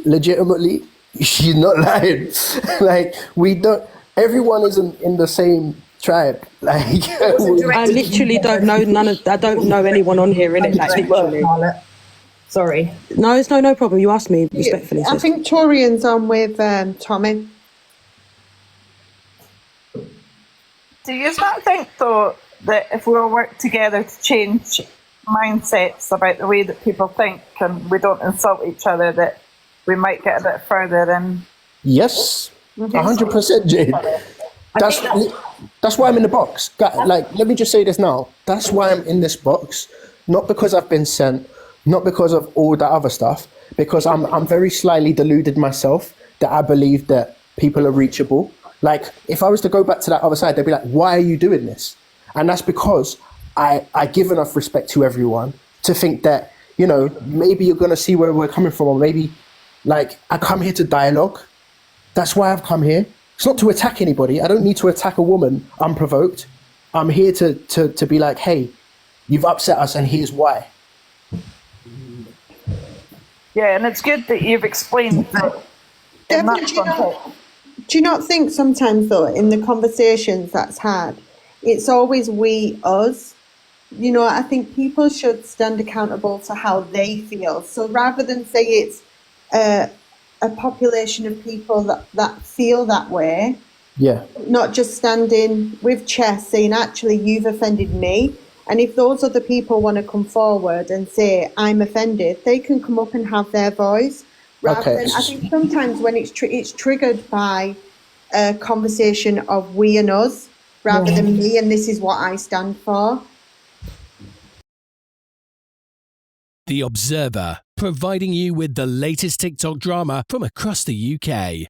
legitimately, she's not lying. Like, we don't. Everyone isn't in the same tribe. Like, I literally don't know I don't know anyone on here in it. Like, literally. Sorry. No, it's no problem. You asked me respectfully. I think Torian's on with Tommy. Do you not think, though, that if we all work together to change mindsets about the way that people think and we don't insult each other, that we might get a bit further than... Yes, 100%, Jade. That's why I'm in the box. Like, let me just say this now. That's why I'm in this box. Not because I've been sent, not because of all that other stuff, because I'm very slightly deluded myself that I believe that people are reachable. Like, if I was to go back to that other side, they'd be like, why are you doing this? And that's because I give enough respect to everyone to think that, you know, maybe you're going to see where we're coming from, or maybe, like, I come here to dialogue. That's why I've come here. It's not to attack anybody. I don't need to attack a woman unprovoked. I'm here to be like, hey, you've upset us and here's why. Yeah, and it's good that you've explained that. Do you not think sometimes, though, in the conversations that's had, it's always we, us? You know, I think people should stand accountable to how they feel. So rather than say it's a population of people that feel that way, not just standing with chest saying, actually, you've offended me. And if those other people want to come forward and say, I'm offended, they can come up and have their voice. Rather than, I think sometimes when it's triggered by a conversation of we and us, rather than me and this is what I stand for. The Observer, providing you with the latest TikTok drama from across the UK.